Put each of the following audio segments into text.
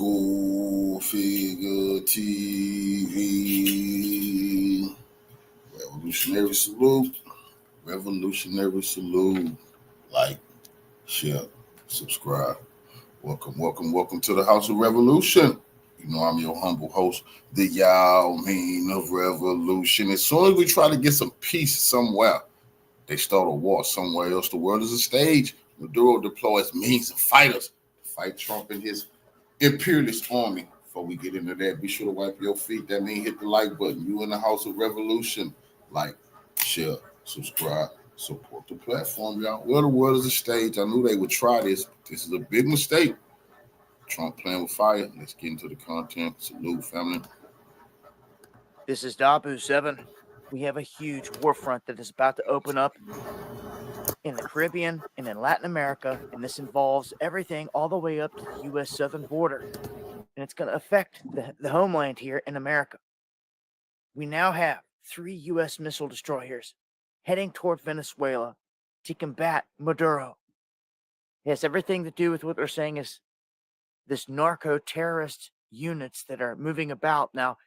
School Figure TV. Revolutionary salute. Revolutionary salute. Like, share, subscribe. Welcome to the House of Revolution. You know, I'm your humble host, the Yao Mean of Revolution. As soon as we try to get some peace somewhere, they start a war somewhere else. The world is a stage. Maduro deploys millions of fighters to fight Trump and his imperialist army. Before we get into that, be sure to wipe your feet. That means hit the like button. You in the House of Revolution. Like, share, subscribe, support the platform, y'all. Well, the world is a stage. I knew they would try this. This is a big mistake. Trump playing with fire. Let's get into the content. Salute, family. This is Dabu 7. We have a huge war front that is about to open up in the Caribbean and in Latin America, and this involves everything all the way up to the U.S. southern border, and it's going to affect the homeland here in America. We now have 3 U.S. missile destroyers heading toward Venezuela to combat Maduro. It has everything to do with what they're saying is this narco-terrorist units that are moving about. Now,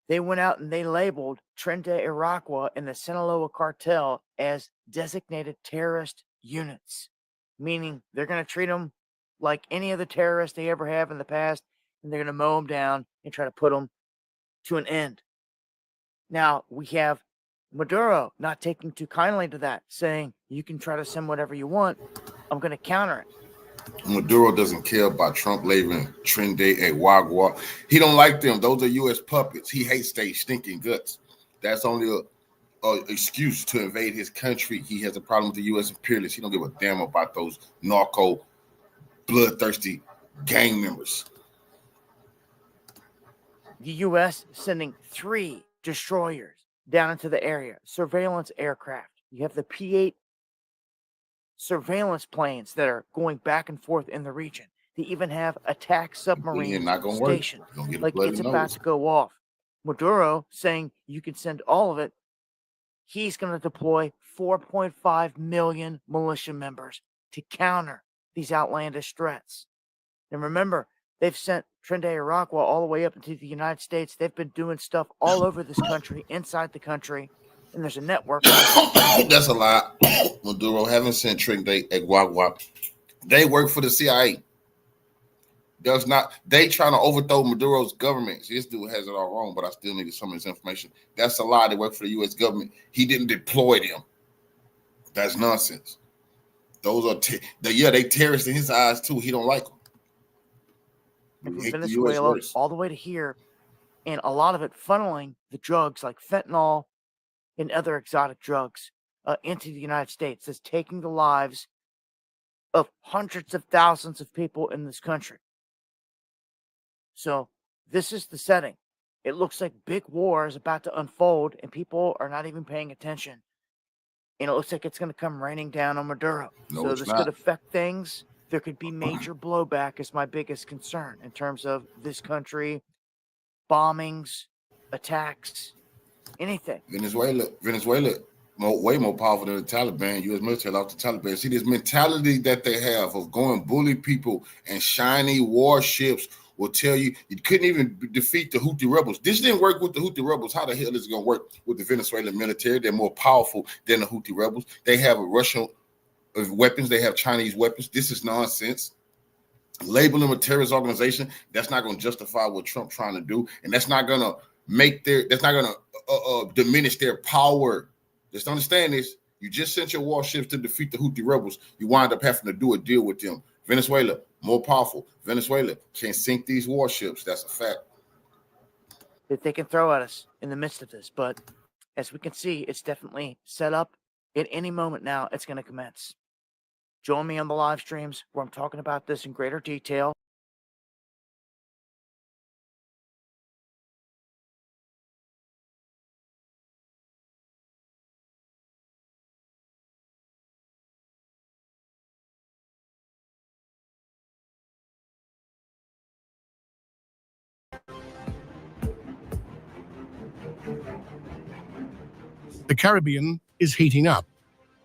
they went out and they labeled Tren de Aragua and the Sinaloa cartel as designated terrorist units, meaning they're going to treat them like any other terrorists they ever have in the past, and they're going to mow them down and try to put them to an end. Now, we have Maduro not taking too kindly to that, saying, you can try to send whatever you want. I'm going to counter it. Maduro doesn't care about Trump labeling Tren de Aragua. He don't like them. Those are U.S. puppets. He hates their stinking guts. That's only a excuse to invade his country. He has a problem with the U.S. imperialists. He don't give a damn about those narco, bloodthirsty gang members. The U.S. sending 3 destroyers down into the area, surveillance aircraft. You have the P-8 surveillance planes that are going back and forth in the region. They even have attack submarines stationed, like it's about to go off. Maduro saying you can send all of it. He's going to deploy 4.5 million militia members to counter these outlandish threats. And remember, they've sent Tren de Aragua all the way up into the United States. They've been doing stuff all over this country, inside the country, and there's a network. That's a lie. Maduro haven't sent Tren de Aragua. They work for the CIA. Does not. They trying to overthrow Maduro's government. See, this dude has it all wrong, but I still needed some of this information. That's a lie. They work for the U.S. government. He didn't deploy them. That's nonsense. Those are they terrorists in his eyes too. He don't like them. From Venezuela all the way to here, and a lot of it funneling the drugs like fentanyl and other exotic drugs into the United States. That's taking the lives of hundreds of thousands of people in this country. So this is the setting. It looks like big war is about to unfold, and people are not even paying attention. And it looks like it's going to come raining down on Maduro. No, so this could affect things. There could be major blowback is my biggest concern in terms of this country, bombings, attacks, anything. Venezuela, way more powerful than the Taliban. U.S. military lost the Taliban. See, this mentality that they have of going bully people and shiny warships will tell you couldn't even defeat the Houthi rebels. This didn't work with the Houthi rebels. How the hell is it going to work with the Venezuelan military? They're more powerful than the Houthi rebels. They have a Russian weapons. They have Chinese weapons. This is nonsense. Label them a terrorist organization. That's not going to justify what Trump trying to do, and that's not going to diminish their power. Just understand this. You just sent your warships to defeat the Houthi rebels. You wind up having to do a deal with them. Venezuela, more powerful. Venezuela can sink these warships. That's a fact. That they can throw at us in the midst of this. But as we can see, it's definitely set up. At any moment now, it's going to commence. Join me on the live streams where I'm talking about this in greater detail. The Caribbean is heating up.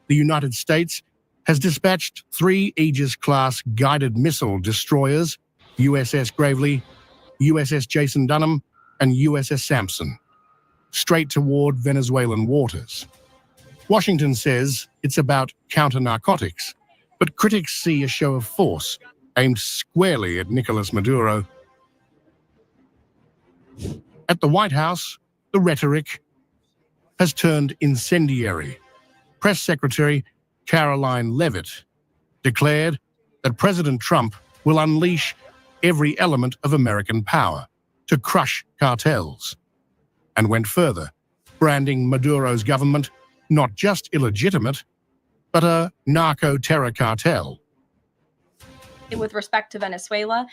The United States has dispatched 3 Aegis-class guided missile destroyers USS Gravely, USS Jason Dunham, and USS Sampson, straight toward Venezuelan waters. Washington says it's about counter-narcotics, but critics see a show of force aimed squarely at Nicolas Maduro. At the White House, the rhetoric has turned incendiary. Press Secretary Caroline Leavitt declared that President Trump will unleash every element of American power to crush cartels, and went further, branding Maduro's government not just illegitimate, but a narco-terror cartel. With respect to Venezuela,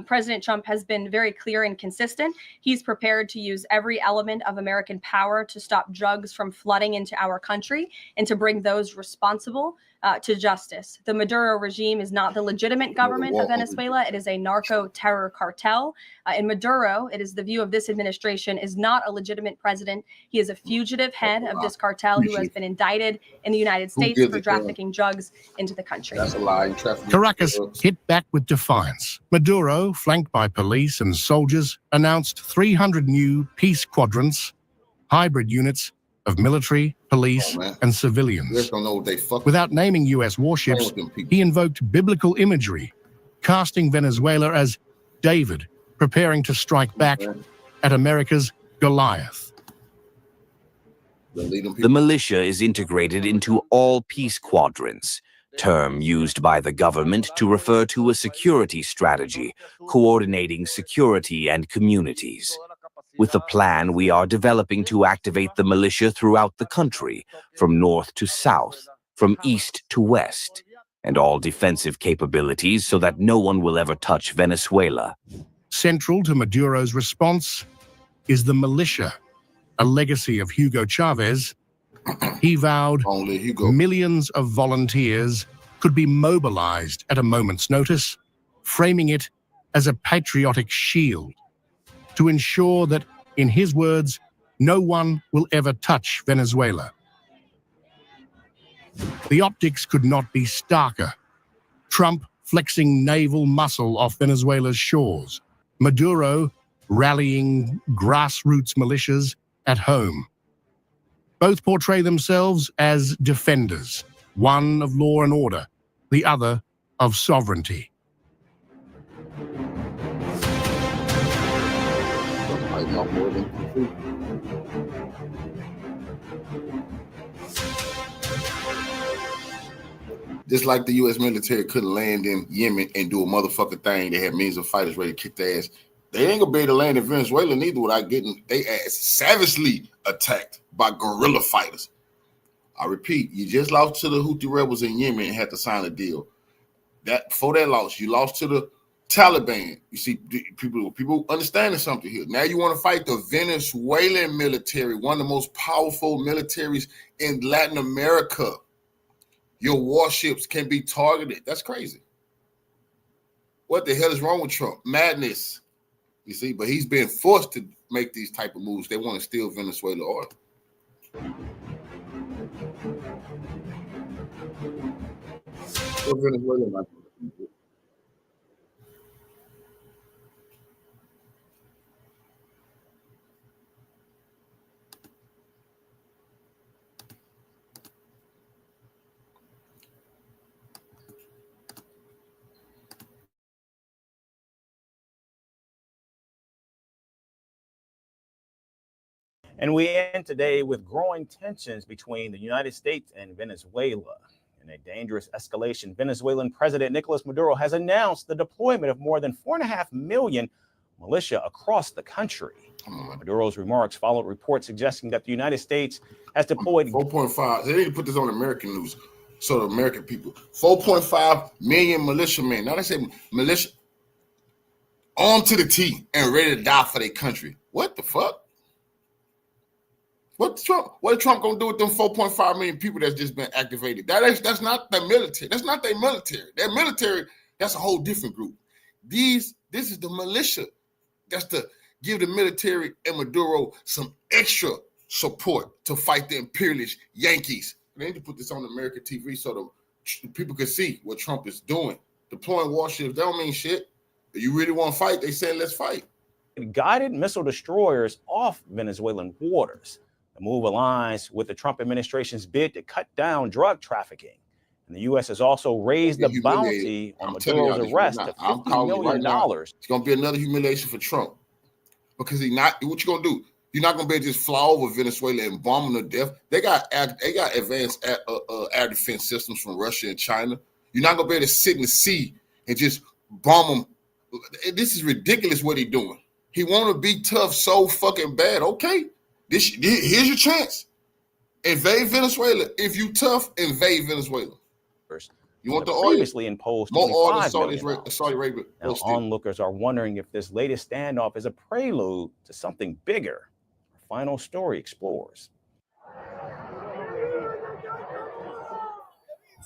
President Trump has been very clear and consistent. He's prepared to use every element of American power to stop drugs from flooding into our country and to bring those responsible to justice. The Maduro regime is not the legitimate government of Venezuela. It is a narco-terror cartel. In Maduro, it is the view of this administration, is not a legitimate president. He is a fugitive head of this cartel who has been indicted in the United States for trafficking drugs into the country. That's a lie. Caracas hit back with defiance. Maduro, flanked by police and soldiers, announced 300 new peace quadrants, hybrid units of military, police, and civilians. Don't know what they Without naming U.S. warships, he invoked biblical imagery, casting Venezuela as David preparing to strike back at America's Goliath. The militia is integrated into all peace quadrants, term used by the government to refer to a security strategy coordinating security and communities. With a plan we are developing to activate the militia throughout the country, from north to south, from east to west, and all defensive capabilities so that no one will ever touch Venezuela. Central to Maduro's response is the militia, a legacy of Hugo Chavez. He vowed millions of volunteers could be mobilized at a moment's notice, framing it as a patriotic shield to ensure that, in his words, no one will ever touch Venezuela. The optics could not be starker. Trump flexing naval muscle off Venezuela's shores, Maduro rallying grassroots militias at home. Both portray themselves as defenders, one of law and order, the other of sovereignty. Just like the U.S. military couldn't land in Yemen and do a motherfucking thing, they had millions of fighters ready to kick their ass. They ain't gonna be able to land in Venezuela neither without getting their ass savagely attacked by guerrilla fighters. I repeat, you just lost to the Houthi rebels in Yemen and had to sign a deal. That before that loss, you lost to the Taliban. You see, people understanding something here. Now you want to fight the Venezuelan military, one of the most powerful militaries in Latin America. Your warships can be targeted. That's crazy. What the hell is wrong with Trump? Madness. You see, but he's been forced to make these type of moves. They want to steal Venezuela oil. Venezuela, And we end today with growing tensions between the United States and Venezuela. In a dangerous escalation, Venezuelan President Nicolas Maduro has announced the deployment of more than 4.5 million militia across the country. Maduro's remarks followed reports suggesting that the United States has deployed 4.5. They need to put this on American news so the American people. 4.5 million militiamen. Now they say militia on to the T and ready to die for their country. What the fuck? What is Trump gonna do with them 4.5 million people that's just been activated? That's not the military. That's not their military. Their military, that's a whole different group. This is the militia. That's to give the military and Maduro some extra support to fight the imperialist Yankees. They need to put this on American TV so the people can see what Trump is doing. Deploying warships, that don't mean shit. You really want to fight? They said, let's fight. Guided missile destroyers off Venezuelan waters. The move aligns with the Trump administration's bid to cut down drug trafficking. And the U.S. has also raised the bounty on Maduro's arrest to $50 million. It's going to be another humiliation for Trump. Because what you going to do? You're not going to be able to just fly over Venezuela and bomb them to death. They got advanced air defense systems from Russia and China. You're not going to be able to sit in the sea and just bomb them. This is ridiculous what he's doing. He want to be tough so fucking bad. Okay, here's your chance. Invade Venezuela. If you tough, invade Venezuela. You want the oil? Previously imposed more oil than Saudi Arabia. Now, onlookers are wondering if this latest standoff is a prelude to something bigger. Our final story explores.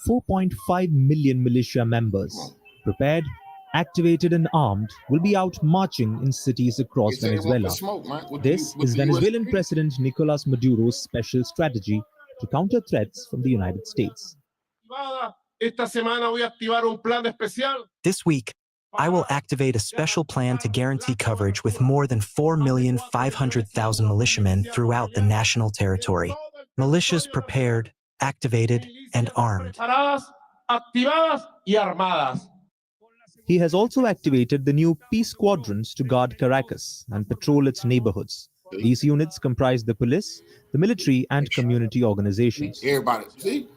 4.5 million militia members, prepared, activated and armed, will be out marching in cities across Venezuela. This is Venezuelan President Nicolas Maduro's special strategy to counter threats from the United States. This week, I will activate a special plan to guarantee coverage with more than 4,500,000 militiamen throughout the national territory. Militias prepared, activated, and armed. He has also activated the new peace squadrons to guard Caracas and patrol its neighborhoods. These units comprise the police, the military, and community organizations. Everybody, see?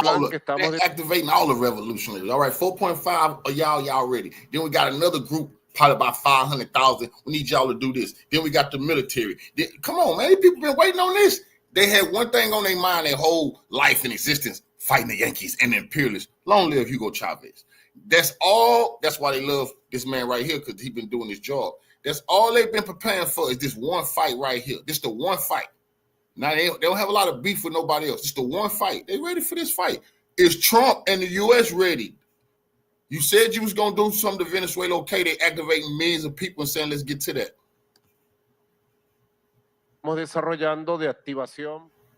They're activating all the revolutionaries. All right, 4.5 of y'all ready. Then we got another group, probably about 500,000. We need y'all to do this. Then we got the military. Come on, man. People been waiting on this. They had one thing on their mind their whole life and existence, fighting the Yankees and the imperialists. Long live Hugo Chavez. That's all. That's why they love this man right here, because he's been doing his job. That's all they've been preparing for is this one fight right here. This the one fight. Now, they don't have a lot of beef with nobody else. Just the one fight. They ready for this fight. Is Trump and the U.S. ready? You said you was going to do something to Venezuela. Okay, they activating millions of people and saying, let's get to that.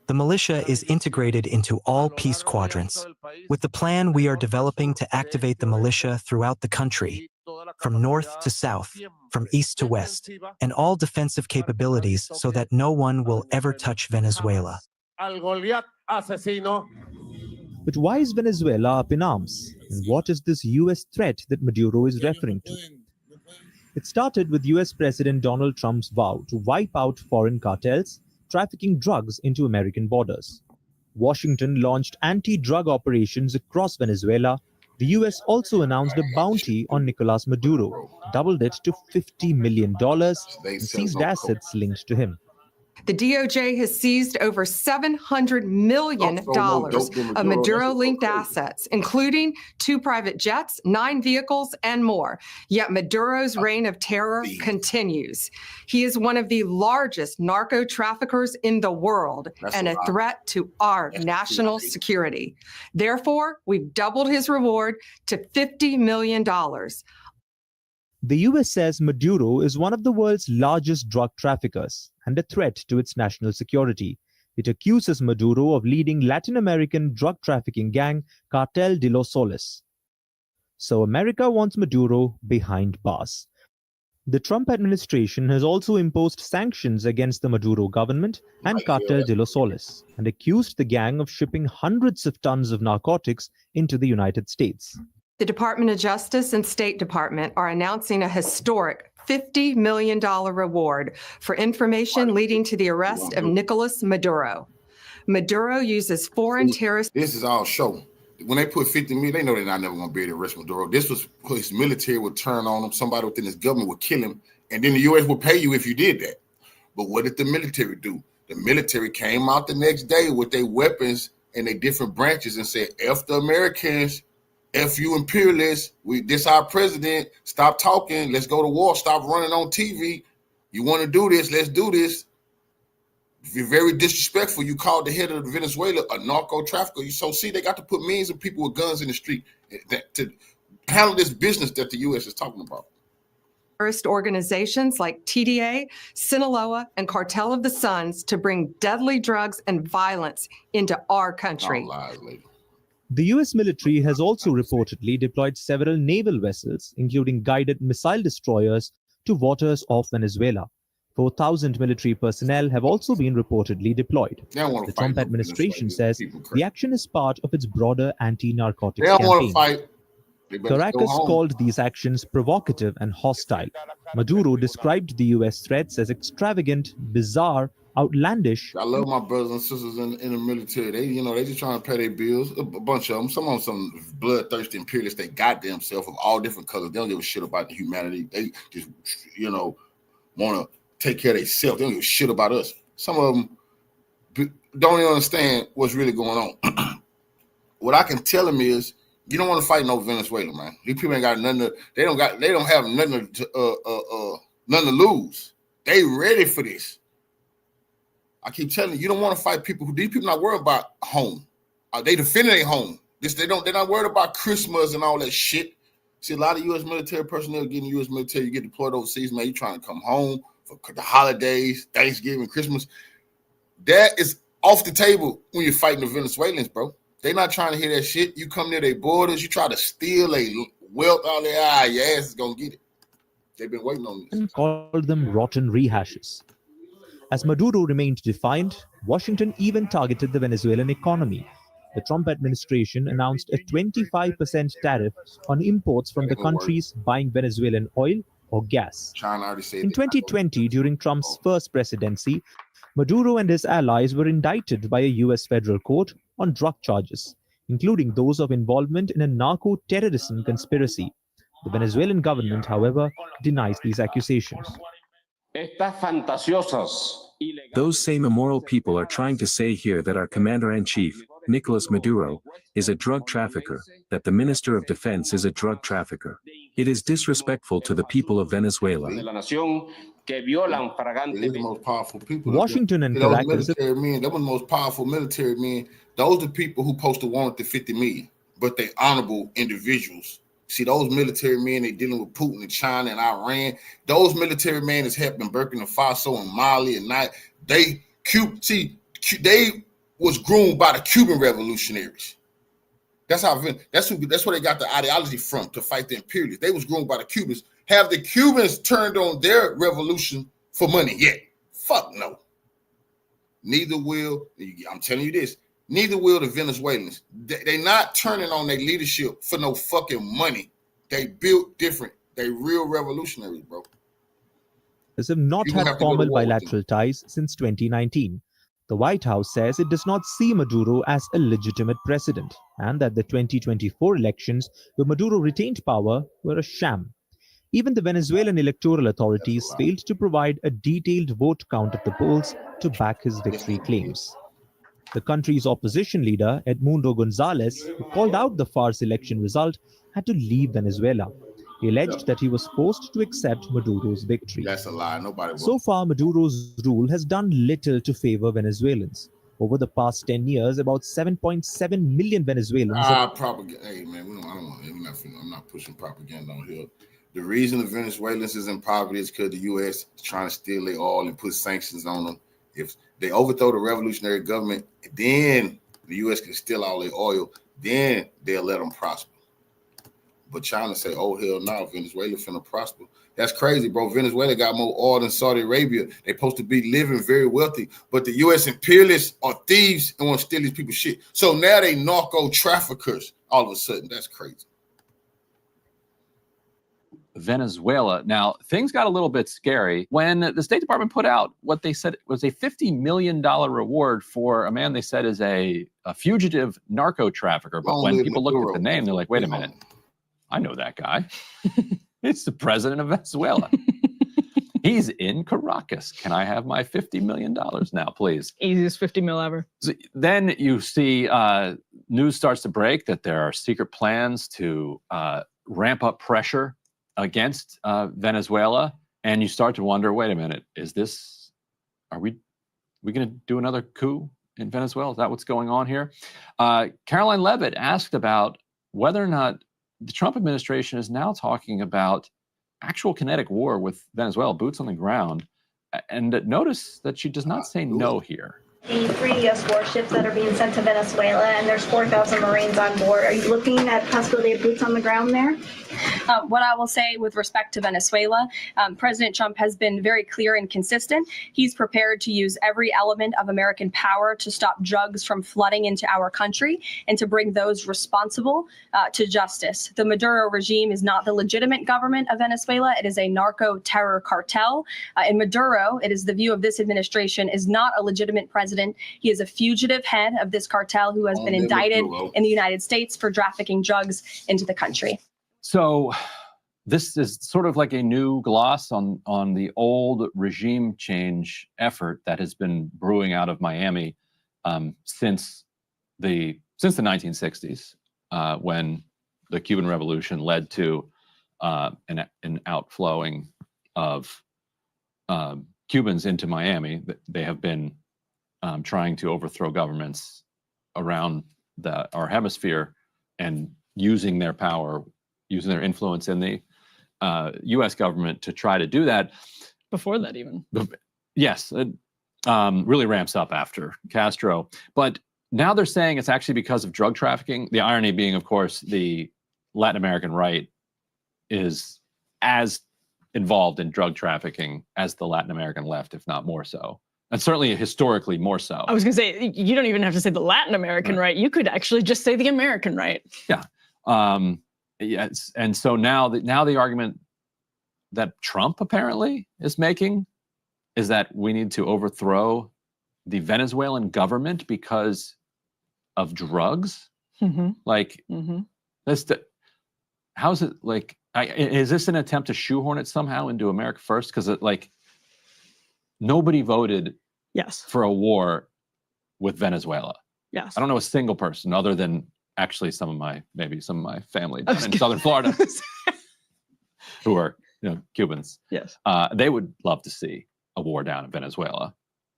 The militia is integrated into all peace squadrons. With the plan we are developing to activate the militia throughout the country, from north to south, from east to west, and all defensive capabilities so that no one will ever touch Venezuela. But why is Venezuela up in arms? And what is this U.S. threat that Maduro is referring to? It started with U.S. President Donald Trump's vow to wipe out foreign cartels trafficking drugs into American borders. Washington launched anti-drug operations across Venezuela. The U.S. also announced a bounty on Nicolas Maduro, doubled it to $50 million, and seized assets linked to him. The DOJ has seized over $700 million of Maduro-linked assets, including 2 private jets, 9 vehicles, and more. Yet Maduro's reign of terror continues. He is one of the largest narco traffickers in the world and a threat to our national security. Therefore, we've doubled his reward to $50 million. The U.S. says Maduro is one of the world's largest drug traffickers and a threat to its national security. It accuses Maduro of leading Latin American drug trafficking gang Cartel de los Soles. So America wants Maduro behind bars. The Trump administration has also imposed sanctions against the Maduro government and Cartel de los Soles and accused the gang of shipping hundreds of tons of narcotics into the United States. The Department of Justice and State Department are announcing a historic $50 million reward for information leading to the arrest of Nicolas Maduro. Maduro uses foreign terrorists. This is all show. When they put 50 million, they know they're not never going to be able to arrest Maduro. This was his military would turn on him. Somebody within his government would kill him. And then the U.S. would pay you if you did that. But what did the military do? The military came out the next day with their weapons and their different branches and said, F the Americans. F you imperialists, this our president, stop talking, let's go to war, stop running on TV. You want to do this, let's do this. If you're very disrespectful, you called the head of Venezuela a narco trafficker. So see, they got to put millions of people with guns in the street to handle this business that the U.S. is talking about. Terrorist organizations like TDA, Sinaloa, and Cartel of the Suns to bring deadly drugs and violence into our country. Lies, lady. The US military has also reportedly deployed several naval vessels, including guided missile destroyers, to waters off Venezuela. 4,000 military personnel have also been reportedly deployed. They don't want to The fight Trump no administration Venezuelan says people the crazy. action is part of its broader They anti-narcotics don't want to campaign. fight. They better go Caracas home. called these actions provocative and hostile. Maduro described the US threats as extravagant, bizarre, outlandish. I love my brothers and sisters in the military. They just trying to pay their bills. A bunch of them. Some of them some bloodthirsty imperialists. They got themselves of all different colors. They don't give a shit about the humanity. They just, want to take care of themselves. They don't give a shit about us. Some of them don't even understand what's really going on. What I can tell them is, you don't want to fight no Venezuela, man. These people ain't got nothing to, they don't have nothing to lose. They ready for this. I keep telling you don't want to fight people these people not worried about home. They defending their home. They're not worried about Christmas and all that shit. See, a lot of U.S. military personnel getting U.S. military, you get deployed overseas, man. You trying to come home for the holidays, Thanksgiving, Christmas. That is off the table when you're fighting the Venezuelans, bro. They not trying to hear that shit. You come near their borders, you try to steal a wealth out there, your ass is gonna get it. They've been waiting on this. And called them rotten rehashes. As Maduro remained defiant, Washington even targeted the Venezuelan economy. The Trump administration announced a 25% tariff on imports from the countries buying Venezuelan oil or gas. In 2020, during Trump's first presidency, Maduro and his allies were indicted by a US federal court on drug charges, including those of involvement in a narco-terrorism conspiracy. The Venezuelan government, however, denies these accusations. Those same immoral people are trying to say here that our commander-in-chief, Nicolas Maduro, is a drug trafficker, that the Minister of Defense is a drug trafficker. It is disrespectful to the people of Venezuela. They're the most powerful people. Washington and Caracas. Military men, they were the most powerful military men. Those are the people who supposed to want the 50 million, but they honorable individuals. See, those military men, they dealing with Putin and China and Iran. Those military men is helping Burkina Faso and Mali and they was groomed by the Cuban revolutionaries. That's where they got the ideology from to fight the imperialists. They was groomed by the Cubans. Have the Cubans turned on their revolution for money yet? Fuck no. Neither will, I'm telling you this, neither will the Venezuelans. They not turning on their leadership for no fucking money. They built different. They real revolutionaries, bro. Have not had formal bilateral ties since 2019. The White House says it does not see Maduro as a legitimate president and that the 2024 elections, where Maduro retained power, were a sham. Even the Venezuelan electoral authorities failed to provide a detailed vote count at the polls to back his victory claims. The country's opposition leader, Edmundo Gonzalez, who called out the farce election result, had to leave Venezuela. He alleged that he was forced to accept Maduro's victory. That's a lie. Nobody will. So far, Maduro's rule has done little to favor Venezuelans. Over the past 10 years, about 7.7 million Venezuelans. Propaganda. Hey, man, I'm not pushing propaganda on here. The reason the Venezuelans is in poverty is because the U.S. is trying to steal their oil and put sanctions on them. If they overthrow the revolutionary government, then the U.S. can steal all their oil. Then they'll let them prosper. But China say, oh, hell no, Venezuela finna prosper. That's crazy, bro. Venezuela got more oil than Saudi Arabia. They're supposed to be living very wealthy. But the U.S. imperialists are thieves and want to steal these people's shit. So now they narco traffickers all of a sudden. That's crazy. Venezuela. Now, things got a little bit scary when the State Department put out what they said was a $50 million reward for a man they said is a fugitive narco trafficker. But when people looked at the name, they're like, wait a minute. I know that guy. It's the president of Venezuela. He's in Caracas. Can I have my $50 million now, please? Easiest 50 mil ever. So then you see news starts to break that there are secret plans to ramp up pressure against Venezuela. And you start to wonder, wait a minute, are we going to do another coup in Venezuela? Is that what's going on here? Caroline Levitt asked about whether or not the Trump administration is now talking about actual kinetic war with Venezuela, boots on the ground. And notice that she does not say no here. The 3 U.S. warships that are being sent to Venezuela, and there's 4,000 Marines on board. Are you looking at possibility of boots on the ground there? What I will say with respect to Venezuela, President Trump has been very clear and consistent. He's prepared to use every element of American power to stop drugs from flooding into our country and to bring those responsible to justice. The Maduro regime is not the legitimate government of Venezuela. It is a narco-terror cartel. And Maduro, it is the view of this administration, is not a legitimate president. He is a fugitive head of this cartel who has been indicted in the United States for trafficking drugs into the country. So this is sort of like a new gloss on the old regime change effort that has been brewing out of Miami since the 1960s, when the Cuban Revolution led to an outflowing of Cubans into Miami. They have been trying to overthrow governments around our hemisphere and using their power, using their influence in the U.S. government to try to do that. Before that, even. Yes, it really ramps up after Castro. But now they're saying it's actually because of drug trafficking. The irony being, of course, the Latin American right is as involved in drug trafficking as the Latin American left, if not more so. And certainly historically more so. I was going to say, you don't even have to say the Latin American right. You could actually just say the American right. Yeah. Yes. And so now the argument that Trump apparently is making is that we need to overthrow the Venezuelan government because of drugs. Mm-hmm. Like, how's it like? Is this an attempt to shoehorn it somehow into America First? Because nobody voted for a war with Venezuela. Yes. I don't know a single person other than actually some of my family down in Southern Florida who are Cubans. Yes. They would love to see a war down in Venezuela,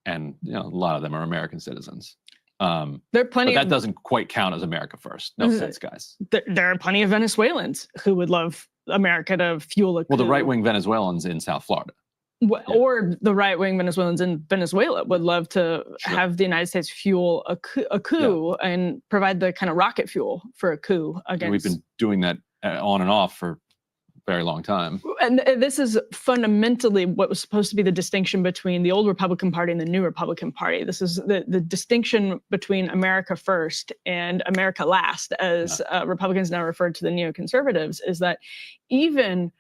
and a lot of them are American citizens. There are plenty. But that doesn't quite count as America First. No offense, guys. There are plenty of Venezuelans who would love America to fuel a coup. Well, the right-wing Venezuelans in South Florida. Or the right-wing Venezuelans in Venezuela would love to have the United States fuel a coup and provide the kind of rocket fuel for a coup against. We've been doing that on and off for a very long time. And this is fundamentally what was supposed to be the distinction between the old Republican Party and the new Republican Party. This is the distinction between America First and America Last, as Republicans now refer to the neoconservatives, is that even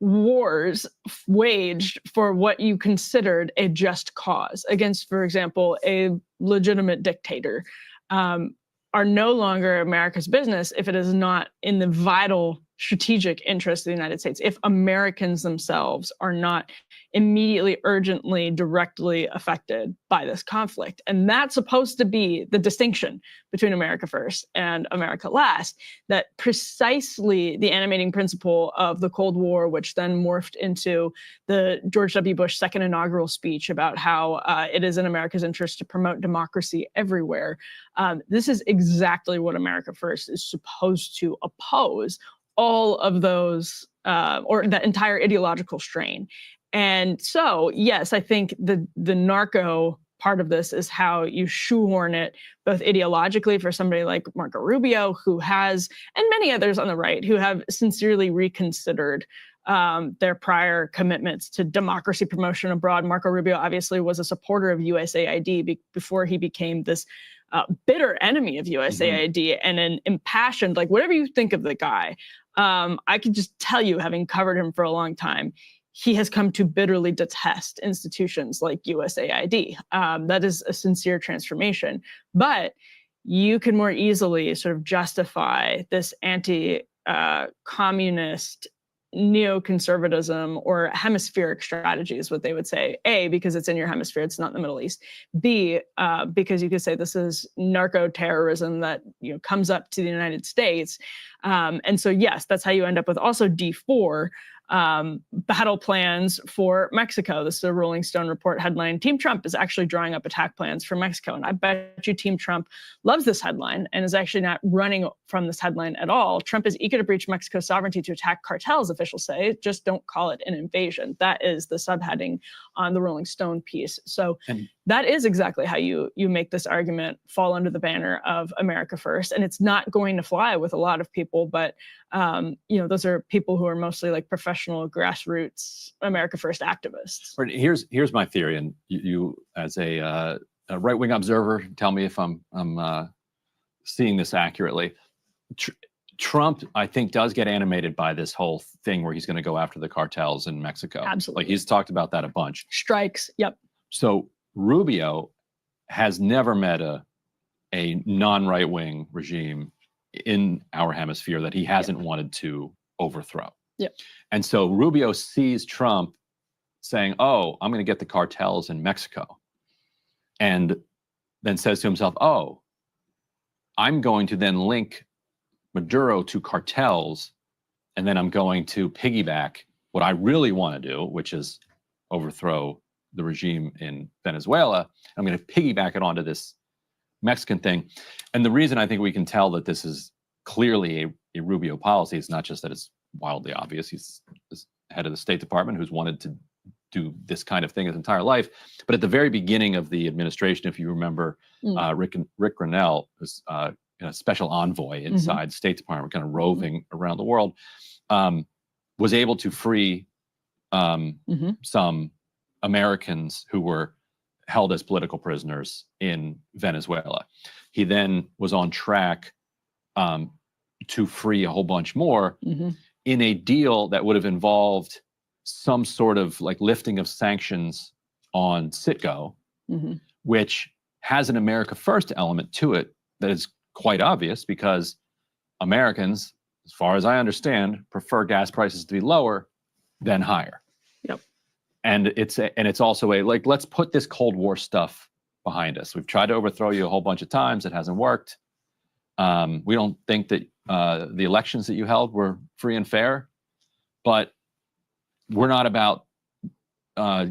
wars waged for what you considered a just cause against, for example, a legitimate dictator, are no longer America's business if it is not in the vital strategic interest of the United States, if Americans themselves are not immediately, urgently, directly affected by this conflict. And that's supposed to be the distinction between America First and America Last, that precisely the animating principle of the Cold War, which then morphed into the George W. Bush second inaugural speech about how it is in America's interest to promote democracy everywhere. This is exactly what America First is supposed to oppose, all of those, or that entire ideological strain. And so, yes, I think the narco part of this is how you shoehorn it, both ideologically for somebody like Marco Rubio, who has, and many others on the right, who have sincerely reconsidered their prior commitments to democracy promotion abroad. Marco Rubio obviously was a supporter of USAID before he became this bitter enemy of USAID and an impassioned, whatever you think of the guy, I can just tell you, having covered him for a long time, he has come to bitterly detest institutions like USAID. That is a sincere transformation. But you can more easily sort of justify this anti-communist neoconservatism or hemispheric strategy is what they would say. A, because it's in your hemisphere, it's not in the Middle East. B, because you could say this is narco-terrorism that comes up to the United States. And so, yes, that's how you end up with also D4, battle plans for Mexico. This is a Rolling Stone report headline. Team Trump is actually drawing up attack plans for Mexico. And I bet you Team Trump loves this headline and is actually not running from this headline at all. Trump is eager to breach Mexico's sovereignty to attack cartels, officials say. Just don't call it an invasion. That is the subheading on the Rolling Stone piece. So that is exactly how you make this argument fall under the banner of America First. And it's not going to fly with a lot of people, but those are people who are mostly like professional grassroots America First activists. Here's my theory, and you as a right-wing observer, tell me if I'm seeing this accurately. Trump, I think, does get animated by this whole thing where he's going to go after the cartels in Mexico. Absolutely. Like he's talked about that a bunch. Strikes. Yep. So Rubio has never met a non-right-wing regime in our hemisphere that he hasn't wanted to overthrow. Yep. And so Rubio sees Trump saying, oh, I'm going to get the cartels in Mexico. And then says to himself, oh, I'm going to then link Maduro to cartels, and then I'm going to piggyback what I really want to do, which is overthrow the regime in Venezuela. I'm going to piggyback it onto this Mexican thing. And the reason I think we can tell that this is clearly a Rubio policy is not just that it's wildly obvious. He's head of the State Department who's wanted to do this kind of thing his entire life. But at the very beginning of the administration, if you remember, Rick Grenell was a special envoy inside the State Department, kind of roving around the world, was able to free some Americans who were held as political prisoners in Venezuela. He then was on track to free a whole bunch more in a deal that would have involved some sort of like lifting of sanctions on Citgo, which has an America First element to it that is quite obvious because Americans, as far as I understand, prefer gas prices to be lower than higher. Yep. And it's also like, let's put this Cold War stuff behind us. We've tried to overthrow you a whole bunch of times. It hasn't worked. We don't think that the elections that you held were free and fair, but we're not about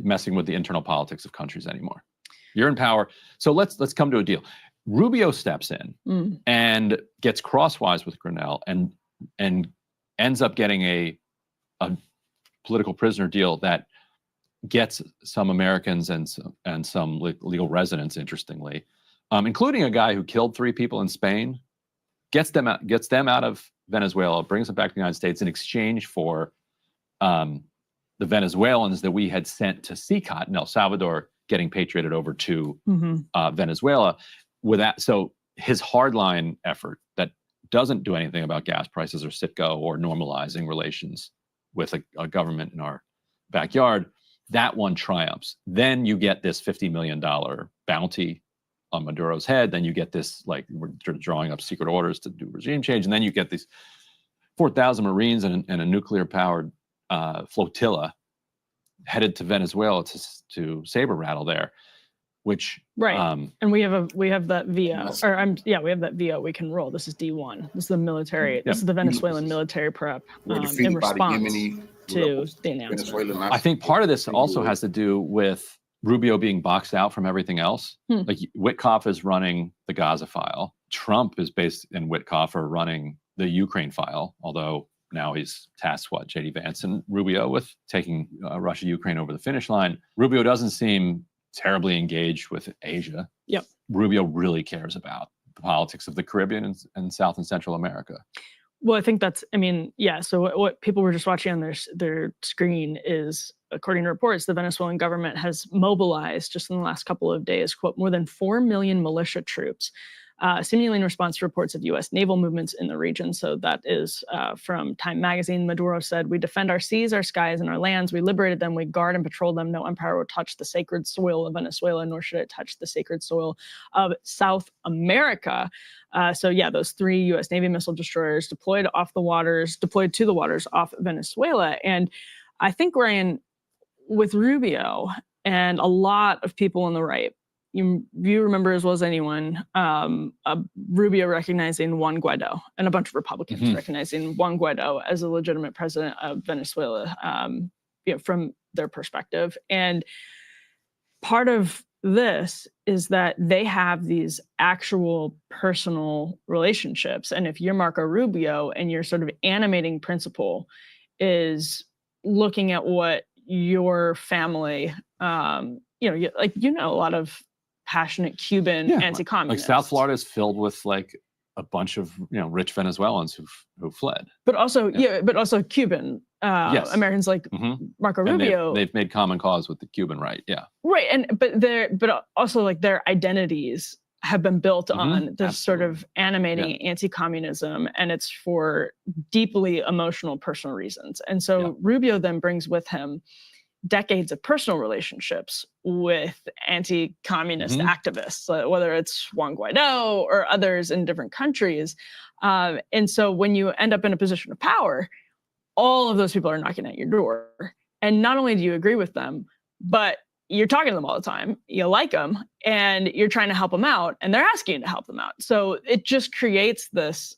messing with the internal politics of countries anymore. You're in power. So let's come to a deal. Rubio steps in and gets crosswise with Grenell and ends up getting a political prisoner deal that gets some Americans and some legal residents, interestingly, including a guy who killed 3 people in Spain, gets them out of Venezuela, brings them back to the United States in exchange for the Venezuelans that we had sent to CCOT in El Salvador getting patriated over to Venezuela. So his hardline effort that doesn't do anything about gas prices or Citgo or normalizing relations with a government in our backyard, that one triumphs. Then you get this $50 million bounty on Maduro's head. Then you get this, like, we're drawing up secret orders to do regime change. And then you get these 4,000 Marines and a nuclear-powered flotilla headed to Venezuela to saber rattle there, which and we have that VO, we have that VO we can roll. This is D1. This is the military. This is the Venezuelan military prep in response to the announcement. I think part of this also has to do with Rubio being boxed out from everything else. Like Witkoff is running the Gaza file. Trump is based in Witkoff are running the Ukraine file, although now he's tasked J.D. Vance and Rubio with taking Russia, Ukraine over the finish line. Rubio doesn't seem terribly engaged with Asia. Yep. Rubio really cares about the politics of the Caribbean and South and Central America. Well, I think so what people were just watching on their screen is, according to reports, the Venezuelan government has mobilized just in the last couple of days, quote, more than 4 million militia troops, seemingly in response to reports of U.S. naval movements in the region. So that is from Time magazine. Maduro said, "We defend our seas, our skies, and our lands. We liberated them. We guard and patrol them. No empire will touch the sacred soil of Venezuela, nor should it touch the sacred soil of South America." Those 3 U.S. Navy missile destroyers deployed to the waters off Venezuela. And I think, Ryan, with Rubio and a lot of people on the right, you remember as well as anyone, Rubio recognizing Juan Guaido and a bunch of Republicans recognizing Juan Guaido as a legitimate president of Venezuela, from their perspective. And part of this is that they have these actual personal relationships. And if you're Marco Rubio and your sort of animating principle is looking at what your family, a lot of passionate Cuban anti-communists. Like South Florida is filled with like a bunch of rich Venezuelans who fled. But also Cuban Americans like Marco Rubio. They've made common cause with the Cuban right. Yeah. Right. But also like their identities have been built on this sort of animating anti-communism, and it's for deeply emotional personal reasons. And so Rubio then brings with him decades of personal relationships with anti-communist activists, whether it's Juan Guaido or others in different countries. And so when you end up in a position of power, all of those people are knocking at your door. And not only do you agree with them, but you're talking to them all the time, you like them, and you're trying to help them out, and they're asking you to help them out. So it just creates this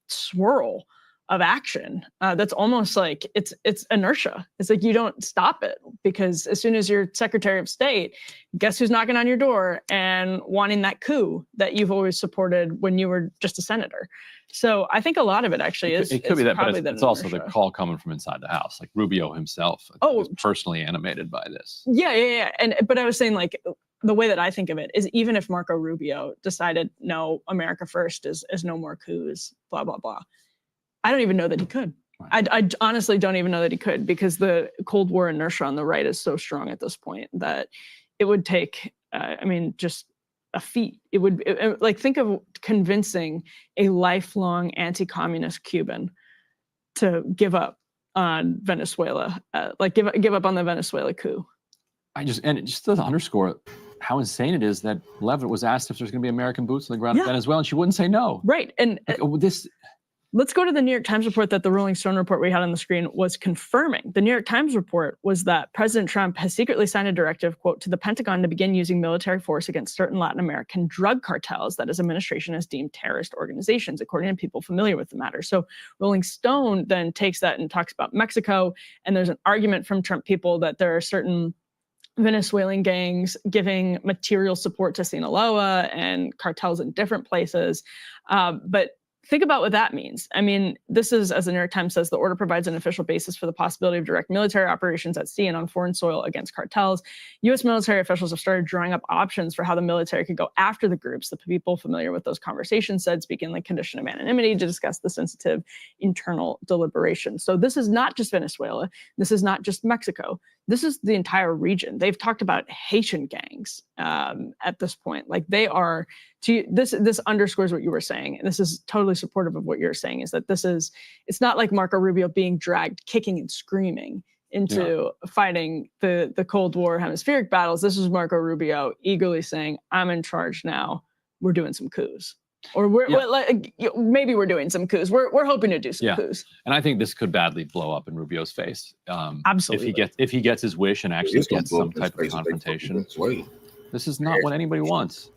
swirl of action that's almost like it's inertia. It's like you don't stop it, because as soon as you're Secretary of State, guess who's knocking on your door and wanting that coup that you've always supported when you were just a senator. So I think a lot of it actually is. It could be that, but it's also inertia. the call coming from inside the house. Like Rubio himself is personally animated by this. Yeah. But I was saying, like, the way that I think of it is, even if Marco Rubio decided, no, America first is no more coups, blah, blah, blah, I don't even know that he could. Right. I honestly don't even know that he could, because the Cold War inertia on the right is so strong at this point that it would take, just a feat. It would think of convincing a lifelong anti-communist Cuban to give up on Venezuela, give up on the Venezuela coup. It just doesn't underscore how insane it is that Leavitt was asked if there's going to be American boots on the ground in Venezuela, and she wouldn't say no. Right, and this. Let's go to the New York Times report that the Rolling Stone report we had on the screen was confirming. The New York Times report was that President Trump has secretly signed a directive, quote, to the Pentagon to begin using military force against certain Latin American drug cartels that his administration has deemed terrorist organizations, according to people familiar with the matter. So Rolling Stone then takes that and talks about Mexico, and there's an argument from Trump people that there are certain Venezuelan gangs giving material support to Sinaloa and cartels in different places. But think about what that means. I mean, this is, as the New York Times says, the order provides an official basis for the possibility of direct military operations at sea and on foreign soil against cartels. U.S. military officials have started drawing up options for how the military could go after the groups. The people familiar with those conversations said, speaking like condition of anonymity, to discuss the sensitive internal deliberation. So this is not just Venezuela. This is not just Mexico. This is the entire region. They've talked about Haitian gangs at this point. Like, they are, this underscores what you were saying. And this is totally supportive of what you're saying, is that it's not like Marco Rubio being dragged kicking and screaming into fighting the Cold War hemispheric battles. This is Marco Rubio eagerly saying, I'm in charge now. We're doing some coups. Or maybe we're doing some coups. We're hoping to do some coups. And I think this could badly blow up in Rubio's face. Absolutely. If he gets his wish and actually gets some type of confrontation. This is not what anybody wants.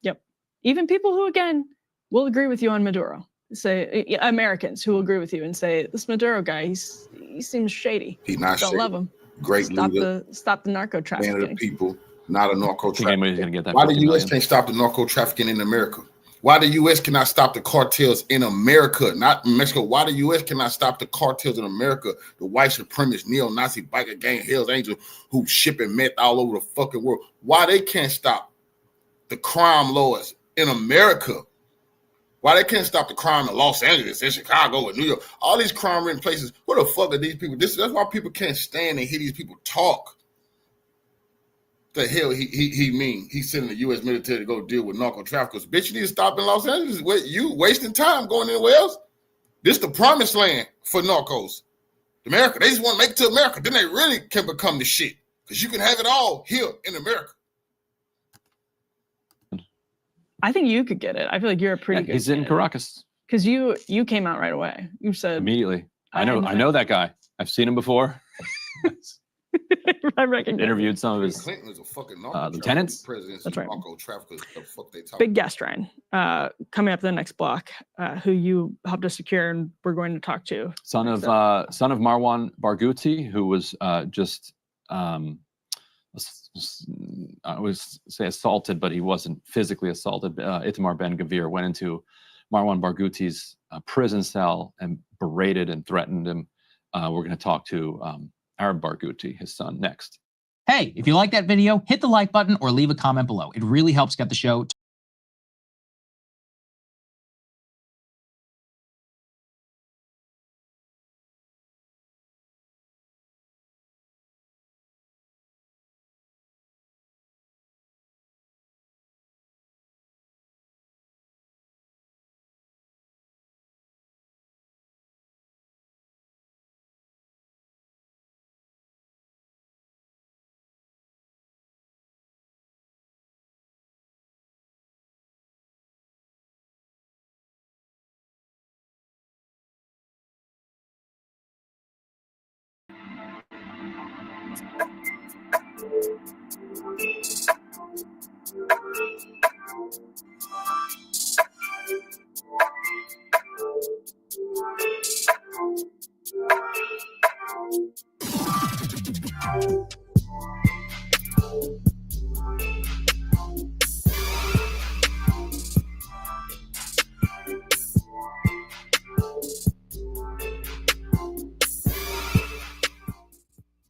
Yep. Even people who, again, will agree with you on Maduro. Say Americans who will agree with you and say, this Maduro guy, he seems shady. He's not Don't shady. Love him. Great leader. Stop the narco trafficking. Man of the people, not a narco trafficking. Get Why the U.S. can't stop the narco trafficking in America? Why the U.S. cannot stop the cartels in America, not in Mexico? Why the U.S. cannot stop the cartels in America? The white supremacist, neo-Nazi, biker gang, Hell's Angels, who shipping meth all over the fucking world. Why they can't stop the crime lords in America? Why they can't stop the crime in Los Angeles, in Chicago, and New York? All these crime-ridden places. What the fuck are these people? That's why people can't stand and hear these people talk. The hell he mean? He's sending the U.S. military to go deal with narco traffickers. Bitch, you need to stop in Los Angeles. You wasting time going anywhere else? This the promised land for narcos. America, they just want to make it to America. Then they really can become the shit. Because you can have it all here in America. I think you could get it. I feel like you're a pretty good He's in Caracas. Because you came out right away. You said immediately. I know that guy. I've seen him before. I recognize. Interviewed some of his Clinton is a fucking lieutenants. Presidents That's right. narco traffickers. The fuck they talk Big guest, Ryan, coming up the next block, who you helped us secure, and we're going to talk to. Son of Marwan Barghouti, who was just I would say assaulted, but he wasn't physically assaulted. Itamar Ben-Gvir went into Marwan Barghouti's prison cell and berated and threatened him. We're going to talk to Arab Barghouti, his son, next. Hey, if you like that video, hit the like button or leave a comment below. It really helps get the show.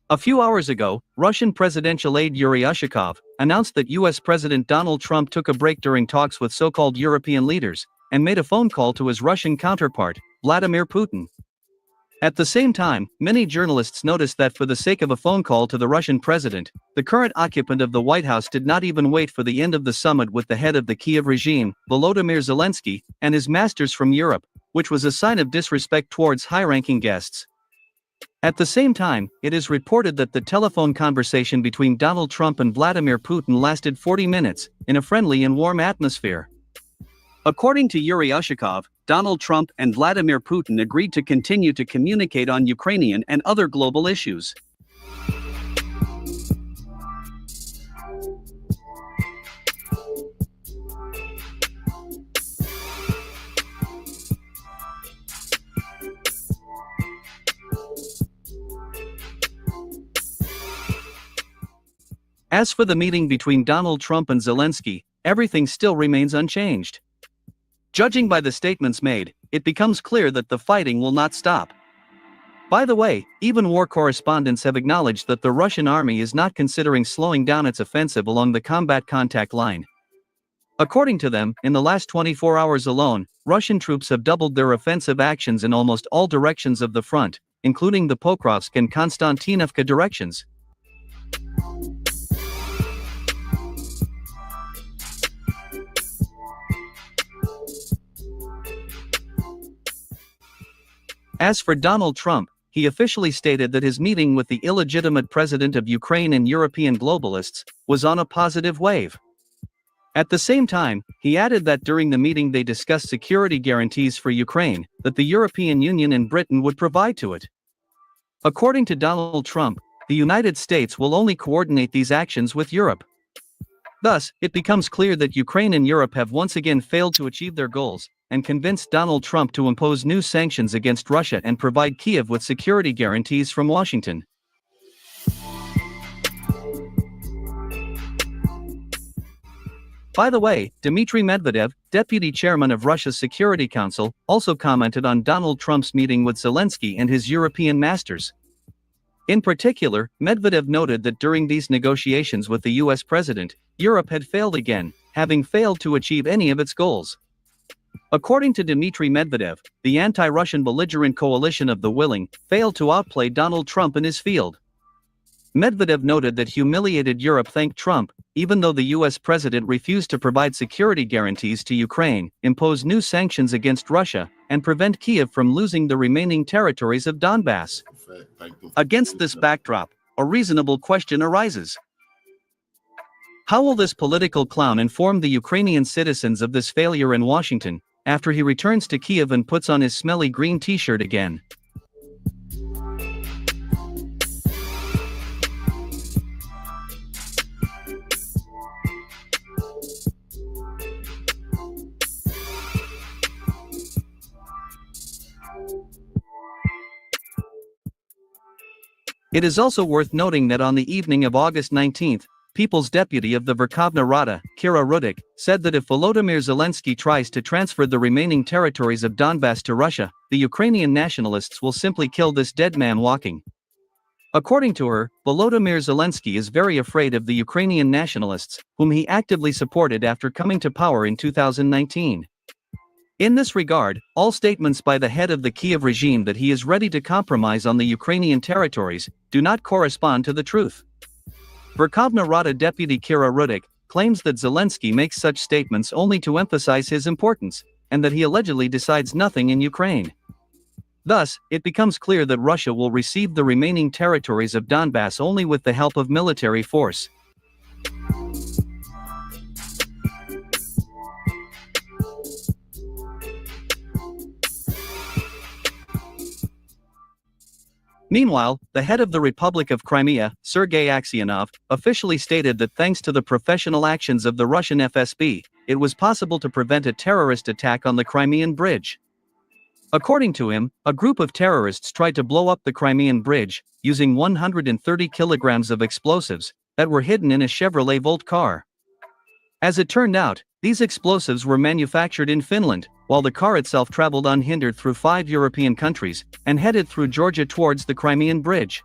A few hours ago, Russian presidential aide Yuri Ushakov announced that U.S. President Donald Trump took a break during talks with so-called European leaders and made a phone call to his Russian counterpart, Vladimir Putin. At the same time, many journalists noticed that for the sake of a phone call to the Russian president, the current occupant of the White House did not even wait for the end of the summit with the head of the Kiev regime, Volodymyr Zelensky, and his masters from Europe, which was a sign of disrespect towards high-ranking guests. At the same time, it is reported that the telephone conversation between Donald Trump and Vladimir Putin lasted 40 minutes, in a friendly and warm atmosphere. According to Yuri Ushakov, Donald Trump and Vladimir Putin agreed to continue to communicate on Ukrainian and other global issues. As for the meeting between Donald Trump and Zelensky, everything still remains unchanged. Judging by the statements made, it becomes clear that the fighting will not stop. By the way, even war correspondents have acknowledged that the Russian army is not considering slowing down its offensive along the combat contact line. According to them, in the last 24 hours alone, Russian troops have doubled their offensive actions in almost all directions of the front, including the Pokrovsk and Konstantinovka directions. As for Donald Trump, he officially stated that his meeting with the illegitimate president of Ukraine and European globalists was on a positive wave. At the same time, he added that during the meeting they discussed security guarantees for Ukraine that the European Union and Britain would provide to it. According to Donald Trump, the United States will only coordinate these actions with Europe. Thus, it becomes clear that Ukraine and Europe have once again failed to achieve their goals, and convinced Donald Trump to impose new sanctions against Russia and provide Kiev with security guarantees from Washington. By the way, Dmitry Medvedev, deputy chairman of Russia's Security Council, also commented on Donald Trump's meeting with Zelensky and his European masters. In particular, Medvedev noted that during these negotiations with the US president, Europe had failed again, having failed to achieve any of its goals. According to Dmitry Medvedev, the anti-Russian belligerent coalition of the willing failed to outplay Donald Trump in his field. Medvedev noted that humiliated Europe thanked Trump, even though the US president refused to provide security guarantees to Ukraine, impose new sanctions against Russia, and prevent Kiev from losing the remaining territories of Donbass. Against this backdrop, a reasonable question arises. How will this political clown inform the Ukrainian citizens of this failure in Washington, after he returns to Kiev and puts on his smelly green t-shirt again? It is also worth noting that on the evening of August 19, People's Deputy of the Verkhovna Rada, Kira Rudik, said that if Volodymyr Zelensky tries to transfer the remaining territories of Donbass to Russia, the Ukrainian nationalists will simply kill this dead man walking. According to her, Volodymyr Zelensky is very afraid of the Ukrainian nationalists, whom he actively supported after coming to power in 2019. In this regard, all statements by the head of the Kiev regime that he is ready to compromise on the Ukrainian territories do not correspond to the truth. Verkhovna Rada Deputy Kira Rudik claims that Zelensky makes such statements only to emphasize his importance, and that he allegedly decides nothing in Ukraine. Thus, it becomes clear that Russia will receive the remaining territories of Donbass only with the help of military force. Meanwhile, the head of the Republic of Crimea, Sergei Aksyonov, officially stated that thanks to the professional actions of the Russian FSB, it was possible to prevent a terrorist attack on the Crimean Bridge. According to him, a group of terrorists tried to blow up the Crimean Bridge, using 130 kilograms of explosives that were hidden in a Chevrolet Volt car. As it turned out, these explosives were manufactured in Finland, while the car itself traveled unhindered through 5 European countries and headed through Georgia towards the Crimean Bridge.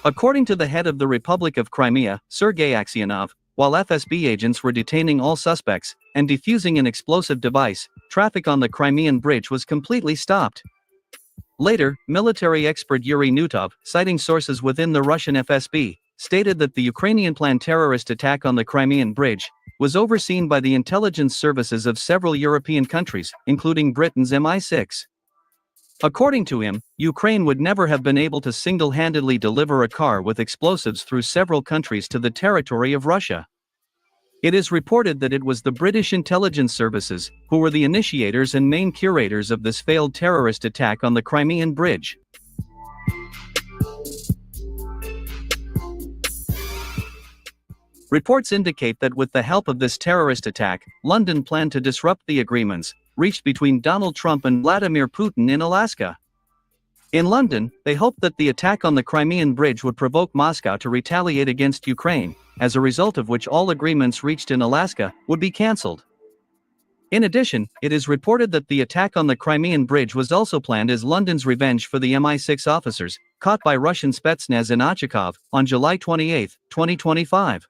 According to the head of the Republic of Crimea, Sergei Aksyonov, while FSB agents were detaining all suspects and defusing an explosive device, traffic on the Crimean Bridge was completely stopped. Later, military expert Yuri Nutov, citing sources within the Russian FSB, stated that the Ukrainian planned terrorist attack on the Crimean Bridge was overseen by the intelligence services of several European countries, including Britain's MI6. According to him, Ukraine would never have been able to single-handedly deliver a car with explosives through several countries to the territory of Russia. It is reported that it was the British intelligence services who were the initiators and main curators of this failed terrorist attack on the Crimean Bridge. Reports indicate that with the help of this terrorist attack, London planned to disrupt the agreements reached between Donald Trump and Vladimir Putin in Alaska. In London, they hoped that the attack on the Crimean Bridge would provoke Moscow to retaliate against Ukraine, as a result of which all agreements reached in Alaska would be cancelled. In addition, it is reported that the attack on the Crimean Bridge was also planned as London's revenge for the MI6 officers caught by Russian Spetsnaz in Ochakov on July 28, 2025.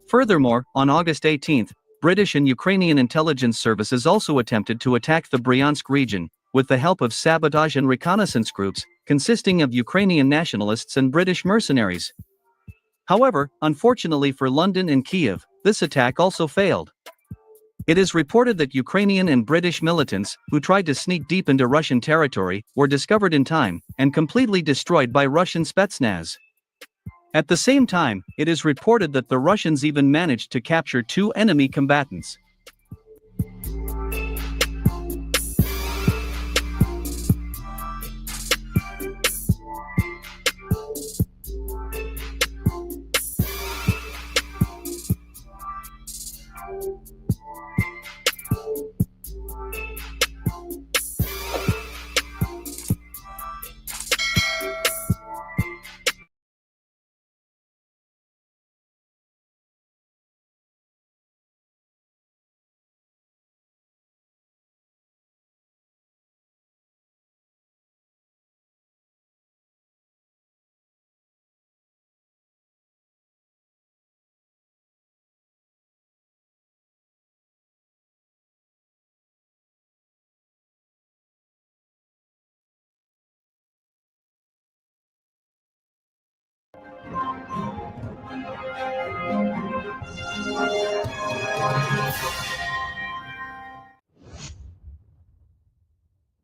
Furthermore, on August 18, British and Ukrainian intelligence services also attempted to attack the Bryansk region, with the help of sabotage and reconnaissance groups, consisting of Ukrainian nationalists and British mercenaries. However, unfortunately for London and Kiev, this attack also failed. It is reported that Ukrainian and British militants, who tried to sneak deep into Russian territory, were discovered in time, and completely destroyed by Russian Spetsnaz. At the same time, it is reported that the Russians even managed to capture 2 enemy combatants.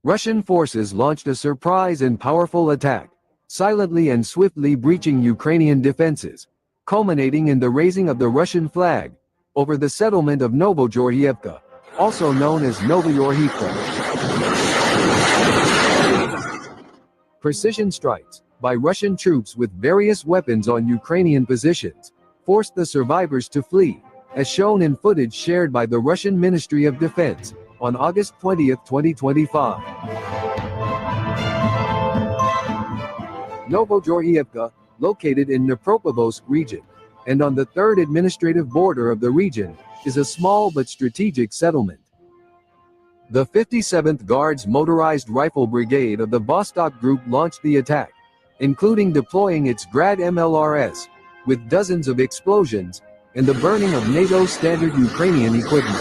Russian forces launched a surprise and powerful attack, silently and swiftly breaching Ukrainian defenses, culminating in the raising of the Russian flag over the settlement of Novo Joryka. also known as Novo Joryka. Precision strikes by Russian troops with various weapons on Ukrainian positions forced the survivors to flee, as shown in footage shared by the Russian Ministry of Defense on August 20, 2025. Novo Joryka, located in Dnipropetrovsk region, and on the third administrative border of the region, is a small but strategic settlement. The 57th Guards Motorized Rifle Brigade of the Vostok Group launched the attack, including deploying its Grad MLRS, with dozens of explosions, and the burning of NATO standard Ukrainian equipment.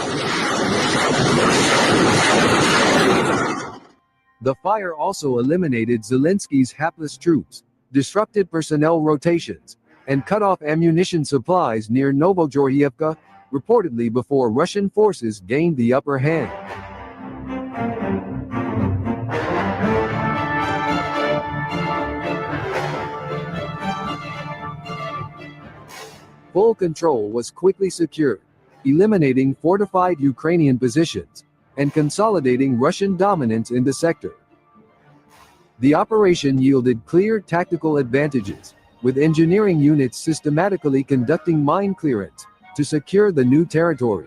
The fire also eliminated Zelensky's hapless troops, disrupted personnel rotations, and cut off ammunition supplies near Novo Joryka, reportedly before Russian forces gained the upper hand. Full control was quickly secured, eliminating fortified Ukrainian positions and consolidating Russian dominance in the sector. The operation yielded clear tactical advantages, with engineering units systematically conducting mine clearance to secure the new territory.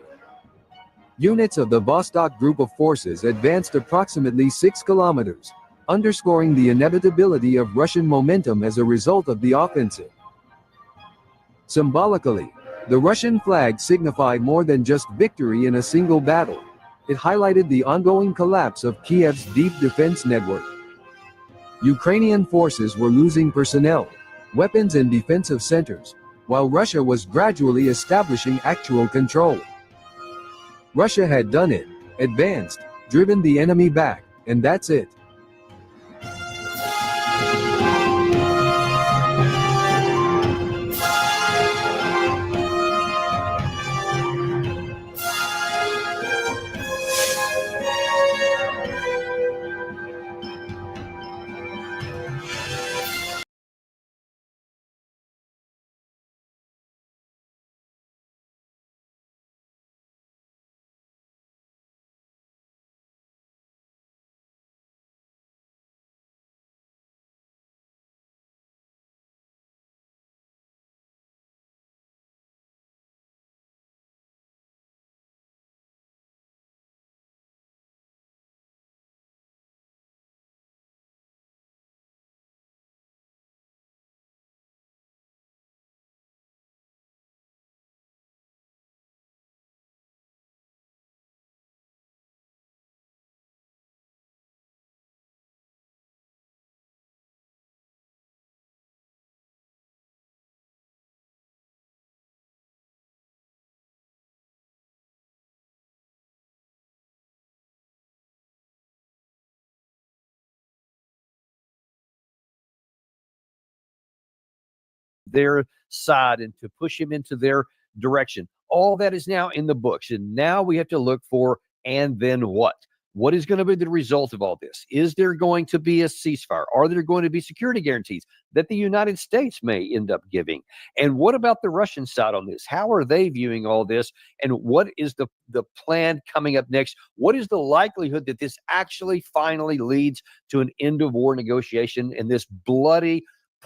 Units of the Vostok Group of Forces advanced approximately 6 kilometers, underscoring the inevitability of Russian momentum as a result of the offensive. Symbolically, the Russian flag signified more than just victory in a single battle. It highlighted the ongoing collapse of Kiev's deep defense network. Ukrainian forces were losing personnel, weapons and defensive centers, while Russia was gradually establishing actual control. Russia had done it, advanced, driven the enemy back, and that's it. Their side and to push him into their direction. All that is now in the books. And now we have to look for, and then what? What is going to be the result of all this? Is there going to be a ceasefire? Are there going to be security guarantees that the United States may end up giving? And what about the Russian side on this? How are they viewing all this? And what is the plan coming up next? What is the likelihood that this actually finally leads to an end of war negotiation and this bloody,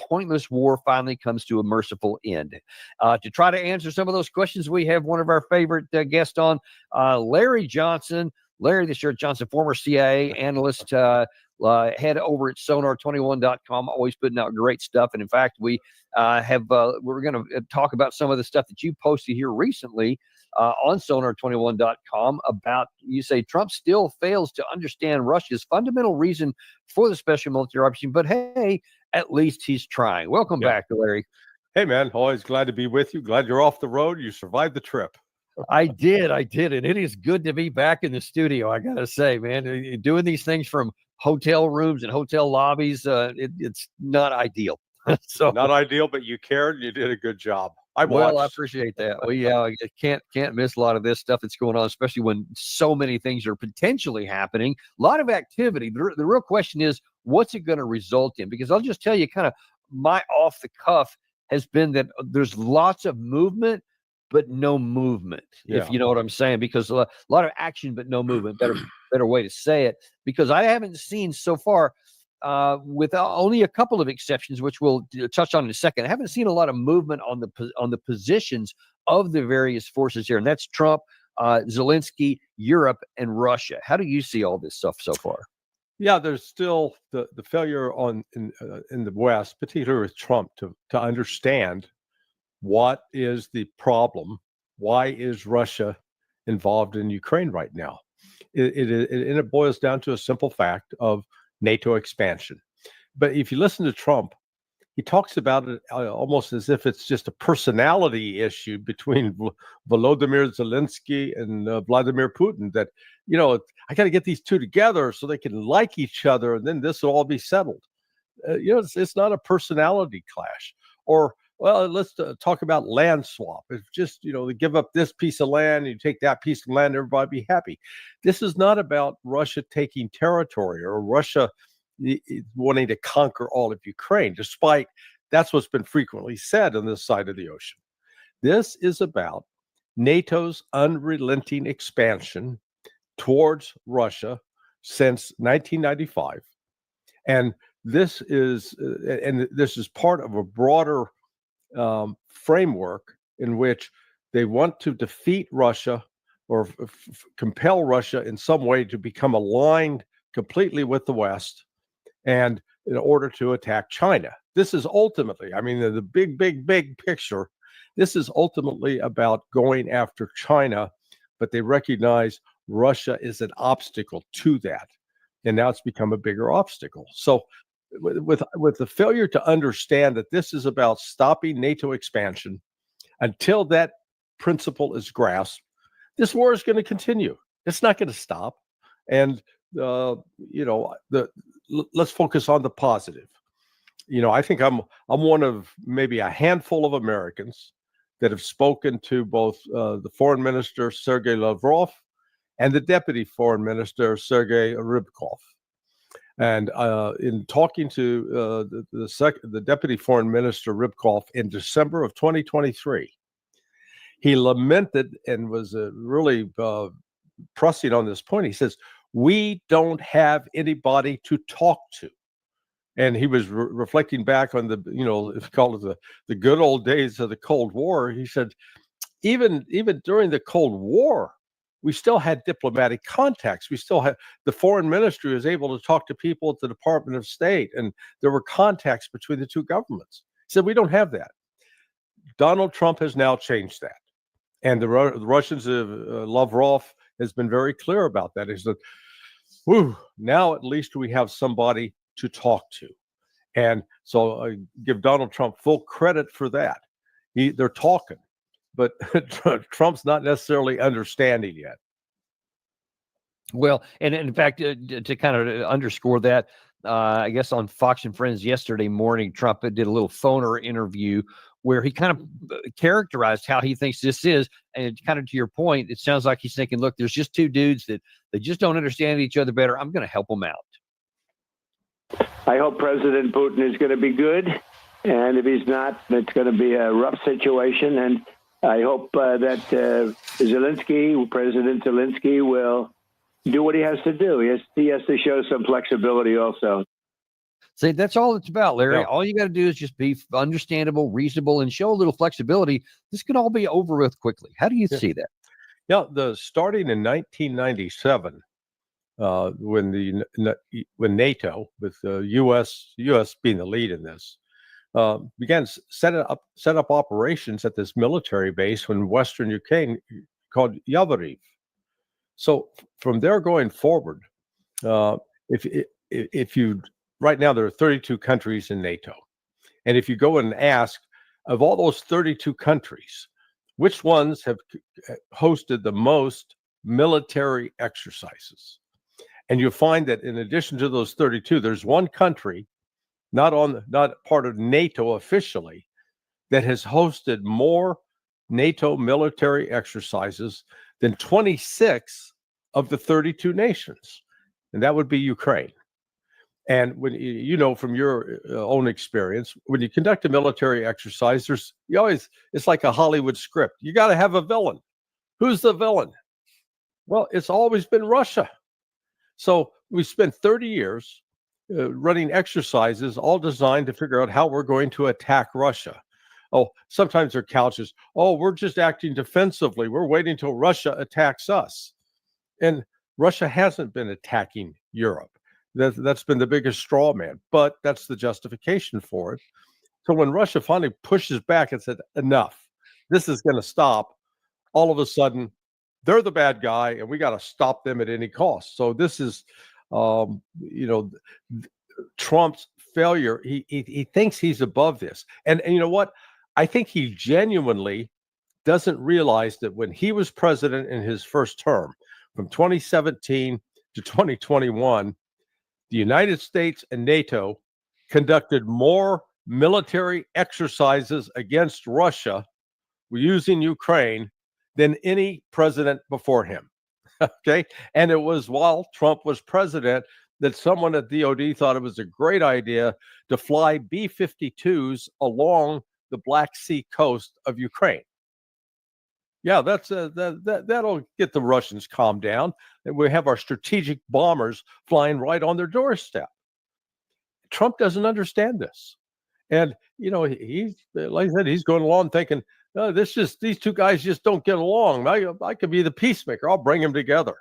pointless war finally comes to a merciful end? To try to answer some of those questions, we have one of our favorite guests on, Larry Johnson. Larry, the Shirt Johnson, former CIA analyst, head over at sonar21.com, always putting out great stuff. And in fact, we're going to talk about some of the stuff that you posted here recently on sonar21.com about, you say Trump still fails to understand Russia's fundamental reason for the special military operation, but hey, at least he's trying. Welcome back, Larry. Hey, man, always glad to be with you. Glad you're off the road. You survived the trip. I did. And it is good to be back in the studio, I got to say, man. Doing these things from hotel rooms and hotel lobbies, it's not ideal. So not ideal, but you cared. You did a good job. I appreciate that. Well, can't miss a lot of this stuff that's going on, especially when so many things are potentially happening. A lot of activity. The real question is, what's it going to result in? Because I'll just tell you, kind of my off the cuff has been that there's lots of movement, but no movement, if you know what I'm saying, because a lot of action, but no movement. Better way to say it, because I haven't seen so far, with only a couple of exceptions, which we'll touch on in a second. I haven't seen a lot of movement on the positions of the various forces here, and that's Trump, Zelensky, Europe, and Russia. How do you see all this stuff so far? Yeah, there's still the failure in the West, particularly with Trump, to understand what is the problem. Why is Russia involved in Ukraine right now? It boils down to a simple fact of NATO expansion. But if you listen to Trump, he talks about it almost as if it's just a personality issue between Volodymyr Zelensky and Vladimir Putin, that, I got to get these two together so they can like each other, and then this will all be settled. It's not a personality clash. Or, well, let's talk about land swap. It's just, they give up this piece of land, you take that piece of land, everybody be happy. This is not about Russia taking territory or Russia wanting to conquer all of Ukraine, despite that's what's been frequently said on this side of the ocean. This is about NATO's unrelenting expansion towards Russia since 1995. And this is part of a broader framework in which they want to defeat Russia or compel Russia in some way to become aligned completely with the West, and in order to attack China. This is ultimately, the big picture, this is ultimately about going after China, but they recognize Russia is an obstacle to that. And now it's become a bigger obstacle. So with the failure to understand that this is about stopping NATO expansion, until that principle is grasped, this war is going to continue. It's not going to stop. And let's focus on the positive. I think I'm one of maybe a handful of Americans that have spoken to both the foreign minister, Sergei Lavrov, and the deputy foreign minister, Sergei Rybkov. And in talking to the deputy foreign minister, Rybkov, in December of 2023, he lamented and was really pressing on this point. He says, we don't have anybody to talk to. And he was reflecting back on if you call it the good old days of the Cold War. He said, even during the Cold War, we still had diplomatic contacts. We still had the foreign ministry was able to talk to people at the Department of State, and there were contacts between the two governments. He said, we don't have that. Donald Trump has now changed that. And the Russians, Lavrov has been very clear about that. He said, now at least we have somebody to talk to. And so I give Donald Trump full credit for that. They're talking, but Trump's not necessarily understanding yet. Well, and in fact, to kind of underscore that, I guess on Fox and Friends yesterday morning, Trump did a little phoner interview where he kind of characterized how he thinks this is. And kind of to your point, it sounds like he's thinking, look, there's just two dudes that they just don't understand each other better. I'm going to help them out. I hope President Putin is going to be good. And if he's not, it's going to be a rough situation. And I hope that President Zelensky will do what he has to do. He has to show some flexibility also. See, that's all it's about, Larry. Yeah. All you got to do is just be understandable, reasonable, and show a little flexibility. This can all be over with quickly. How do you see that? Yeah, starting in 1997, when NATO, with the U.S. being the lead in this, began set up operations at this military base in Western Ukraine called Yavoriv. So from there going forward, if you right now there are 32 countries in NATO, and if you go and ask, of all those 32 countries, which ones have hosted the most military exercises, and you'll find that in addition to those 32, there's one country not part of NATO officially that has hosted more NATO military exercises than 26 of the 32 nations, and that would be Ukraine. And when you know from your own experience, when you conduct a military exercise, it's like a Hollywood script. You got to have a villain. Who's the villain? Well, it's always been Russia. So we spent 30 years running exercises all designed to figure out how we're going to attack Russia. Oh, sometimes they're couches. Oh, we're just acting defensively. We're waiting till Russia attacks us. And Russia hasn't been attacking Europe. That's been the biggest straw man, but that's the justification for it. So when Russia finally pushes back and said, enough, this is going to stop, all of a sudden, they're the bad guy, and we got to stop them at any cost. So this is, Trump's failure. He thinks he's above this. And you know what? I think he genuinely doesn't realize that when he was president in his first term, from 2017 to 2021, the United States and NATO conducted more military exercises against Russia using Ukraine than any president before him. Okay. And it was while Trump was president that someone at DOD thought it was a great idea to fly B-52s along the Black Sea coast of Ukraine. Yeah, that'll get the Russians calmed down. And we have our strategic bombers flying right on their doorstep. Trump doesn't understand this. And, he's, like I said, he's going along thinking, these two guys just don't get along. I could be the peacemaker. I'll bring them together.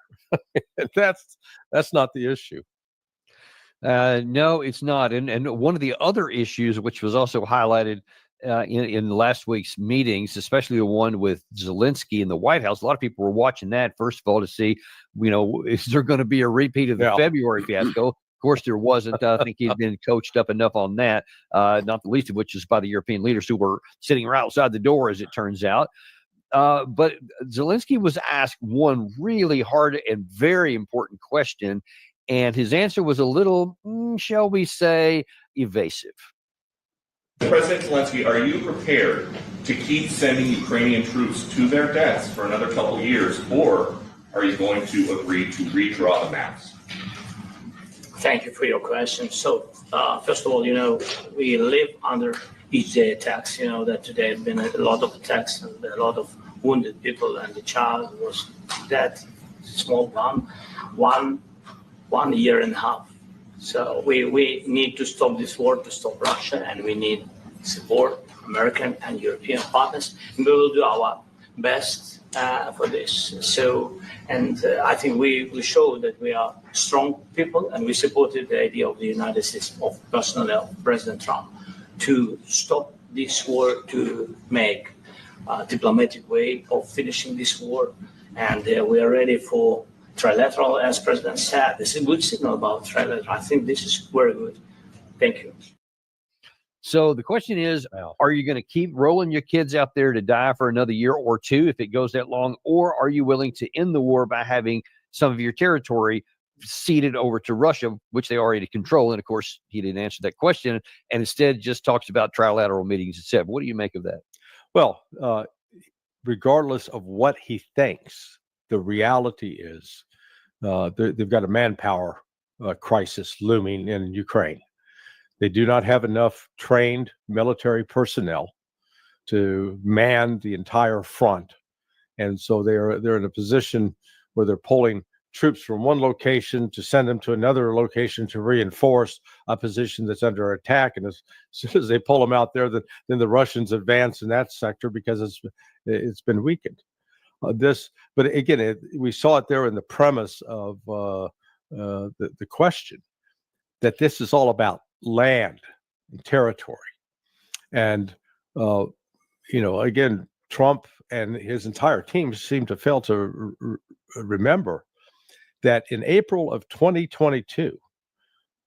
That's not the issue. No, it's not. And one of the other issues, which was also highlighted in last week's meetings, especially the one with Zelensky in the White House, a lot of people were watching that, first of all, to see, is there going to be a repeat of the February fiasco? Of course, there wasn't. I think he'd been coached up enough on that, not the least of which is by the European leaders who were sitting right outside the door, as it turns out. But Zelensky was asked one really hard and very important question, and his answer was a little, shall we say, evasive. President Zelensky, are you prepared to keep sending Ukrainian troops to their deaths for another couple years, or are you going to agree to redraw the maps? Thank you for your question. So, first of all, we live under each day attacks. That today have been a lot of attacks and a lot of wounded people, and the child was that small one year and a half. So we need to stop this war, to stop Russia, and we need support American and European partners, and we will do our best for this. So, and I think we show that we are strong people, and we supported the idea of the United States, of personally of President Trump, to stop this war, to make a diplomatic way of finishing this war, and we are ready for trilateral, as President said. This is a good signal about trilateral. I think this is very good. Thank you. So the question is, are you going to keep rolling your kids out there to die for another year or two if it goes that long? Or are you willing to end the war by having some of your territory ceded over to Russia, which they already control? And of course, he didn't answer that question, and instead just talks about trilateral meetings, etc. What do you make of that? Well, regardless of what he thinks, the reality is they've got a manpower crisis looming in Ukraine. They do not have enough trained military personnel to man the entire front. And so they're in a position where they're pulling troops from one location to send them to another location to reinforce a position that's under attack. And as soon as they pull them out there, then the Russians advance in that sector because it's been weakened. But again, we saw it there in the premise of the question, that this is all about land and territory. And, again, Trump and his entire team seem to fail to remember that in April of 2022,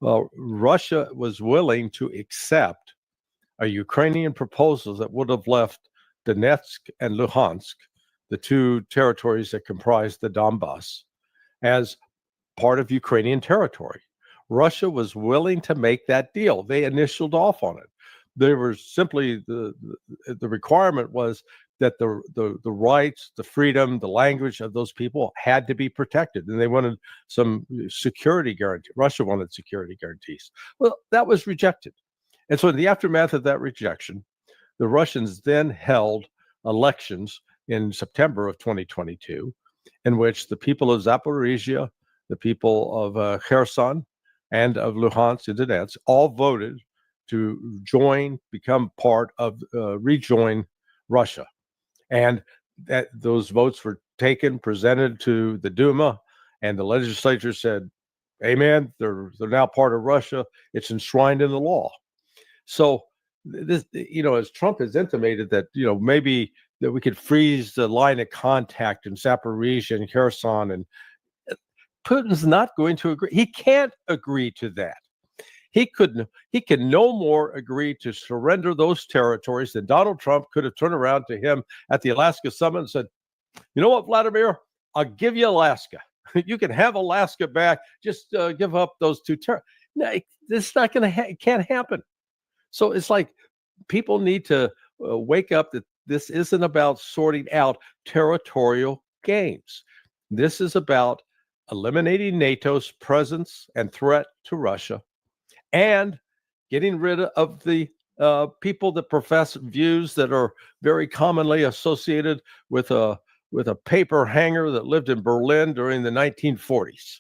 Russia was willing to accept a Ukrainian proposal that would have left Donetsk and Luhansk, the two territories that comprise the Donbass, as part of Ukrainian territory. Russia was willing to make that deal. They initialed off on it. They were simply, the requirement was that the rights, the freedom, the language of those people had to be protected, and they wanted some security guarantee. Russia wanted security guarantees. Well, that was rejected, and so in the aftermath of that rejection, the Russians then held elections in September of 2022, in which the people of Zaporizhia, the people of Kherson, and of Luhansk and Donetsk all voted to become part of, rejoin Russia. And that those votes were taken, presented to the Duma, and the legislature said, amen, they're now part of Russia. It's enshrined in the law. So this, as Trump has intimated that, maybe that we could freeze the line of contact in Zaporizhia and Kherson, and Putin's not going to agree. He can't agree to that. He can no more agree to surrender those territories than Donald Trump could have turned around to him at the Alaska summit and said, you know what, Vladimir, I'll give you Alaska. You can have Alaska back. Just give up those two territories. No, this is not going to can't happen. So it's like people need to wake up that this isn't about sorting out territorial games. This is about eliminating NATO's presence and threat to Russia, and getting rid of the people that profess views that are very commonly associated with a paper hanger that lived in Berlin during the 1940s.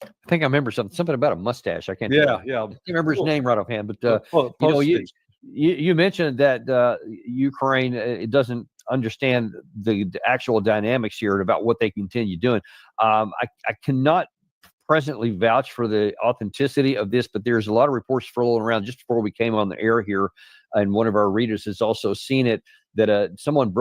I think I remember something about a mustache. I can't. Yeah. I can't remember his name right offhand, but you mentioned that Ukraine it doesn't understand the actual dynamics here and about what they continue doing. I cannot presently vouch for the authenticity of this, but there's a lot of reports floating around just before we came on the air here, and one of our readers has also seen it, that someone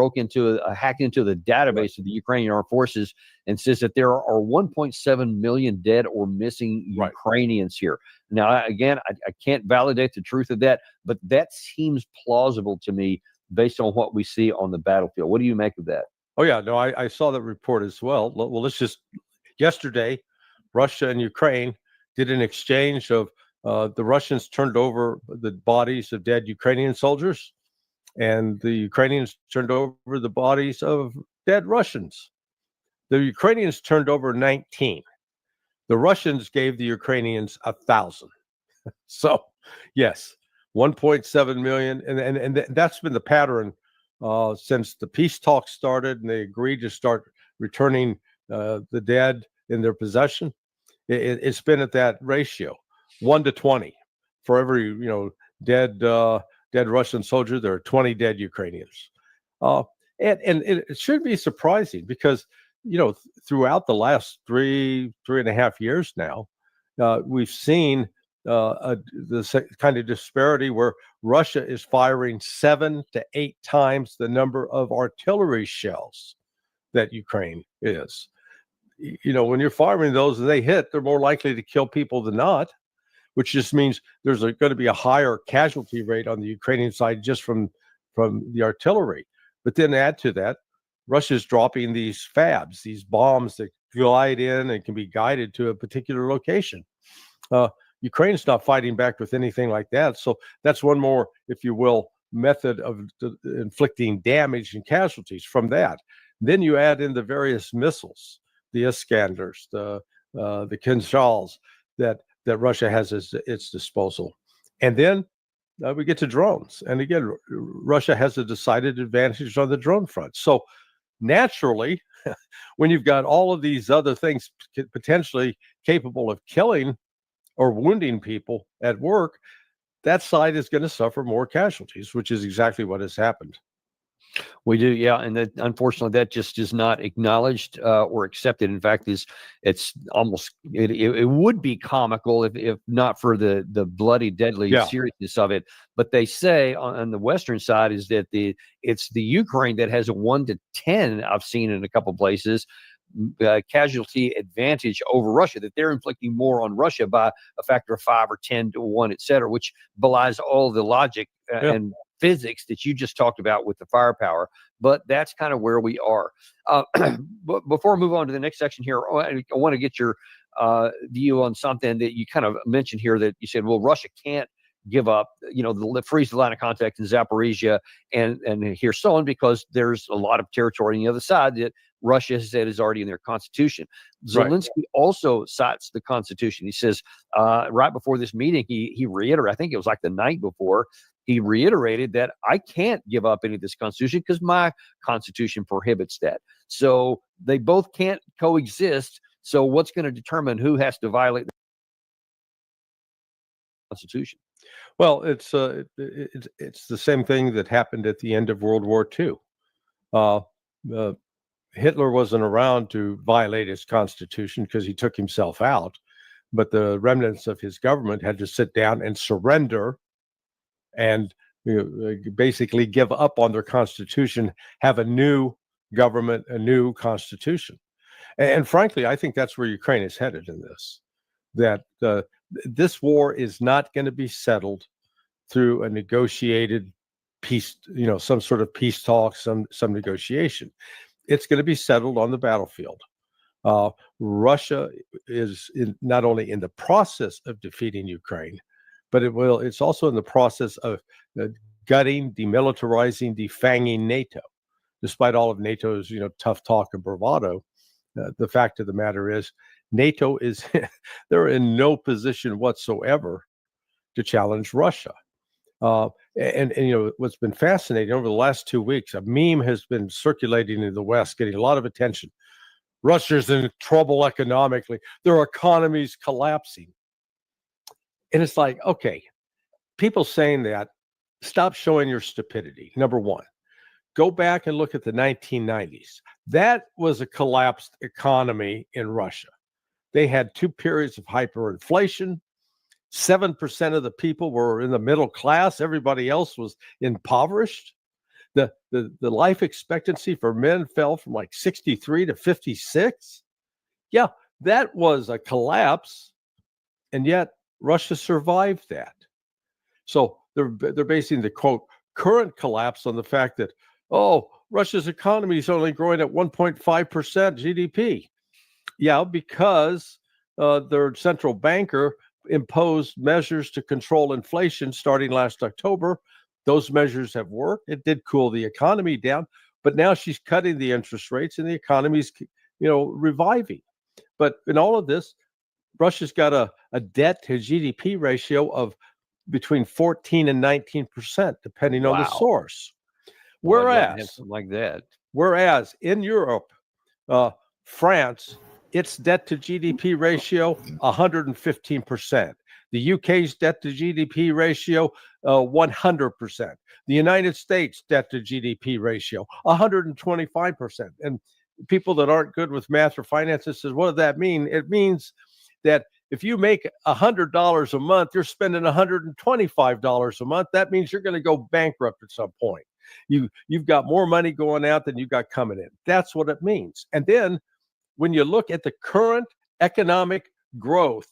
hacked into the database of the Ukrainian armed forces and says that there are 1.7 million dead or missing Ukrainians here. Now, again, I can't validate the truth of that, but that seems plausible to me based on what we see on the battlefield. What do you make of that? Oh, yeah, no, I saw that report as well. Well, yesterday, Russia and Ukraine did an exchange of the Russians turned over the bodies of dead Ukrainian soldiers, and the Ukrainians turned over the bodies of dead Russians. The Ukrainians turned over 19. The Russians gave the Ukrainians 1,000. So, yes, 1.7 million, and that's been the pattern since the peace talks started, and they agreed to start returning the dead in their possession. It's been at that ratio, 1 to 20. For every dead Russian soldier, there are 20 dead Ukrainians. And it should be surprising because throughout the last three and a half years now, we've seen the kind of disparity where Russia is firing 7 to 8 times the number of artillery shells that Ukraine is. When you're firing those and they hit, they're more likely to kill people than not, which just means there's going to be a higher casualty rate on the Ukrainian side just from the artillery. But then add to that, Russia's dropping these FABs, these bombs that glide in and can be guided to a particular location. Ukraine's not fighting back with anything like that. So that's one more, if you will, method of inflicting damage and casualties from that. Then you add in the various missiles, the Iskanders, the Kinzhals that Russia has at its disposal. And then we get to drones. And again, Russia has a decided advantage on the drone front. So naturally, when you've got all of these other things potentially capable of killing or wounding people at work, that side is going to suffer more casualties, which is exactly what has happened. We do, yeah, and that unfortunately that just is not acknowledged or accepted. In fact, it's almost it would be comical if not for the bloody, deadly seriousness of it. But they say on the Western side is that it's the Ukraine that has a 1 to 10. I've seen in a couple places casualty advantage over Russia, that they're inflicting more on Russia by a factor of 5 or 10 to 1, et cetera, which belies all the logic and physics that you just talked about with the firepower. But that's kind of where we are. But before I move on to the next section here, I want to get your view on something that you kind of mentioned here, that you said, well, Russia can't give up, freeze the line of contact in Zaporizhia and Kherson, because there's a lot of territory on the other side that Russia has said is already in their constitution. Zelensky also cites the constitution. He says right before this meeting, he reiterated, I think it was like the night before, he reiterated that I can't give up any of this constitution because my constitution prohibits that. So they both can't coexist. So what's going to determine who has to violate the constitution? Well, it's the same thing that happened at the end of World War II. Hitler wasn't around to violate his constitution because he took himself out, but the remnants of his government had to sit down and surrender and basically give up on their constitution, have a new government, a new constitution. And frankly, I think that's where Ukraine is headed in this, that this war is not going to be settled through a negotiated peace, some sort of peace talk, some negotiation. It's going to be settled on the battlefield. Russia is not only in the process of defeating Ukraine, but it's also in the process of gutting, demilitarizing, defanging NATO. Despite all of NATO's tough talk and bravado, the fact of the matter is NATO is they're in no position whatsoever to challenge Russia. And what's been fascinating over the last 2 weeks, a meme has been circulating in the West, getting a lot of attention. Russia's in trouble economically. Their economy's collapsing. And it's like, okay, people saying that, stop showing your stupidity. Number one, go back and look at the 1990s. That was a collapsed economy in Russia. They had 2 periods of hyperinflation. 7% of the people were in the middle class. Everybody else was impoverished. The life expectancy for men fell from like 63 to 56. Yeah, that was a collapse. And yet Russia survived that. So they're basing the quote current collapse on the fact that, Russia's economy is only growing at 1.5% GDP. Yeah, because their central banker imposed measures to control inflation starting last October. Those measures have worked. It did cool the economy down, but now she's cutting the interest rates and the economy's, reviving. But in all of this, Russia's got a debt to GDP ratio of between 14 and 19%, depending on the source. Whereas, like that. Whereas in Europe, France, its debt to GDP ratio, 115%. The UK's debt to GDP ratio, 100%. The United States debt to GDP ratio, 125%. And people that aren't good with math or finances says, what does that mean? It means that if you make $100 a month, you're spending $125 a month. That means you're going to go bankrupt at some point. You've got more money going out than you got coming in. That's what it means. And then when you look at the current economic growth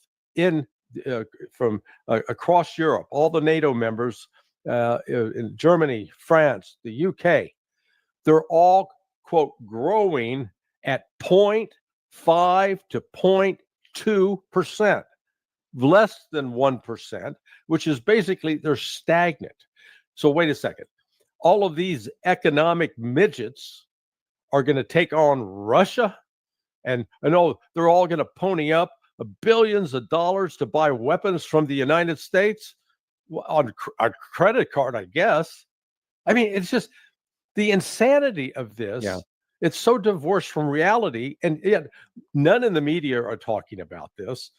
from across Europe, all the NATO members in Germany, France, the UK, they're all, quote, growing at 0.5 to 0.2%, less than 1%, which is basically they're stagnant. So wait a second. All of these economic midgets are going to take on Russia? And I know they're all going to pony up billions of dollars to buy weapons from the United States on a credit card, I guess. I mean, it's just the insanity of this. Yeah. It's so divorced from reality. And yet none in the media are talking about this.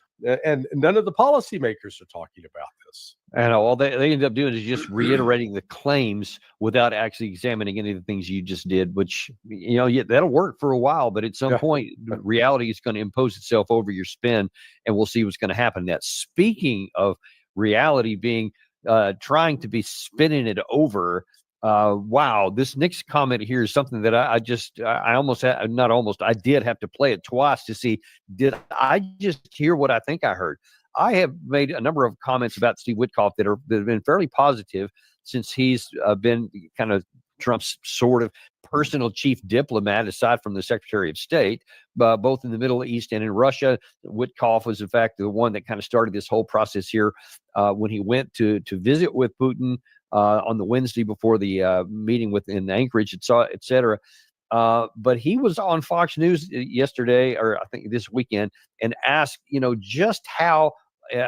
And none of the policymakers are talking about this. And all they end up doing is just reiterating the claims without actually examining any of the things you just did, which, that'll work for a while, but at some point, reality is going to impose itself over your spin, and we'll see what's going to happen. That speaking of reality being trying to be spinning it over, wow, this next comment here is something that I did have to play it twice to see, did I just hear what I think I heard? I have made a number of comments about Steve Witkoff that have been fairly positive since he's been kind of Trump's sort of personal chief diplomat, aside from the Secretary of State, both in the Middle East and in Russia. Witkoff was, in fact, the one that kind of started this whole process here when he went to visit with Putin on the Wednesday before the meeting in Anchorage, et cetera. But he was on Fox News yesterday, or I think this weekend, and asked, just how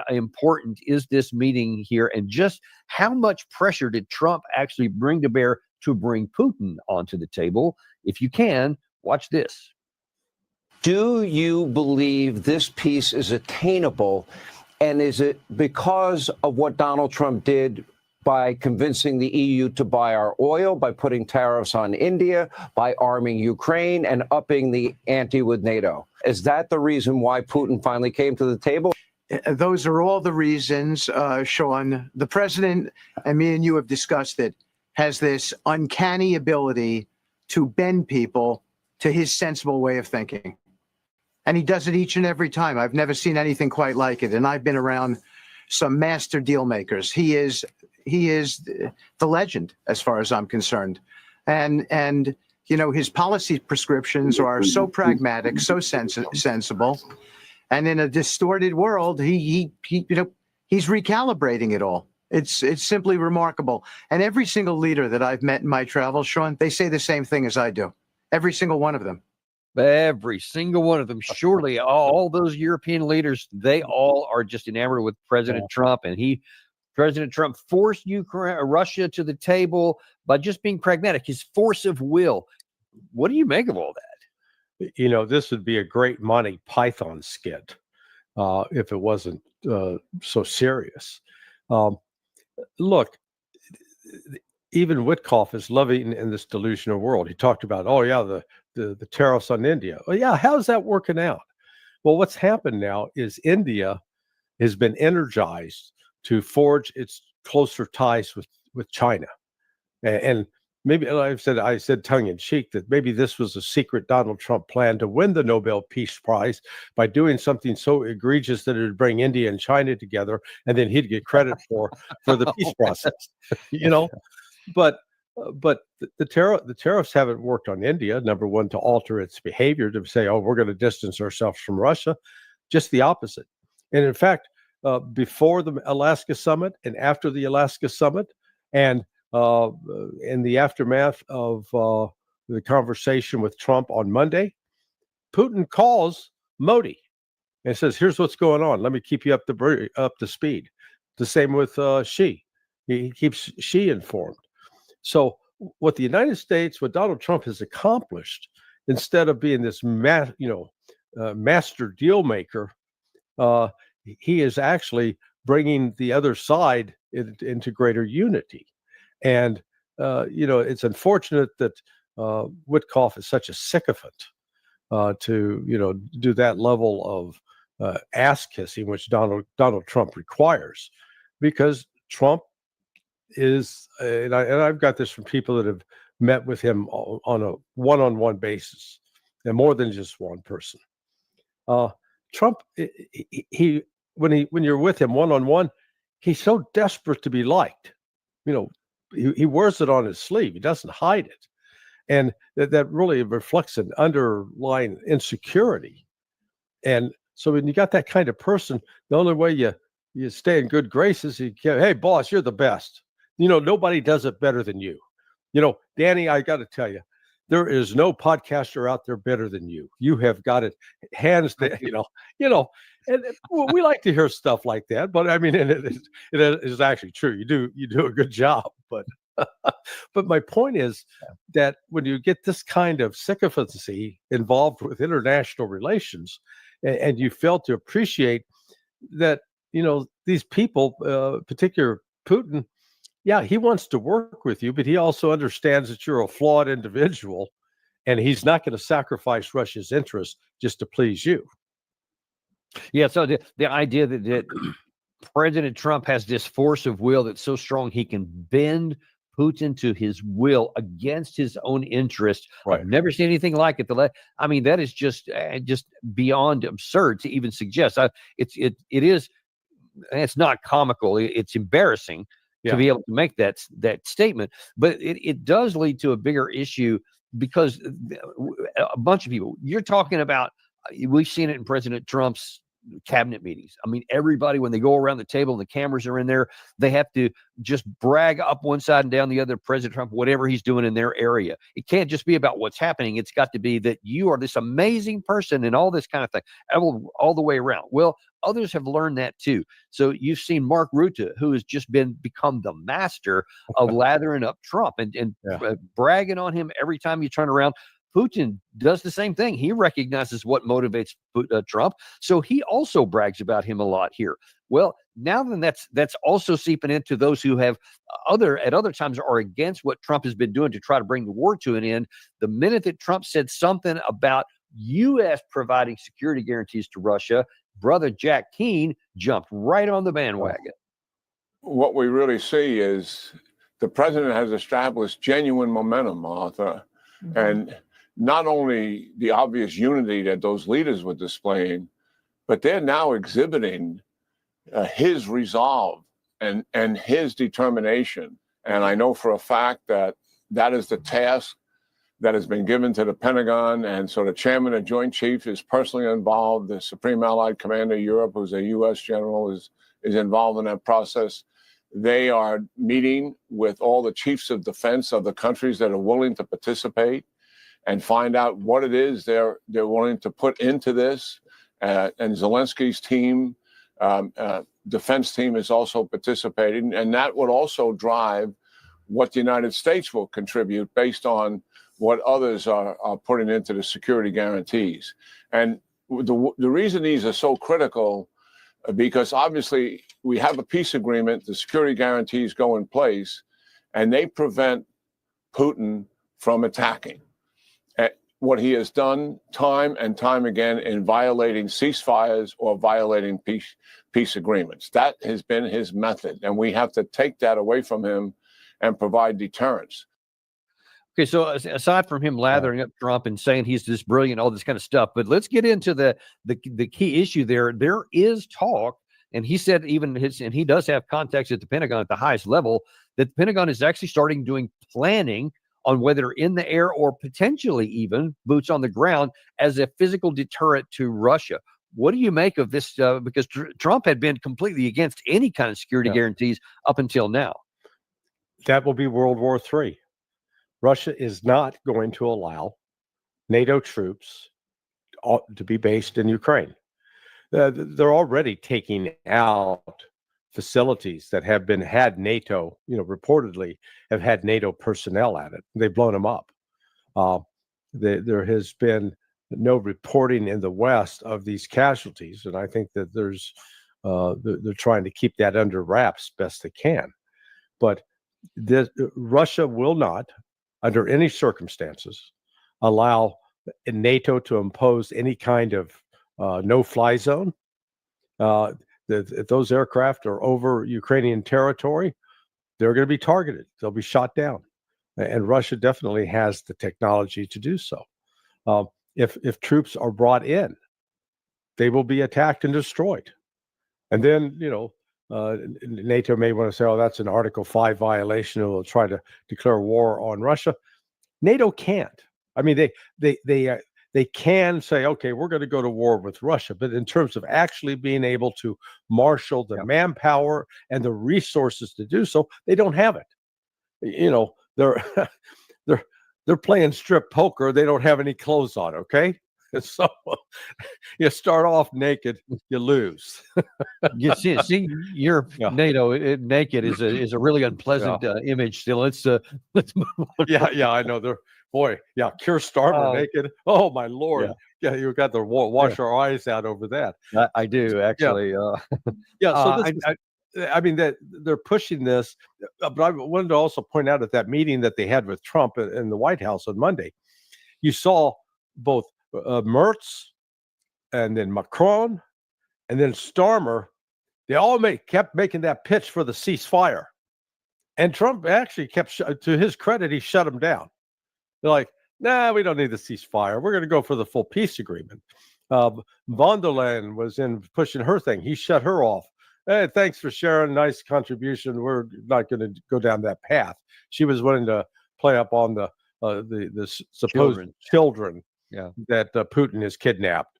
important is this meeting here, and just how much pressure did Trump actually bring to bear to bring Putin onto the table? If you can, watch this. Do you believe this peace is attainable? And is it because of what Donald Trump did by convincing the EU to buy our oil, by putting tariffs on India, by arming Ukraine and upping the ante with NATO? Is that the reason why Putin finally came to the table? Those are all the reasons, Sean. The president, and me and you have discussed it, has this uncanny ability to bend people to his sensible way of thinking. And he does it each and every time. I've never seen anything quite like it. And I've been around some master deal makers. He is the legend as far as I'm concerned. And his policy prescriptions are so pragmatic, so sensible. And in a distorted world, he's recalibrating it all. It's simply remarkable. And every single leader that I've met in my travels, Sean, they say the same thing as I do. Every single one of them. Every single one of them. Surely all those European leaders, they all are just enamored with President Trump. And President Trump forced Russia to the table by just being pragmatic, his force of will. What do you make of all that? This would be a great Monty Python skit if it wasn't so serious. Look, even Witkoff is living in this delusional world. He talked about, the tariffs on India. Oh, yeah, how's that working out? Well, what's happened now is India has been energized to forge its closer ties with China. And maybe I said tongue in cheek that maybe this was a secret Donald Trump plan to win the Nobel Peace Prize by doing something so egregious that it would bring India and China together, and then he'd get credit for the peace process. But the tariffs haven't worked on India. Number one, to alter its behavior, to say, we're going to distance ourselves from Russia. Just the opposite. And in fact, before the Alaska summit and after the Alaska summit, and in the aftermath of the conversation with Trump on Monday, Putin calls Modi and says, "Here's what's going on. Let me keep you up to speed." The same with Xi. He keeps Xi informed. So what the United States, what Donald Trump has accomplished, instead of being this master deal maker, he is actually bringing the other side into greater unity. And it's unfortunate that Witkoff is such a sycophant to do that level of ass kissing, which Donald Trump requires, because Trump is, and I've got this from people that have met with him on a one-on-one basis, and more than just one person. Trump, when you're with him one-on-one, he's so desperate to be liked. He wears it on his sleeve. He doesn't hide it. And that really reflects an underlying insecurity. And so when you got that kind of person, the only way you stay in good graces, hey, boss, you're the best. Nobody does it better than you. Danny, I got to tell you, there is no podcaster out there better than you. You have got it hands down, and we like to hear stuff like that, but I mean, it is actually true. You do a good job, but my point is that when you get this kind of sycophancy involved with international relations, and you fail to appreciate that, these people, particular Putin, he wants to work with you, but he also understands that you're a flawed individual, and he's not going to sacrifice Russia's interests just to please you. Yeah, so the idea that President Trump has this force of will that's so strong he can bend Putin to his will against his own interest. Right. I've never seen anything like it. I mean, that is just beyond absurd to even suggest. It's not comical. It's embarrassing to be able to make that statement. But it does lead to a bigger issue because a bunch of people, you're talking about, we've seen it in President Trump's cabinet meetings. I mean, everybody, when they go around the table and the cameras are in there, they have to just brag up one side and down the other, President Trump, whatever he's doing in their area. It can't just be about what's happening. It's got to be that you are this amazing person and all this kind of thing, all the way around. Well, others have learned that too. So you've seen Mark Rutte, who has just become the master of lathering up Trump and bragging on him every time you turn around. Putin does the same thing. He recognizes what motivates Trump, so he also brags about him a lot here. Well, now then that's also seeping into those who have at other times are against what Trump has been doing to try to bring the war to an end. The minute that Trump said something about U.S. providing security guarantees to Russia, brother Jack Keane jumped right on the bandwagon. What we really see is the president has established genuine momentum, Martha, and not only the obvious unity that those leaders were displaying, but they're now exhibiting his resolve and his determination. And I know for a fact that that is the task that has been given to the Pentagon. And so the chairman of Joint Chiefs is personally involved. The Supreme Allied Commander of Europe, who's a U.S. general, is involved in that process. They are meeting with all the chiefs of defense of the countries that are willing to participate and find out what it is they're willing to put into this. And Zelensky's team, defense team, is also participating. And that would also drive what the United States will contribute based on what others are putting into the security guarantees. And the reason these are so critical, because obviously we have a peace agreement, the security guarantees go in place, and they prevent Putin from attacking. What he has done time and time again in violating ceasefires or violating peace agreements. That has been his method, and we have to take that away from him and provide deterrence. Okay, so aside from him lathering up Trump and saying he's this brilliant, all this kind of stuff, but let's get into the key issue there. There is talk, and he said and he does have contacts at the Pentagon at the highest level, that the Pentagon is actually starting doing planning on whether in the air or potentially even boots on the ground as a physical deterrent to Russia. What do you make of this? Because Trump had been completely against any kind of security guarantees up until now. That will be World War III. Russia is not going to allow NATO troops to be based in Ukraine. They're already taking out facilities that have had NATO, reportedly have had NATO personnel at it. They've blown them up. There has been no reporting in the West of these casualties, and I think that they're trying to keep that under wraps best they can. But Russia will not, under any circumstances, allow NATO to impose any kind of no-fly zone. If those aircraft are over Ukrainian territory, they're going to be targeted. They'll be shot down. And Russia definitely has the technology to do so. If troops are brought in, they will be attacked and destroyed. And then, NATO may want to say, oh, that's an Article 5 violation, and we'll try to declare war on Russia. NATO can't. I mean, they can say, okay, we're going to go to war with Russia, but in terms of actually being able to marshal the manpower and the resources to do so, they don't have it. They're playing strip poker. They don't have any clothes on. Okay, and so you start off naked, you lose. You see, you're NATO naked is a really unpleasant image. Still, let's move on. Yeah, I know. Keir Starmer naked. Oh my Lord! Yeah, you got to wash our eyes out over that. I do actually. So I mean that they're pushing this, but I wanted to also point out at that meeting that they had with Trump in the White House on Monday, you saw both Merz and then Macron and then Starmer. They all kept making that pitch for the ceasefire, and Trump actually kept, to his credit, he shut them down. They're like, nah, we don't need the ceasefire. We're going to go for the full peace agreement. Von der Leyen was pushing her thing. He shut her off. Hey, thanks for sharing. Nice contribution. We're not going to go down that path. She was willing to play up on the supposed children that Putin has kidnapped.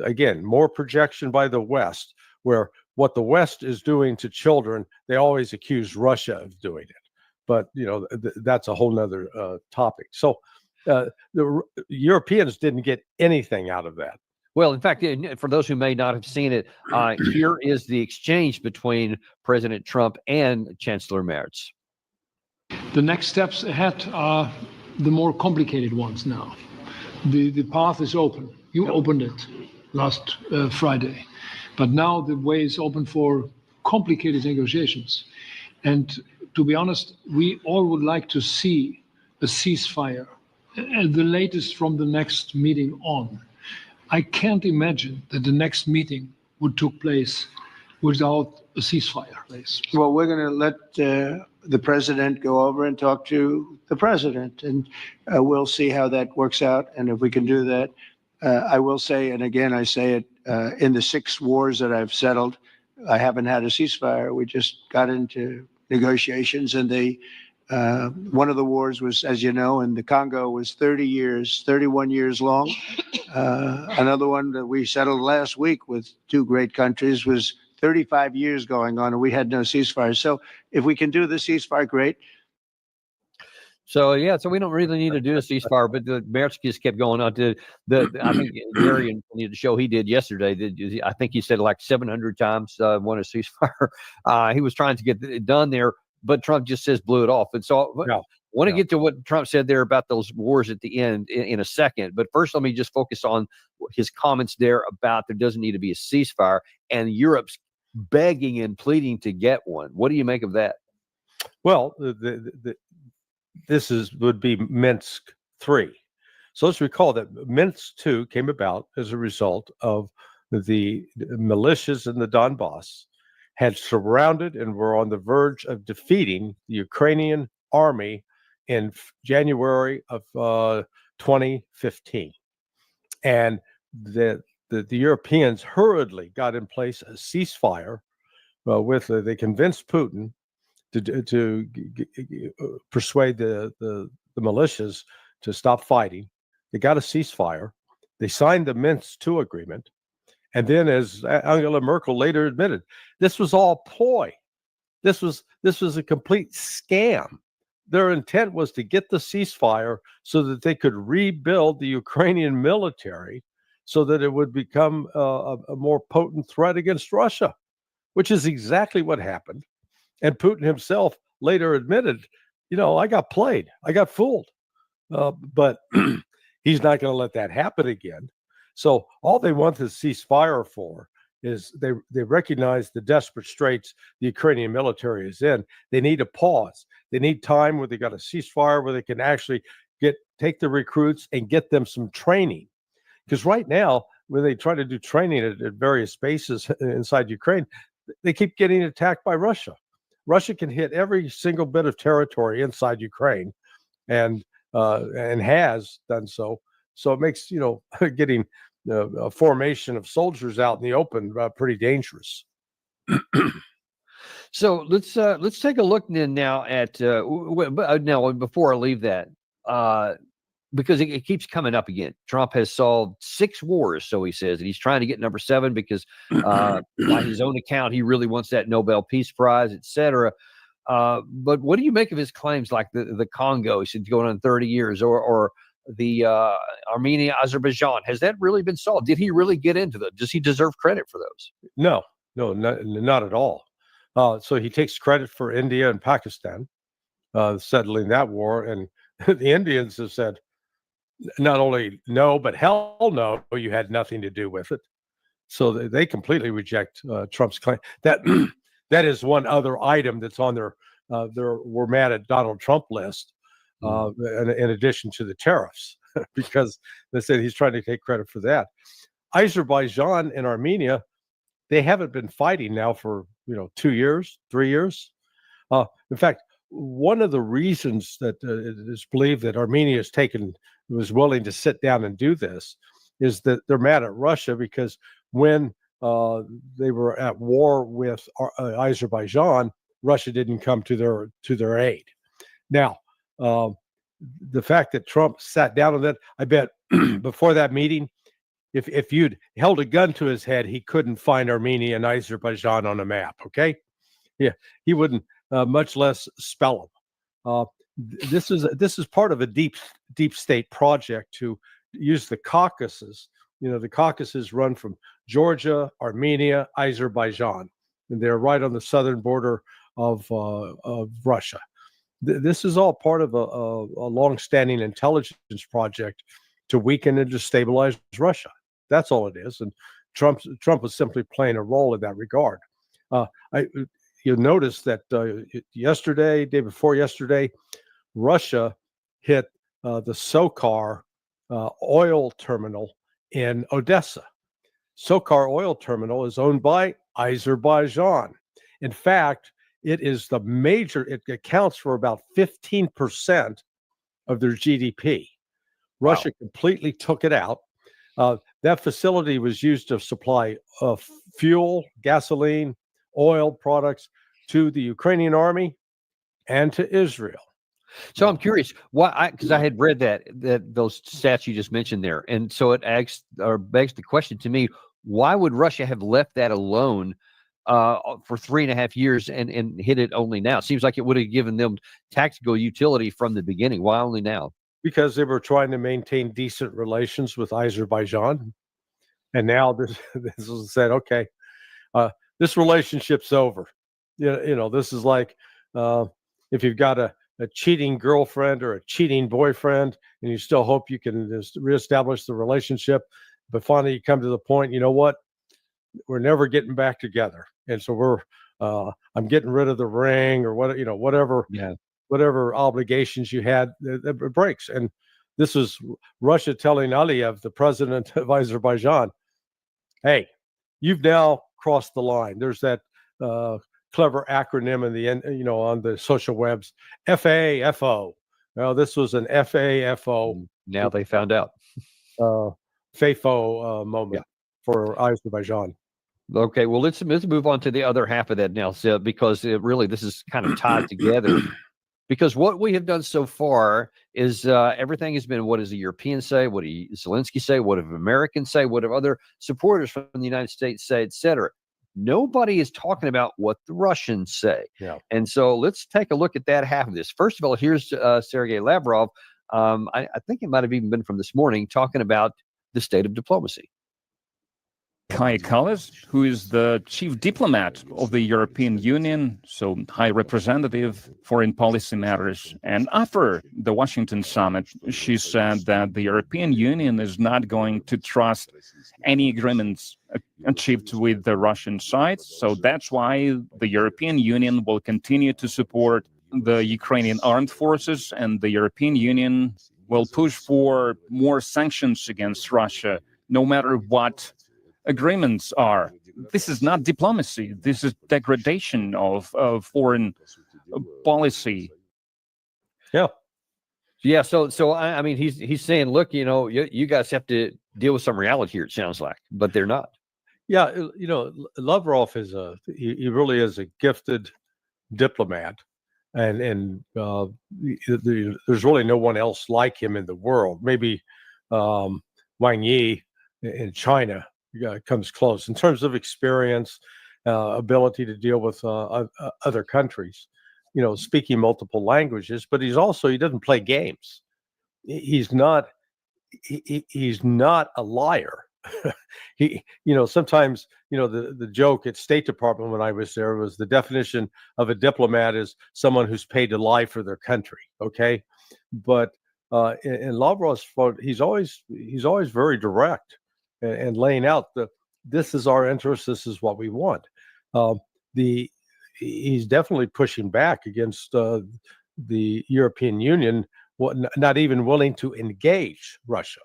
Again, more projection by the West, where what the West is doing to children, they always accuse Russia of doing it. But that's a whole nother topic. So the Europeans didn't get anything out of that. Well, in fact, for those who may not have seen it, here is the exchange between President Trump and Chancellor Merz. The next steps ahead are the more complicated ones now. The path is open. You opened it last Friday. But now the way is open for complicated negotiations. And to be honest, we all would like to see a ceasefire, at the latest from the next meeting on. I can't imagine that the next meeting would take place without a ceasefire. Well, we're going to let the president go over and talk to the president, and we'll see how that works out. And if we can do that, I will say, and again, I say it, in the 6 wars that I've settled, I haven't had a ceasefire. We just got into negotiations, and one of the wars was, as you know, in the Congo was 31 years long. Another one that we settled last week with 2 great countries was 35 years going on, and we had no ceasefire. So if we can do the ceasefire, great. So we don't really need to do a ceasefire, but the Merz just kept going on to I think Gary in the show he did yesterday, I think he said like 700 times want a ceasefire. He was trying to get it done there, but Trump just says blew it off. And so I want to get to what Trump said there about those wars at the end in a second. But first, let me just focus on his comments there about there doesn't need to be a ceasefire, and Europe's begging and pleading to get one. What do you make of that? Well, this would be Minsk 3. So let's recall that Minsk 2 came about as a result of the militias in the Donbass had surrounded and were on the verge of defeating the Ukrainian army in January of 2015. And the Europeans hurriedly got in place a ceasefire they convinced Putin to persuade the militias to stop fighting. They got a ceasefire. They signed the Minsk II agreement. And then, as Angela Merkel later admitted, this was all ploy. This was a complete scam. Their intent was to get the ceasefire so that they could rebuild the Ukrainian military so that it would become a more potent threat against Russia, which is exactly what happened. And Putin himself later admitted, I got played. I got fooled. But he's not going to let that happen again. So all they want this ceasefire for is they recognize the desperate straits the Ukrainian military is in. They need a pause. They need time where they got a ceasefire where they can actually take the recruits and get them some training. Because right now, when they try to do training at various bases inside Ukraine, they keep getting attacked by Russia. Russia can hit every single bit of territory inside Ukraine, and has done so. So it makes getting a formation of soldiers out in the open pretty dangerous. So let's take a look then now at now before I leave that, because it keeps coming up again. Trump has solved 6 wars, so he says, and he's trying to get number 7 because by his own account, he really wants that Nobel Peace Prize, etc. But what do you make of his claims like the Congo? He said going on 30 years, or the Armenia, Azerbaijan. Has that really been solved? Did he really get into that? Does he deserve credit for those? No, not at all. So he takes credit for India and Pakistan settling that war, and the Indians have said not only no, but hell no, you had nothing to do with it. So they completely reject Trump's claim. That is one other item that's on their we're mad at Donald Trump list, in addition to the tariffs, because they said he's trying to take credit for that. Azerbaijan and Armenia, they haven't been fighting now for 2 years, 3 years. In fact, one of the reasons that it is believed that Armenia was willing to sit down and do this is that they're mad at Russia because when they were at war with Azerbaijan, Russia didn't come to their aid. Now, the fact that Trump sat down on that, I bet before that meeting, if you'd held a gun to his head, he couldn't find Armenia and Azerbaijan on a map. Okay, yeah, he wouldn't, much less spell them. This is part of a deep state project to use the Caucasus. The Caucasus run from Georgia, Armenia, Azerbaijan, and they're right on the southern border of Russia. This is all part of a long-standing intelligence project to weaken and destabilize Russia. That's all it is, and Trump was simply playing a role in that regard. You'll notice that day before yesterday, Russia hit the SOCAR oil terminal in Odessa. SOCAR oil terminal is owned by Azerbaijan. In fact, it accounts for about 15% of their GDP. Russia completely took it out. That facility was used to supply fuel, gasoline, oil products to the Ukrainian army and to Israel. So I'm curious why, because I had read that those stats you just mentioned there, and so it begs the question to me: why would Russia have left that alone for 3.5 years and hit it only now? It seems like it would have given them tactical utility from the beginning. Why only now? Because they were trying to maintain decent relations with Azerbaijan, and now this is said, okay, this relationship's over. This is like if you've got a cheating girlfriend or a cheating boyfriend, and you still hope you can just reestablish the relationship, but finally you come to the point, you know what, we're never getting back together, and so I'm getting rid of the ring or whatever obligations you had, it breaks. And this is Russia telling Aliyev, the president of Azerbaijan, hey, you've now crossed the line. There's that clever acronym in the end, on the social webs, FAFO. Well, this was an FAFO. Now they found out. FAFO moment for Azerbaijan. Okay, well, let's move on to the other half of that now, because really this is kind of tied together. Because what we have done so far is everything has been, what does the Europeans say? What does Zelensky say? What do Americans say? What do other supporters from the United States say, et cetera? Nobody is talking about what the Russians say. Yeah. And so let's take a look at that half of this. First of all, here's Sergei Lavrov. I think it might have even been from this morning, talking about the state of diplomacy. Kai Kallas, who is the chief diplomat of the European Union, so high representative foreign policy matters. And after the Washington summit, she said that the European Union is not going to trust any agreements achieved with the Russian side. So that's why the European Union will continue to support the Ukrainian armed forces, and the European Union will push for more sanctions against Russia, no matter what agreements are. This is not diplomacy. This is degradation of foreign policy. Yeah. So I mean, he's saying, look, you guys have to deal with some reality here. It sounds like, but they're not. Yeah, Lavrov he really is a gifted diplomat, and there's really no one else like him in the world. Maybe Wang Yi in China comes close in terms of experience, ability to deal with other countries, speaking multiple languages. But he doesn't play games. He's not a liar. Sometimes, the joke at State Department when I was there was the definition of a diplomat is someone who's paid to lie for their country. Okay. But in Lavrov's vote, he's always very direct and laying out this is our interest. This is what we want. He's definitely pushing back against the European Union, not even willing to engage Russia.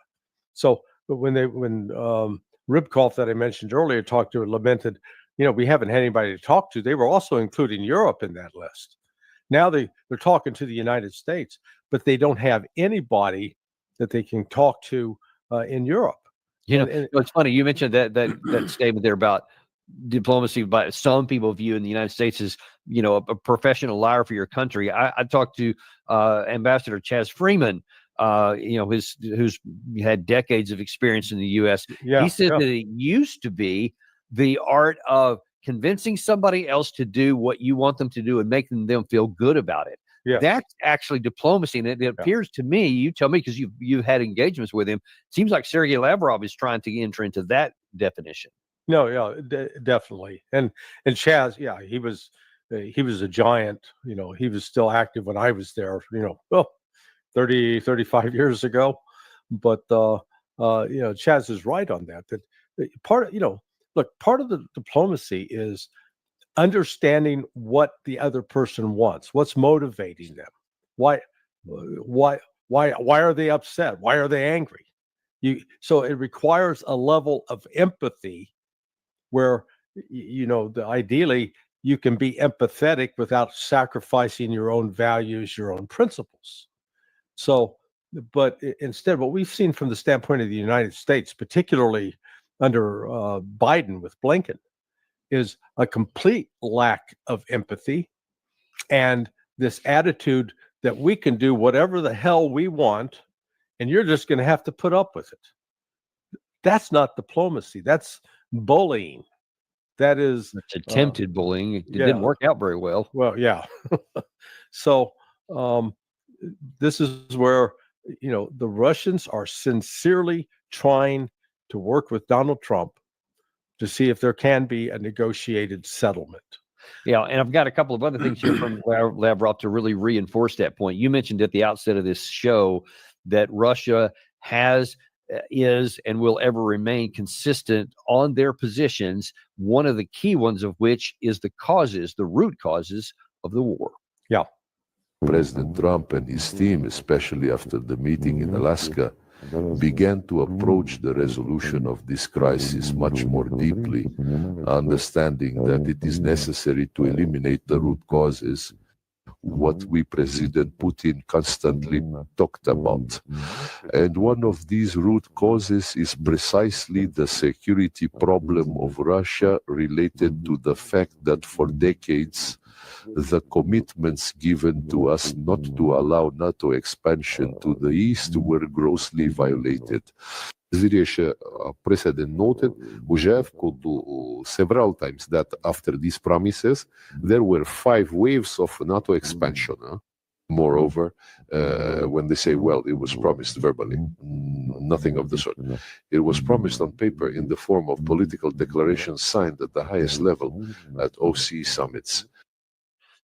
So when Rybkov that I mentioned earlier lamented, we haven't had anybody to talk to. They were also including Europe in that list. Now they're talking to the United States, but they don't have anybody that they can talk to in Europe. It's funny you mentioned that statement there about diplomacy. But some people view in the United States as a professional liar for your country. I talked to Ambassador Chaz Freeman, who's had decades of experience in the U.S. He said that it used to be the art of convincing somebody else to do what you want them to do and making them feel good about it. Yeah. That's actually diplomacy. And it appears to me, you tell me, because you've had engagements with him, seems like Sergei Lavrov is trying to enter into that definition. No, definitely. And Chaz, he was a giant. He was still active when I was there, 35 years ago. But Chaz is right on that part of the diplomacy is understanding what the other person wants, what's motivating them, why are they upset, why are they angry. So it requires a level of empathy where ideally you can be empathetic without sacrificing your own values, your own principles. So but instead what we've seen from the standpoint of the United States, particularly under Biden with Blinken, is a complete lack of empathy and this attitude that we can do whatever the hell we want and you're just going to have to put up with it. That's not diplomacy. That's bullying. It's attempted bullying. It didn't work out very well. Well, yeah. So this is where, the Russians are sincerely trying to work with Donald Trump to see if there can be a negotiated settlement. Yeah, and I've got a couple of other things here from Lavrov to really reinforce that point. You mentioned at the outset of this show that Russia is and will ever remain consistent on their positions, one of the key ones of which is the root causes of the war. Yeah. President Trump and his team, especially after the meeting in Alaska, began to approach the resolution of this crisis much more deeply, understanding that it is necessary to eliminate the root causes, what we President Putin constantly talked about. And one of these root causes is precisely the security problem of Russia, related to the fact that for decades the commitments given to us not to allow NATO expansion to the east were grossly violated. President noted, several times that after these promises, there were 5 waves of NATO expansion. Moreover, when they say, well, it was promised verbally, nothing of the sort. It was promised on paper in the form of political declarations signed at the highest level at OC summits.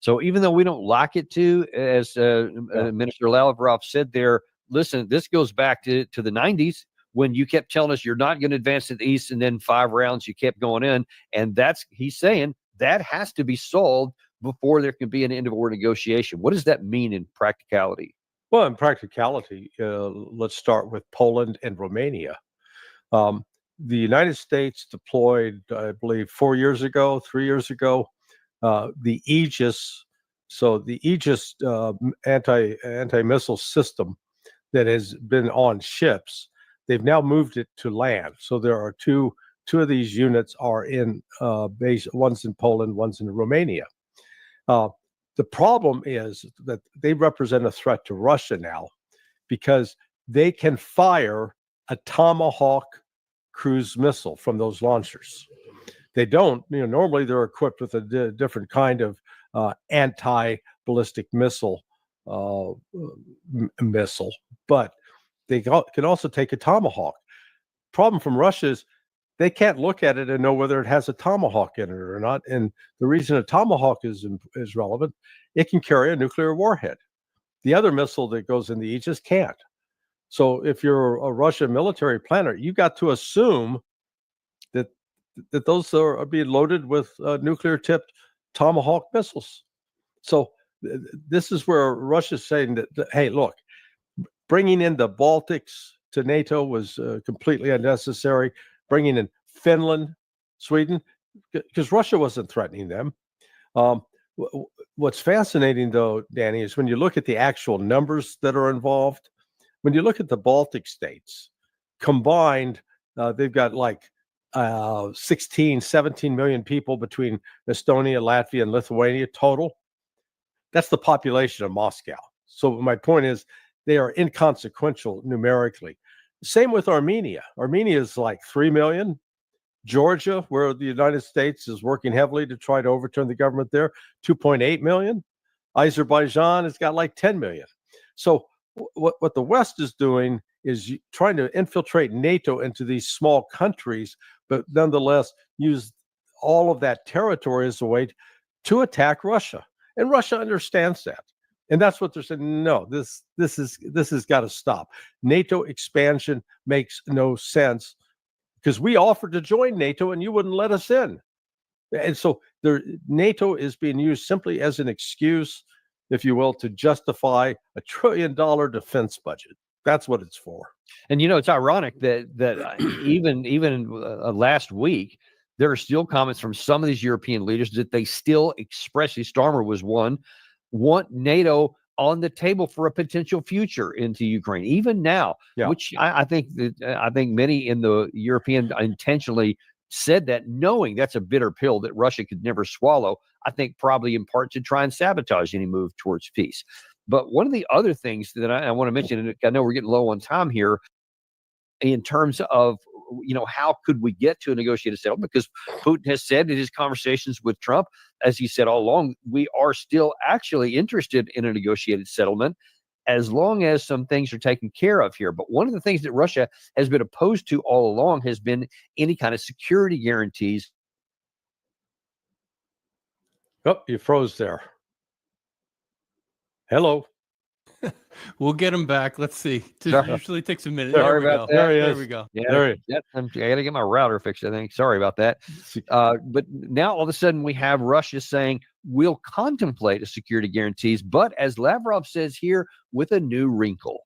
So even though we don't like it to, as Minister Lavrov said there, listen, this goes back to the 90s when you kept telling us you're not going to advance to the east, and then 5 rounds you kept going in. And he's saying that has to be solved before there can be an end of war negotiation. What does that mean in practicality? Well, in practicality, let's start with Poland and Romania. The United States deployed, I believe, 3 years ago, the Aegis, anti-missile system that has been on ships. They've now moved it to land. So there are two of these units are in base. One's in Poland, one's in Romania. The problem is that they represent a threat to Russia now because they can fire a Tomahawk cruise missile from those launchers. They don't, normally they're equipped with a different kind of anti-ballistic missile, but they can also take a Tomahawk. Problem from Russia is they can't look at it and know whether it has a Tomahawk in it or not. And the reason a Tomahawk is relevant, it can carry a nuclear warhead. The other missile that goes in the Aegis can't. So if you're a Russian military planner, you got to assume that those are being loaded with nuclear-tipped Tomahawk missiles. So this is where Russia's saying that, hey, look, bringing in the Baltics to NATO was completely unnecessary. Bringing in Finland, Sweden, because Russia wasn't threatening them. What's fascinating, though, Danny, is when you look at the actual numbers that are involved, when you look at the Baltic states, combined, they've got like 16, 17 million people between Estonia, Latvia, and Lithuania total. That's the population of Moscow. So my point is they are inconsequential numerically. Same with Armenia. Armenia is like 3 million. Georgia, where the United States is working heavily to try to overturn the government there, 2.8 million. Azerbaijan has got like 10 million. So what the West is doing is trying to infiltrate NATO into these small countries, but nonetheless use all of that territory as a way to attack Russia. And Russia understands that. And that's what they're saying. No, this has got to stop. NATO expansion makes no sense because we offered to join NATO and you wouldn't let us in. And so NATO is being used simply as an excuse, if you will, to justify $1 trillion defense budget. That's what it's for. And it's ironic that even last week, there are still comments from some of these European leaders that they still expressly, Starmer was one, want NATO on the table for a potential future into Ukraine, even now, which I think many in the European intentionally said that, knowing that's a bitter pill that Russia could never swallow. I think probably in part to try and sabotage any move towards peace. But one of the other things that I want to mention, and I know we're getting low on time here, in terms of how could we get to a negotiated settlement? Because Putin has said in his conversations with Trump, as he said all along, we are still actually interested in a negotiated settlement as long as some things are taken care of here. But one of the things that Russia has been opposed to all along has been any kind of security guarantees. Oh, you froze there. Hello. We'll get him back. Let's see. It usually takes a minute. Sorry about that. There we go. Yeah, I got to get my router fixed, I think. Sorry about that. But now all of a sudden we have Russia saying we'll contemplate a security guarantees, but as Lavrov says here, with a new wrinkle.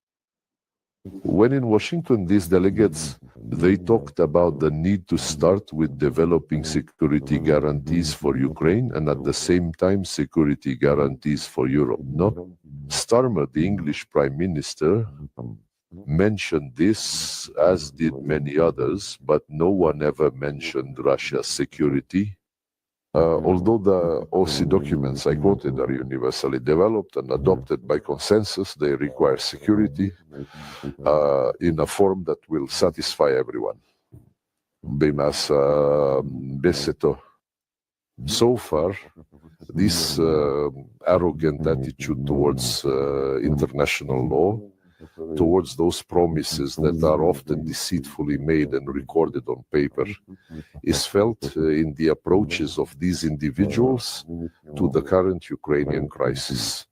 When in Washington, these delegates, they talked about the need to start with developing security guarantees for Ukraine and at the same time security guarantees for Europe. No, Starmer, the English Prime Minister, mentioned this, as did many others, but no one ever mentioned Russia's security. Although the OC documents I quoted are universally developed and adopted by consensus, they require security in a form that will satisfy everyone. So far, this arrogant attitude towards international law, towards those promises that are often deceitfully made and recorded on paper, is felt in the approaches of these individuals to the current Ukrainian crisis.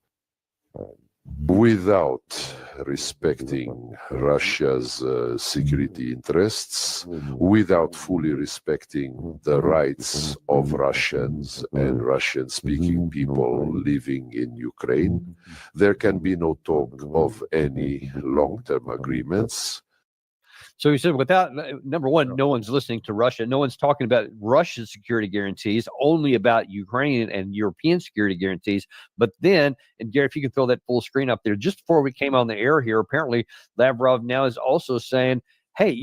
Without respecting Russia's security interests, without fully respecting the rights of Russians and Russian-speaking people living in Ukraine, there can be no talk of any long-term agreements. So he said, without, number one, no one's listening to Russia. No one's talking about Russian security guarantees, only about Ukrainian and European security guarantees. But then, and Gary, if you could throw that full screen up there, just before we came on the air here, apparently Lavrov now is also saying, hey,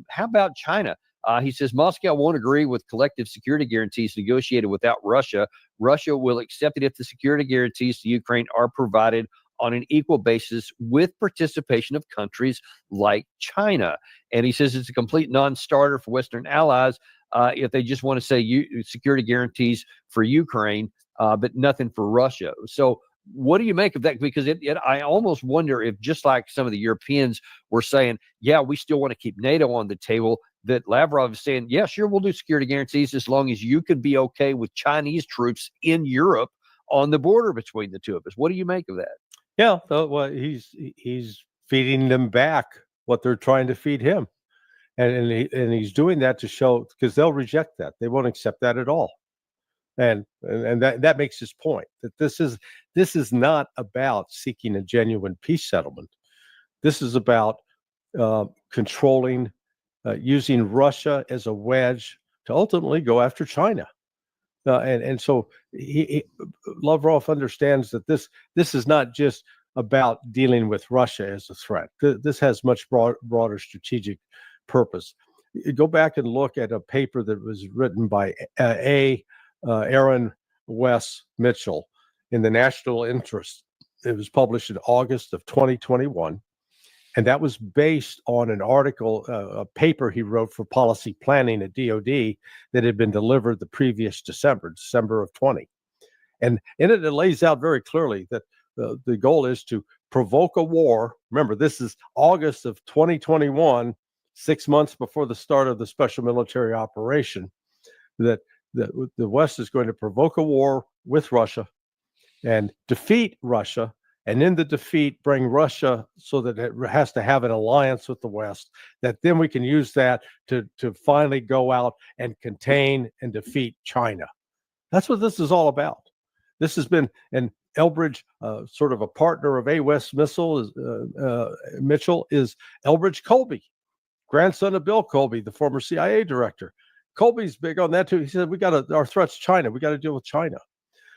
how about China? He says Moscow won't agree with collective security guarantees negotiated without Russia. Russia will accept it if the security guarantees to Ukraine are provided on an equal basis with participation of countries like China. And he says it's a complete non-starter for Western allies if they just want to say security guarantees for Ukraine, but nothing for Russia. So what do you make of that? Because I almost wonder if, just like some of the Europeans were saying, yeah, we still want to keep NATO on the table, that Lavrov is saying, yeah, sure, we'll do security guarantees as long as you can be okay with Chinese troops in Europe on the border between the two of us. What do you make of that? Yeah, well, he's feeding them back what they're trying to feed him, and he's doing that to show, because they'll reject that. They won't accept that at all, and that makes his point that this is not about seeking a genuine peace settlement. This is about controlling, using Russia as a wedge to ultimately go after China. And so Lavrov understands that this is not just about dealing with Russia as a threat. This has much broader strategic purpose. go back and look at a paper that was written by Aaron Wes Mitchell in the National Interest. It was published in August of 2021. And that was based on an article, a paper he wrote for policy planning at DOD that had been delivered the previous December of 20. And in it, it lays out very clearly that the goal is to provoke a war. Remember, this is August of 2021, 6 months before the start of the special military operation, that the West is going to provoke a war with Russia and defeat Russia, and in the defeat bring Russia so that it has to have an alliance with the West, that then we can use that to finally go out and contain and defeat China. That's what this is all about. This has been, and Elbridge, sort of a partner of A. West Mitchell, is Elbridge Colby, grandson of Bill Colby, the former CIA director. Colby's big on that too. He said, our threat's China. We got to deal with China.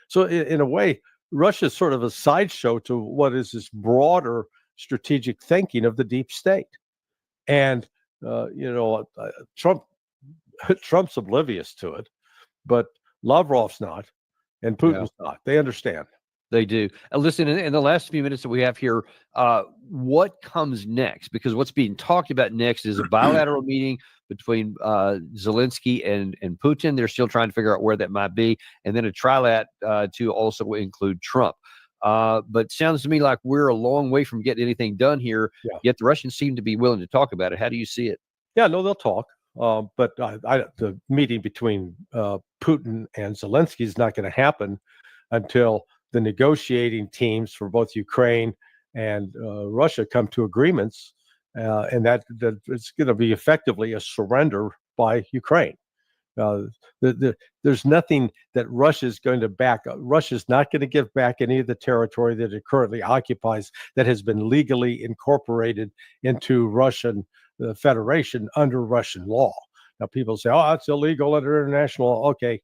So in a way, Russia is sort of a sideshow to what is this broader strategic thinking of the deep state. And, Trump's oblivious to it, but Lavrov's not, and Putin's not. They understand. They do. Listen, in the last few minutes that we have here, what comes next? Because what's being talked about next is a bilateral meeting between Zelensky and Putin. They're still trying to figure out where that might be. And then a trilat to also include Trump. But sounds to me like we're a long way from getting anything done here, yet the Russians seem to be willing to talk about it. How do you see it? Yeah, no, they'll talk. But the meeting between Putin and Zelensky is not going to happen until the negotiating teams for both Ukraine and Russia come to agreements, and that it's going to be effectively a surrender by Ukraine. There's nothing that Russia's going to back up. Russia's not going to give back any of the territory that it currently occupies that has been legally incorporated into Russian Federation under Russian law. Now people say, oh, it's illegal under international law. Okay,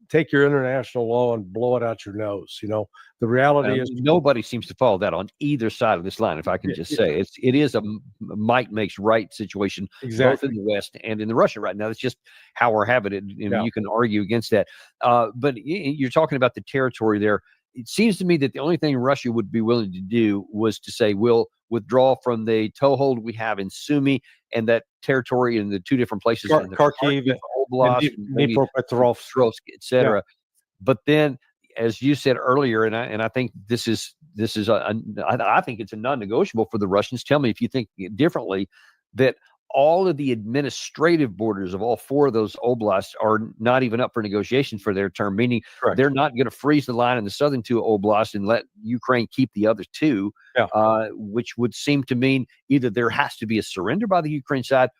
take your international law and blow it out your nose. The reality is nobody seems to follow that on either side of this line. If I can just say, it is a might makes right situation, both in the West and in the Russia right now. That's just how we're having it. You can argue against that. But you're talking about the territory there. It seems to me that the only thing Russia would be willing to do was to say, we'll withdraw from the toehold we have in Sumy and that territory in the two different places, in the Kharkiv, Oblast, Dnipropetrovsk, etc. But then, as you said earlier, and I think this is I think it's a non-negotiable for the Russians. Tell me if you think differently. That all of the administrative borders of all four of those oblasts are not even up for negotiation for their term, meaning they're not going to freeze the line in the southern two oblasts and let Ukraine keep the other two, which would seem to mean either there has to be a surrender by the Ukraine side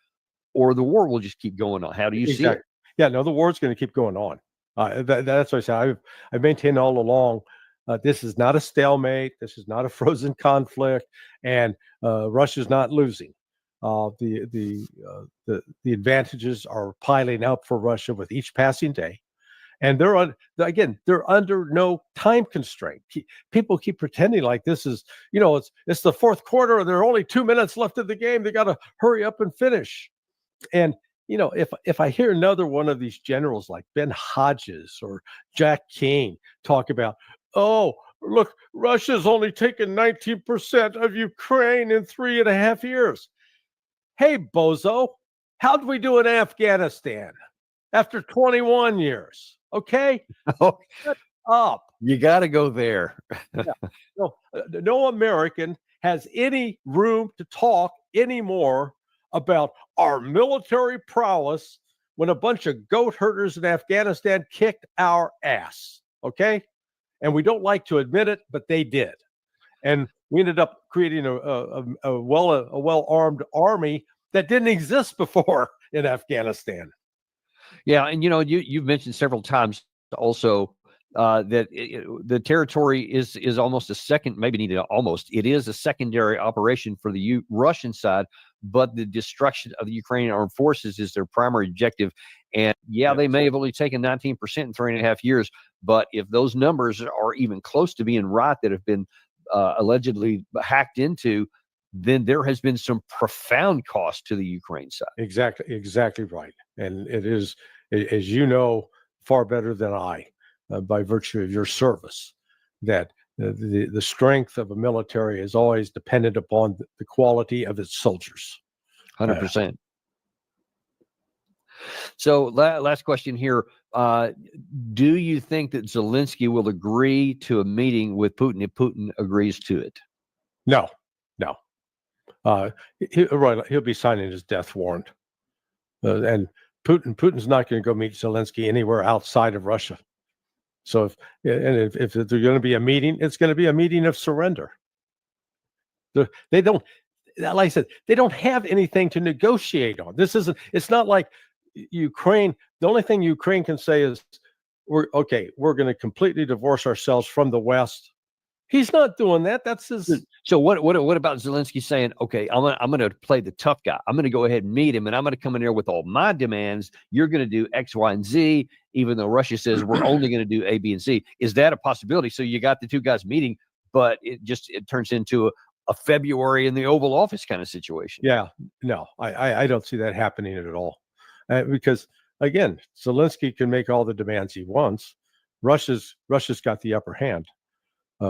or the war will just keep going on. How do you see it? Yeah, no, the war's going to keep going on. That's what I said. I've maintained all along, this is not a stalemate. This is not a frozen conflict, and Russia's not losing. The advantages are piling up for Russia with each passing day, and they're under no time constraint. People keep pretending like this is, it's the fourth quarter and there are only 2 minutes left of the game. They got to hurry up and finish. And if I hear another one of these generals like Ben Hodges or Jack King talk about, oh, look, Russia's only taken 19% of Ukraine in 3.5 years. Hey, bozo, how'd we do in Afghanistan after 21 years? Okay? Shut up. You got to go there. No American has any room to talk anymore about our military prowess when a bunch of goat herders in Afghanistan kicked our ass. Okay? And we don't like to admit it, but they did. And we ended up creating a well-armed army that didn't exist before in Afghanistan. Yeah, and you've mentioned several times also that the territory is almost a second, it is a secondary operation for the Russian side, but the destruction of the Ukrainian armed forces is their primary objective. And they may have only taken 19% in 3.5 years, but if those numbers are even close to being right that have been allegedly hacked into, then there has been some profound cost to the Ukraine side. Exactly right. And it is, as you know, far better than I, by virtue of your service, that the strength of a military is always dependent upon the quality of its soldiers. 100%. So last question here. Do you think that Zelensky will agree to a meeting with Putin if Putin agrees to it? No. He'll be signing his death warrant. And Putin's not going to go meet Zelensky anywhere outside of Russia. So if there's going to be a meeting, it's going to be a meeting of surrender. They don't, like I said, they don't have anything to negotiate on. It's not like Ukraine. The only thing Ukraine can say is, we're going to completely divorce ourselves from the West. He's not doing that. That's his. So what about Zelensky saying, okay, I'm going to play the tough guy. I'm going to go ahead and meet him, and I'm going to come in there with all my demands. You're going to do X, Y, and Z, even though Russia says we're only going to do A, B, and C. Is that a possibility? So you got the two guys meeting, but it turns into a February in the Oval Office kind of situation. Yeah, no, I don't see that happening at all. Because again, Zelensky can make all the demands he wants. Russia's got the upper hand.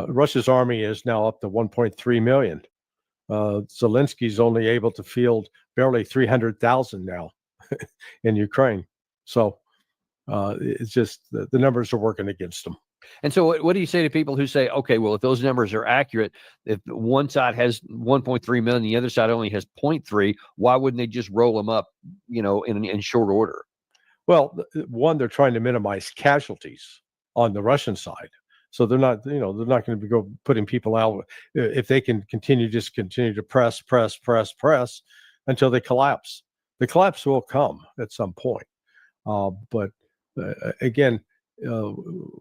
Russia's army is now up to 1.3 million. Zelensky's only able to field barely 300,000 now in Ukraine. So it's just the numbers are working against them. And so what do you say to people who say, okay, well, if those numbers are accurate, if one side has 1.3 million, the other side only has 0.3, why wouldn't they just roll them up, in short order? Well, one, they're trying to minimize casualties on the Russian side. So they're not going to go putting people out if they can continue to press until they collapse. The collapse will come at some point. But again,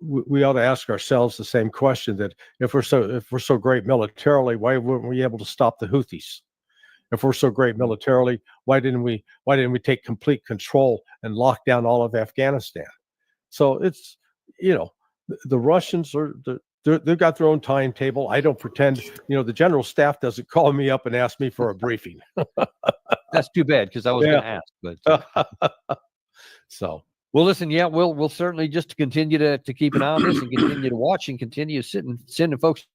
we ought to ask ourselves the same question: that if we're so great militarily, why weren't we able to stop the Houthis? If we're so great militarily, why didn't we take complete control and lock down all of Afghanistan? So it's the Russians they've got their own timetable. I don't pretend, the general staff doesn't call me up and ask me for a briefing. That's too bad, because I was going to ask. But so, well, listen, we'll certainly just continue to keep an eye on this and continue to watch and continue sending folks.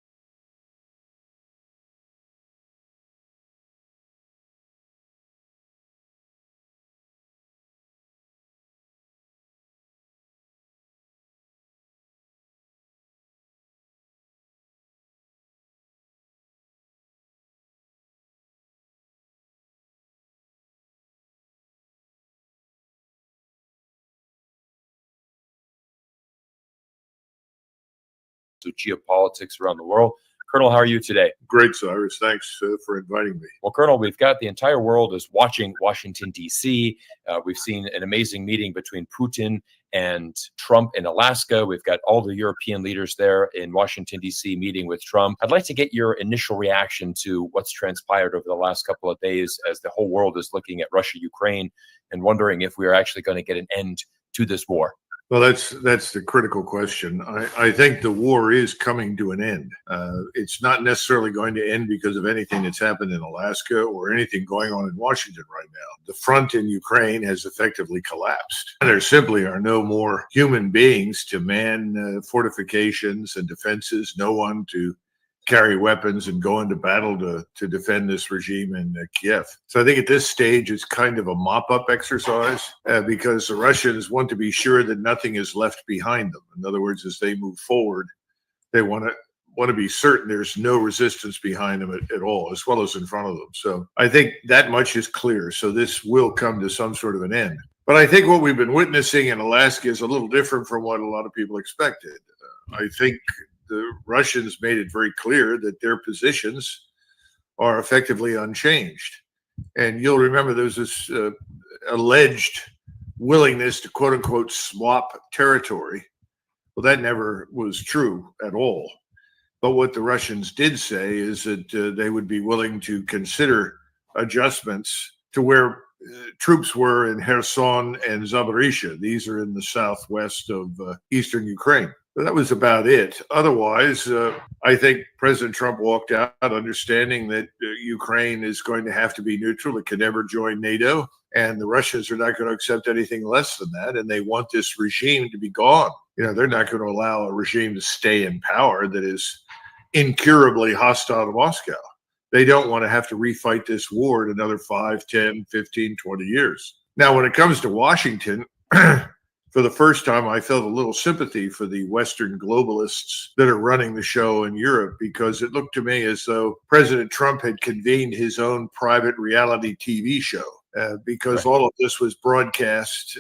Geopolitics around the world. Colonel, how are you today? Great, Cyrus. Thanks for inviting me. Well, Colonel, we've got the entire world is watching Washington, D.C. We've seen an amazing meeting between Putin and Trump in Alaska. We've got all the European leaders there in Washington, D.C. meeting with Trump. I'd like to get your initial reaction to what's transpired over the last couple of days as the whole world is looking at Russia, Ukraine, and wondering if we are actually going to get an end to this war. Well, that's the critical question. I think the war is coming to an end. It's not necessarily going to end because of anything that's happened in Alaska or anything going on in Washington right now. The front in Ukraine has effectively collapsed. There simply are no more human beings to man fortifications and defenses, no one to carry weapons and go into battle to defend this regime in Kiev. So I think at this stage, it's kind of a mop-up exercise because the Russians want to be sure that nothing is left behind them. In other words, as they move forward, they want to be certain there's no resistance behind them at all, as well as in front of them. So I think that much is clear. So this will come to some sort of an end. But I think what we've been witnessing in Alaska is a little different from what a lot of people expected. I think the Russians made it very clear that their positions are effectively unchanged. And you'll remember there's this alleged willingness to quote unquote swap territory. Well, that never was true at all. But what the Russians did say is that they would be willing to consider adjustments to where troops were in Kherson and Zaporizhzhia. These are in the southwest of eastern Ukraine. that was about it. Otherwise, I think President Trump walked out understanding that Ukraine is going to have to be neutral. It can never join NATO. And the Russians are not going to accept anything less than that. And they want this regime to be gone. They're not going to allow a regime to stay in power that is incurably hostile to Moscow. They don't want to have to refight this war in another 5, 10, 15, 20 years. Now, when it comes to Washington, for the first time, I felt a little sympathy for the Western globalists that are running the show in Europe, because it looked to me as though President Trump had convened his own private reality TV show. Because all of this was broadcast.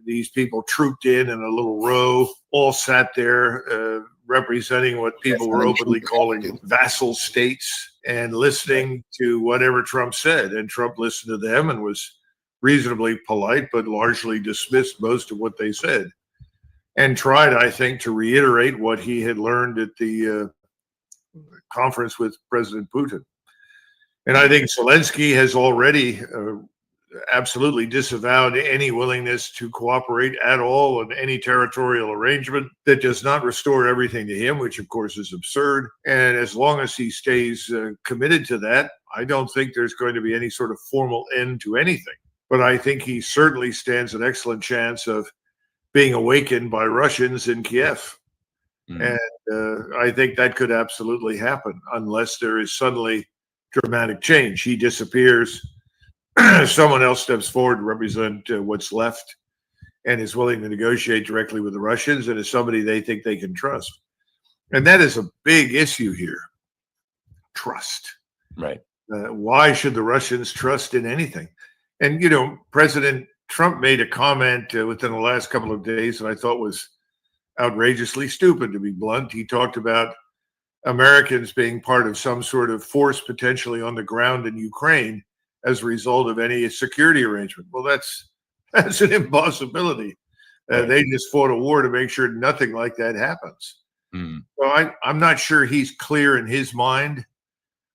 These people trooped in a little row, all sat there representing what people were openly calling vassal states and listening to whatever Trump said. And Trump listened to them and was reasonably polite, but largely dismissed most of what they said, and tried, I think, to reiterate what he had learned at the conference with President Putin. And I think Zelensky has already absolutely disavowed any willingness to cooperate at all in any territorial arrangement that does not restore everything to him, which of course is absurd. And as long as he stays committed to that, I don't think there's going to be any sort of formal end to anything. But I think he certainly stands an excellent chance of being awakened by Russians in Kiev. And I think that could absolutely happen unless there is suddenly dramatic change. He disappears. Someone else steps forward to represent what's left and is willing to negotiate directly with the Russians and is somebody they think they can trust. And that is a big issue here. Trust. Right. Why should the Russians trust in anything? And, President Trump made a comment within the last couple of days that I thought was outrageously stupid, to be blunt. He talked about Americans being part of some sort of force potentially on the ground in Ukraine as a result of any security arrangement. Well, that's an impossibility. They just fought a war to make sure nothing like that happens. So I'm not sure he's clear in his mind,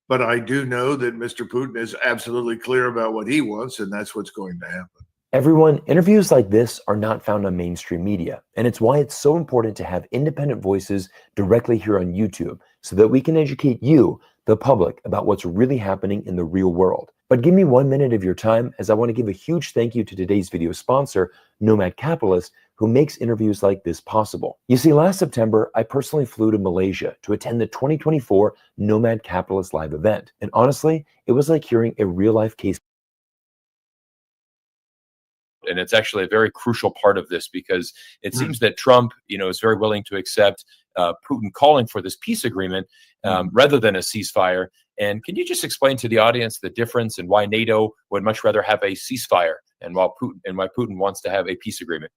but I do know that Mr. Putin is absolutely clear about what he wants, and that's what's going to happen. Everyone, interviews like this are not found on mainstream media, and it's why it's so important to have independent voices directly here on YouTube so that we can educate you, the public, about what's really happening in the real world. But give me 1 minute of your time, as I want to give a huge thank you to today's video sponsor, Nomad Capitalist, who makes interviews like this possible. You see, last September, I personally flew to Malaysia to attend the 2024 Nomad Capitalist Live event. And honestly, it was like hearing a real-life case. And it's actually a very crucial part of this, because it seems that Trump, is very willing to accept Putin calling for this peace agreement rather than a ceasefire. And can you just explain to the audience the difference and why NATO would much rather have a ceasefire and why Putin wants to have a peace agreement?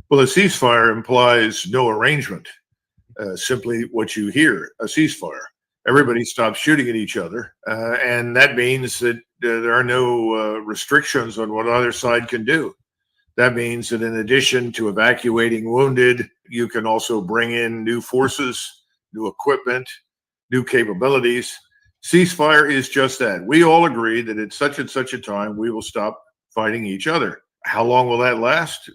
Well, a ceasefire implies no arrangement. Simply what you hear, a ceasefire. Everybody stops shooting at each other, and that means that there are no restrictions on what either side can do. That means that in addition to evacuating wounded, you can also bring in new forces, new equipment, new capabilities. Ceasefire is just that. We all agree that at such and such a time, we will stop fighting each other. How long will that last?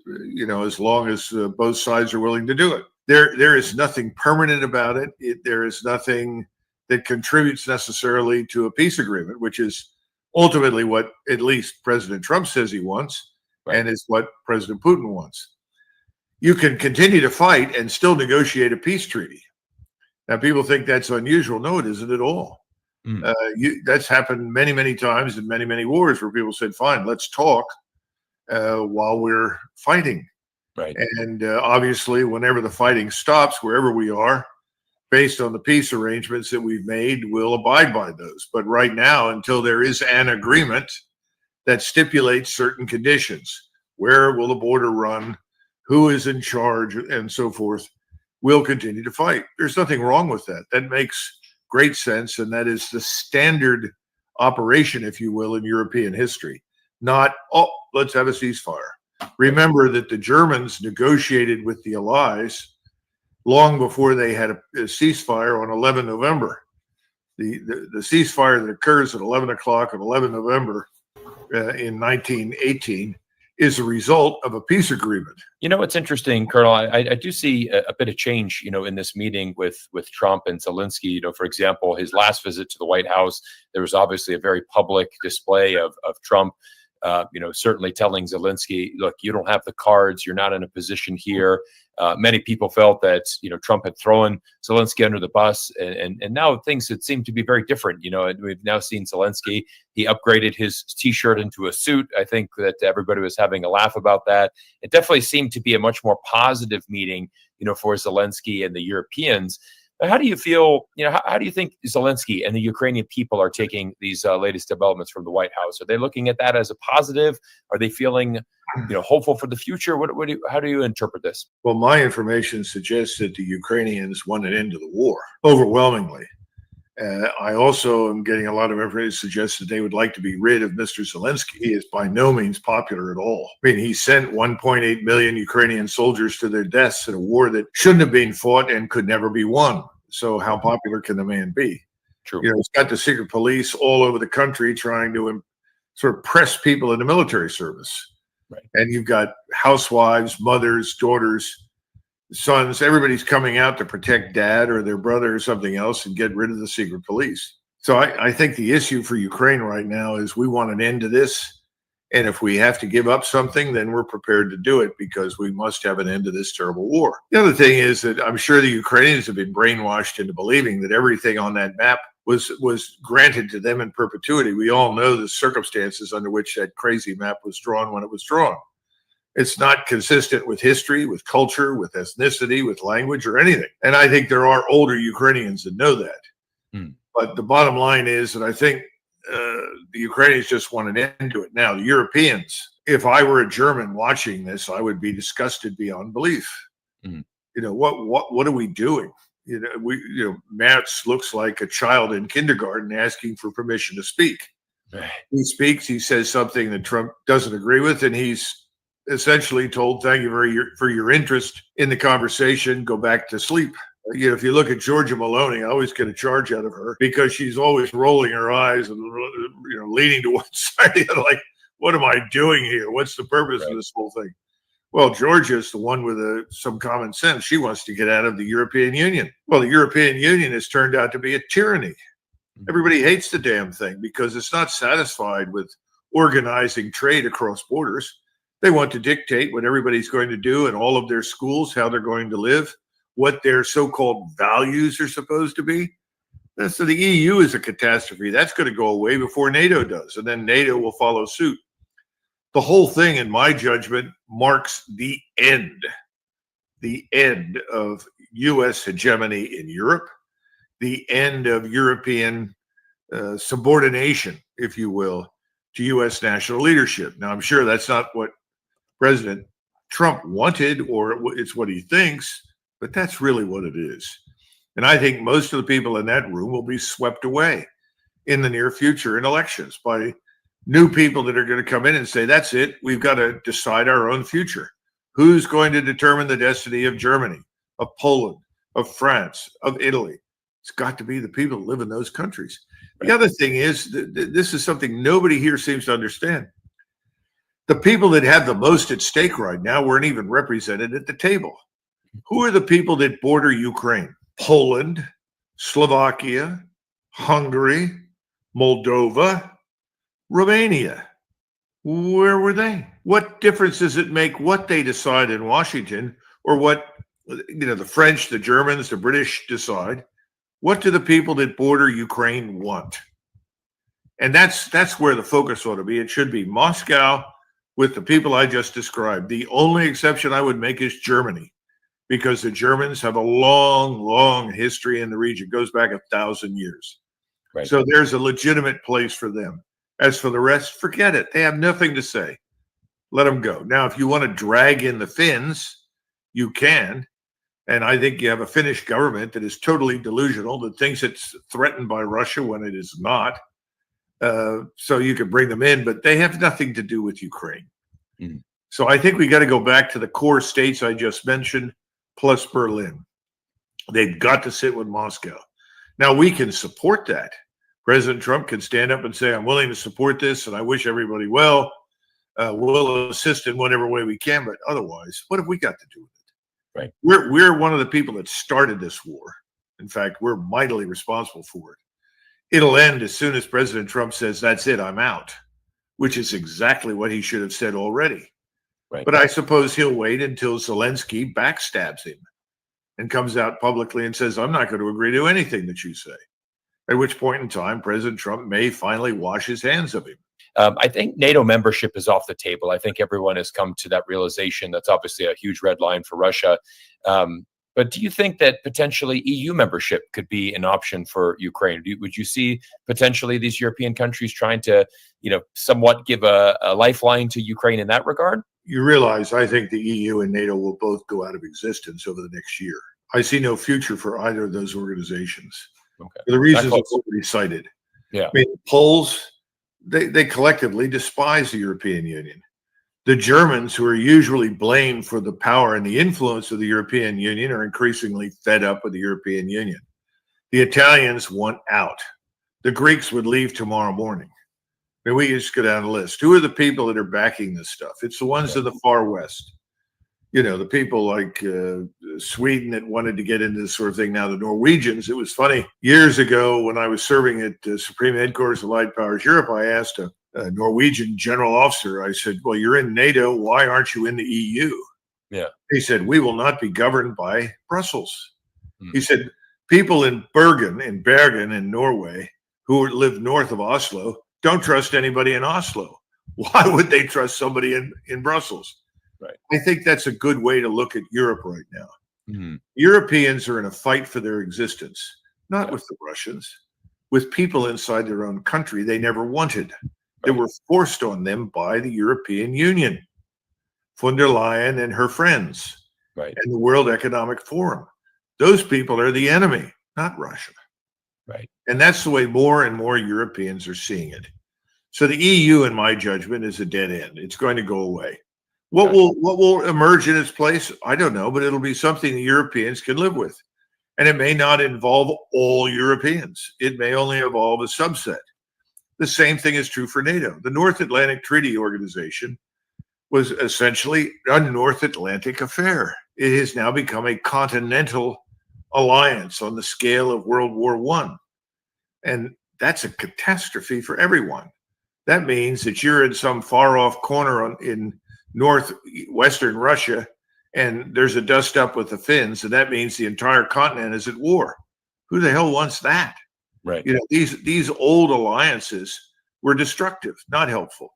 As long as both sides are willing to do it. There is nothing permanent about it. There is nothing that contributes necessarily to a peace agreement, which is ultimately what at least President Trump says he wants, and is what President Putin wants. You can continue to fight and still negotiate a peace treaty. Now, people think that's unusual. No, it isn't at all. That's happened many, many times in many, many wars where people said, fine, let's talk while we're fighting. Right. And obviously, whenever the fighting stops, wherever we are, based on the peace arrangements that we've made, we'll abide by those. But right now, until there is an agreement that stipulates certain conditions, where will the border run, who is in charge, and so forth, we'll continue to fight. There's nothing wrong with that. That makes great sense, and that is the standard operation, if you will, in European history. Not, let's have a ceasefire. Remember that the Germans negotiated with the Allies long before they had a ceasefire on 11 November. The ceasefire that occurs at 11 o'clock on 11 November in 1918 is a result of a peace agreement. You know, it's interesting, Colonel. I do see a bit of change, you know, in this meeting with Trump and Zelensky. You know, for example, his last visit to the White House, there was obviously a very public display of Trump, you know, certainly telling Zelensky, look, you don't have the cards. You're not in a position here. Many people felt that, you know, Trump had thrown Zelensky under the bus, and now things had seemed to be very different. You know, and we've now seen Zelensky. He upgraded his T-shirt into a suit. I think that everybody was having a laugh about that. It definitely seemed to be a much more positive meeting, you know, for Zelensky and the Europeans. How do you feel, you know, how do you think Zelensky and the Ukrainian people are taking these latest developments from the White House? Are they looking at that as a positive? Are they feeling, you know, hopeful for the future? How do you interpret this? Well, my information suggests that the Ukrainians want an end to the war overwhelmingly. I also am getting a lot of information that suggests that they would like to be rid of Mr. Zelensky. He is by no means popular at all. I mean, he sent 1.8 million Ukrainian soldiers to their deaths in a war that shouldn't have been fought and could never be won. So how popular can the man be? True. You know, he's got the secret police all over the country trying to sort of press people into military service. Right. And you've got housewives, mothers, daughters, sons, everybody's coming out to protect dad or their brother or something else and get rid of the secret police. So I think the issue for Ukraine right now is we want an end to this. And if we have to give up something, then we're prepared to do it because we must have an end to this terrible war. The other thing is that I'm sure the Ukrainians have been brainwashed into believing that everything on that map was granted to them in perpetuity. We all know the circumstances under which that crazy map was drawn when it was drawn. It's not consistent with history, with culture, with ethnicity, with language, or anything. And I think there are older Ukrainians that know that. But the bottom line is that I think the Ukrainians just want an end to it. Now, the Europeans, if I were a German watching this, I would be disgusted beyond belief. You know, what are we doing? You know, Merz looks like a child in kindergarten asking for permission to speak. He speaks, he says something that Trump doesn't agree with, and he's essentially told, thank you for your interest in the conversation, go back to sleep. You know, if you look at Georgia Maloney, I always get a charge out of her because she's always rolling her eyes and, you know, leaning to one side, like, what am I doing here? What's the purpose of this whole thing? Well, Georgia is the one with some common sense. She wants to get out of the European Union. Well, the European Union has turned out to be a tyranny. Everybody hates the damn thing because it's not satisfied with organizing trade across borders. They want to dictate what everybody's going to do in all of their schools, how they're going to live, what their so-called values are supposed to be. So the EU is a catastrophe. That's going to go away before NATO does, and then NATO will follow suit. The whole thing, in my judgment, marks the end of U.S. hegemony in Europe, the end of European subordination, if you will, to U.S. national leadership. Now, I'm sure that's not what President Trump wanted, or it's what he thinks, but that's really what it is. And I think most of the people in that room will be swept away in the near future in elections by new people that are going to come in and say, that's it, we've got to decide our own future. Who's going to determine the destiny of Germany, of Poland, of France, of Italy? It's got to be the people that live in those countries. The other thing is, this is something nobody here seems to understand. The people that have the most at stake right now weren't even represented at the table. Who are the people that border Ukraine? Poland, Slovakia, Hungary, Moldova, Romania. Where were they? What difference does it make what they decide in Washington or what, you know, the French, the Germans, the British decide? What do the people that border Ukraine want? And that's where the focus ought to be. It should be Moscow with the people I just described. The only exception I would make is Germany, because the Germans have a long, long history in the region. It goes back 1,000 years. Right. So there's a legitimate place for them. As for the rest, forget it. They have nothing to say. Let them go. Now, if you want to drag in the Finns, you can. And I think you have a Finnish government that is totally delusional, that thinks it's threatened by Russia when it is not. So you could bring them in, but they have nothing to do with Ukraine. So I think we got to go back to the core states I just mentioned, plus Berlin. They've got to sit with Moscow. Now, we can support that. President Trump can stand up and say, I'm willing to support this, and I wish everybody well. We'll assist in whatever way we can, but otherwise, what have we got to do with it? Right. We're one of the people that started this war. In fact, we're mightily responsible for it. It'll end as soon as President Trump says, "That's it, I'm out," which is exactly what he should have said already. Right. But I suppose he'll wait until Zelensky backstabs him and comes out publicly and says, "I'm not going to agree to anything that you say." At which point in time, President Trump may finally wash his hands of him. I think NATO membership is off the table. I think everyone has come to that realization. That's obviously a huge red line for Russia. But do you think that potentially EU membership could be an option for Ukraine? Would you see potentially these European countries trying to, somewhat give a lifeline to Ukraine in that regard? You realize I think the EU and NATO will both go out of existence over the next year. I see no future for either of those organizations. Okay. For the reasons I've already cited. Yeah. I mean, the Poles, they collectively despise the European Union. The Germans, who are usually blamed for the power and the influence of the European Union, are increasingly fed up with the European Union. The Italians want out. The Greeks would leave tomorrow morning. I mean, we just go down the list. Who are the people that are backing this stuff? It's the ones in the far west. The people like Sweden that wanted to get into this sort of thing. Now, the Norwegians, it was funny. Years ago, when I was serving at Supreme Headquarters of Allied Powers Europe, I asked a Norwegian general officer, I said, "Well, you're in NATO. Why aren't you in the EU?" Yeah. He said, "We will not be governed by Brussels." He said, "People in Bergen in Norway who live north of Oslo don't trust anybody in Oslo. Why would they trust somebody in Brussels?" Right. I think that's a good way to look at Europe right now. Mm-hmm. Europeans are in a fight for their existence, not with the Russians, with people inside their own country they never wanted. They were forced on them by the European Union, von der Leyen and her friends, right, and the World Economic Forum. Those people are the enemy, not Russia. Right. And that's the way more and more Europeans are seeing it. So the EU, in my judgment, is a dead end. It's going to go away. What will emerge in its place? I don't know, but it'll be something the Europeans can live with. And it may not involve all Europeans. It may only involve a subset. The same thing is true for NATO. The North Atlantic Treaty Organization was essentially a North Atlantic affair. It has now become a continental alliance on the scale of World War I. And that's a catastrophe for everyone. That means that you're in some far off corner in northwestern Russia, and there's a dust up with the Finns, and that means the entire continent is at war. Who the hell wants that? Right. These old alliances were destructive, not helpful.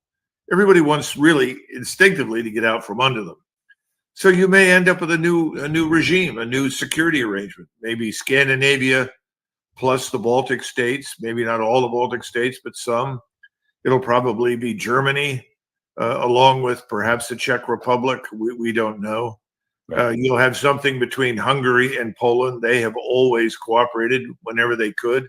Everybody wants really instinctively to get out from under them. So you may end up with a new regime, a new security arrangement, maybe Scandinavia plus the Baltic states, maybe not all the Baltic states, but some. It'll probably be Germany, along with perhaps the Czech Republic. We don't know. Right. You'll have something between Hungary and Poland. They have always cooperated whenever they could.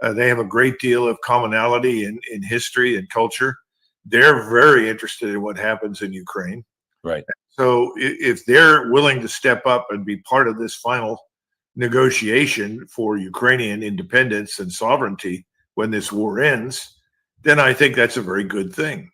They have a great deal of commonality in history and culture. They're very interested in what happens in Ukraine. Right. So if they're willing to step up and be part of this final negotiation for Ukrainian independence and sovereignty when this war ends, then I think that's a very good thing.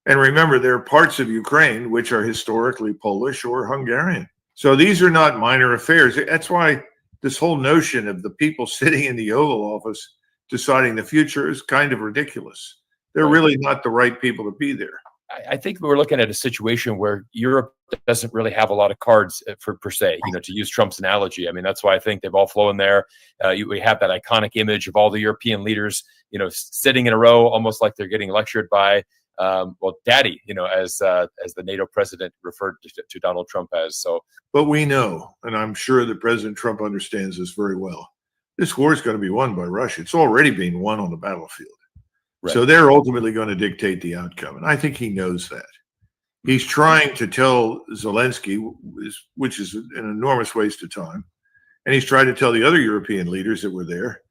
And remember, there are parts of Ukraine which are historically Polish or Hungarian. So these are not minor affairs. That's why this whole notion of the people sitting in the Oval Office deciding the future is kind of ridiculous. They're really not the right people to be there. I think we're looking at a situation where Europe doesn't really have a lot of cards per se, to use Trump's analogy. I mean, that's why I think they've all flown there. We have that iconic image of all the European leaders, sitting in a row, almost like they're getting lectured by, Daddy, as the NATO president referred to Donald Trump as. So, but we know, and I'm sure that President Trump understands this very well, this war is going to be won by Russia. It's already being won on the battlefield. Right. So they're ultimately going to dictate the outcome. And I think he knows that. He's trying to tell Zelensky, which is an enormous waste of time, and he's trying to tell the other European leaders that were there,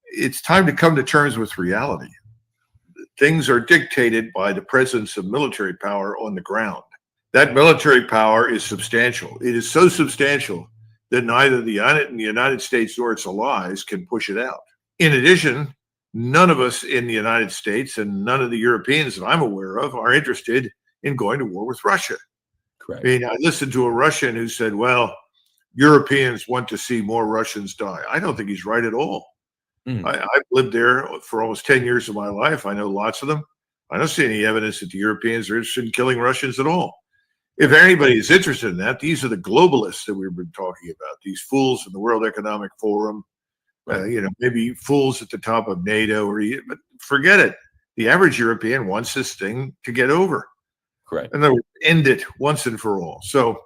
it's time to come to terms with reality. Things are dictated by the presence of military power on the ground. That military power is substantial. It is so substantial that neither the United States nor its allies can push it out. In addition, none of us in the United States and none of the Europeans that I'm aware of are interested in going to war with Russia. Correct. I mean, I listened to a Russian who said, well, Europeans want to see more Russians die. I don't think he's right at all. I've lived there for almost 10 years of my life. I know lots of them. I don't see any evidence that the Europeans are interested in killing Russians at all. If anybody is interested in that, these are the globalists that we've been talking about, these fools in the World Economic Forum, maybe fools at the top of NATO, but forget it. The average European wants this thing to get over. Correct. And then end it once and for all. So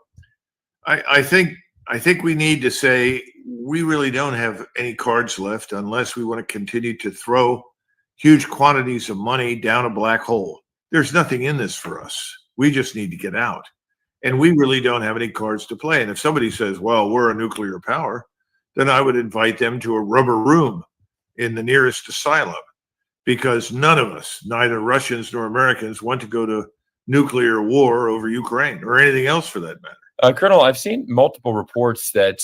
I think we need to say we really don't have any cards left unless we want to continue to throw huge quantities of money down a black hole. There's nothing in this for us. We just need to get out. And we really don't have any cards to play. And if somebody says, well, we're a nuclear power, then I would invite them to a rubber room in the nearest asylum, because none of us, neither Russians nor Americans, want to go to nuclear war over Ukraine or anything else for that matter. Colonel, I've seen multiple reports that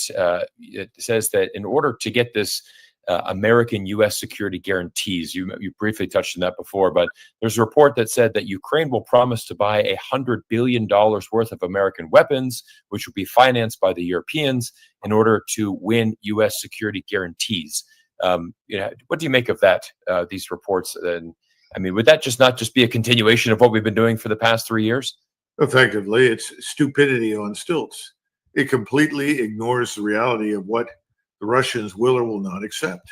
it says that in order to get this American U.S. security guarantees, you briefly touched on that before, but there's a report that said that Ukraine will promise to buy $100 billion worth of American weapons, which will be financed by the Europeans in order to win U.S. security guarantees. What do you make of that, these reports? And I mean, would that not just be a continuation of what we've been doing for the past 3 years? Effectively, it's stupidity on stilts. It completely ignores the reality of what the Russians will or will not accept.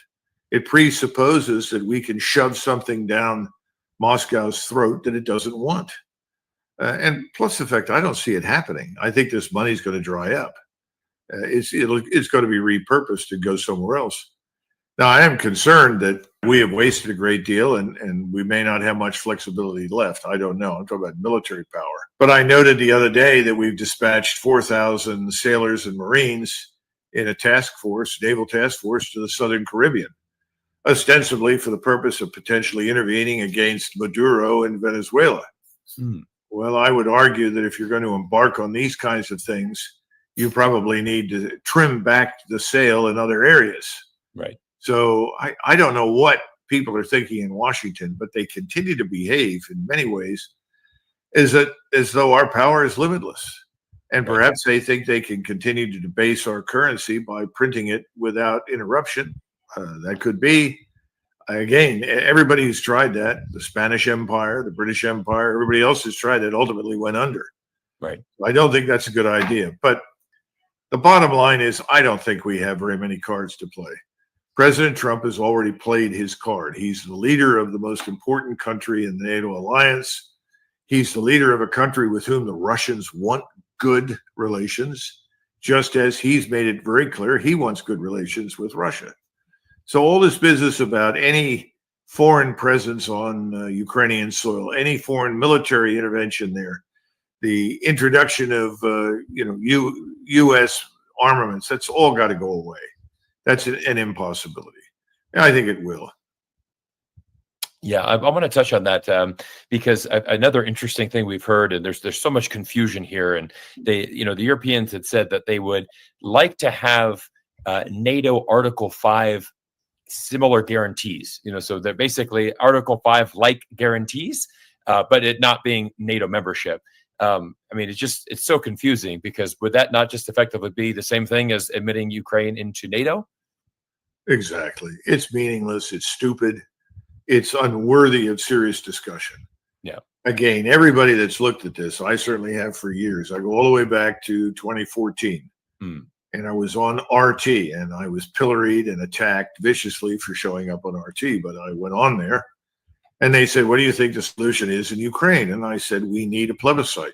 It presupposes that we can shove something down Moscow's throat that it doesn't want. And plus the fact, I don't see it happening. I think this money's going to dry up. It's going to be repurposed to go somewhere else. Now, I am concerned that we have wasted a great deal and we may not have much flexibility left. I don't know. I'm talking about military power. But I noted the other day that we've dispatched 4,000 sailors and Marines in a naval task force to the Southern Caribbean, ostensibly for the purpose of potentially intervening against Maduro in Venezuela. Well, I would argue that if you're going to embark on these kinds of things, you probably need to trim back the sail in other areas. Right. So I don't know what people are thinking in Washington, but they continue to behave in many ways as though our power is limitless. And perhaps they think they can continue to debase our currency by printing it without interruption. That could be. Again, everybody who's tried that, the Spanish Empire, the British Empire, everybody else who's tried it ultimately went under. Right. I don't think that's a good idea. But the bottom line is I don't think we have very many cards to play. President Trump has already played his card. He's the leader of the most important country in the NATO alliance. He's the leader of a country with whom the Russians want good relations, just as he's made it very clear he wants good relations with Russia. So all this business about any foreign presence on Ukrainian soil, any foreign military intervention there, the introduction of U.S. armaments, that's all got to go away. That's an impossibility. And I think it will. Yeah, I want to touch on that because another interesting thing we've heard, and there's so much confusion here, and the Europeans had said that they would like to have NATO Article 5 similar guarantees. So they're basically Article 5 like guarantees, but it not being NATO membership. I mean, it's so confusing because would that not just effectively be the same thing as admitting Ukraine into NATO? Exactly. It's meaningless. It's stupid. It's unworthy of serious discussion. Yeah. Again, everybody that's looked at this, I certainly have for years. I go all the way back to 2014. And I was on RT and I was pilloried and attacked viciously for showing up on RT. But I went on there and they said, what do you think the solution is in Ukraine? And I said, we need a plebiscite.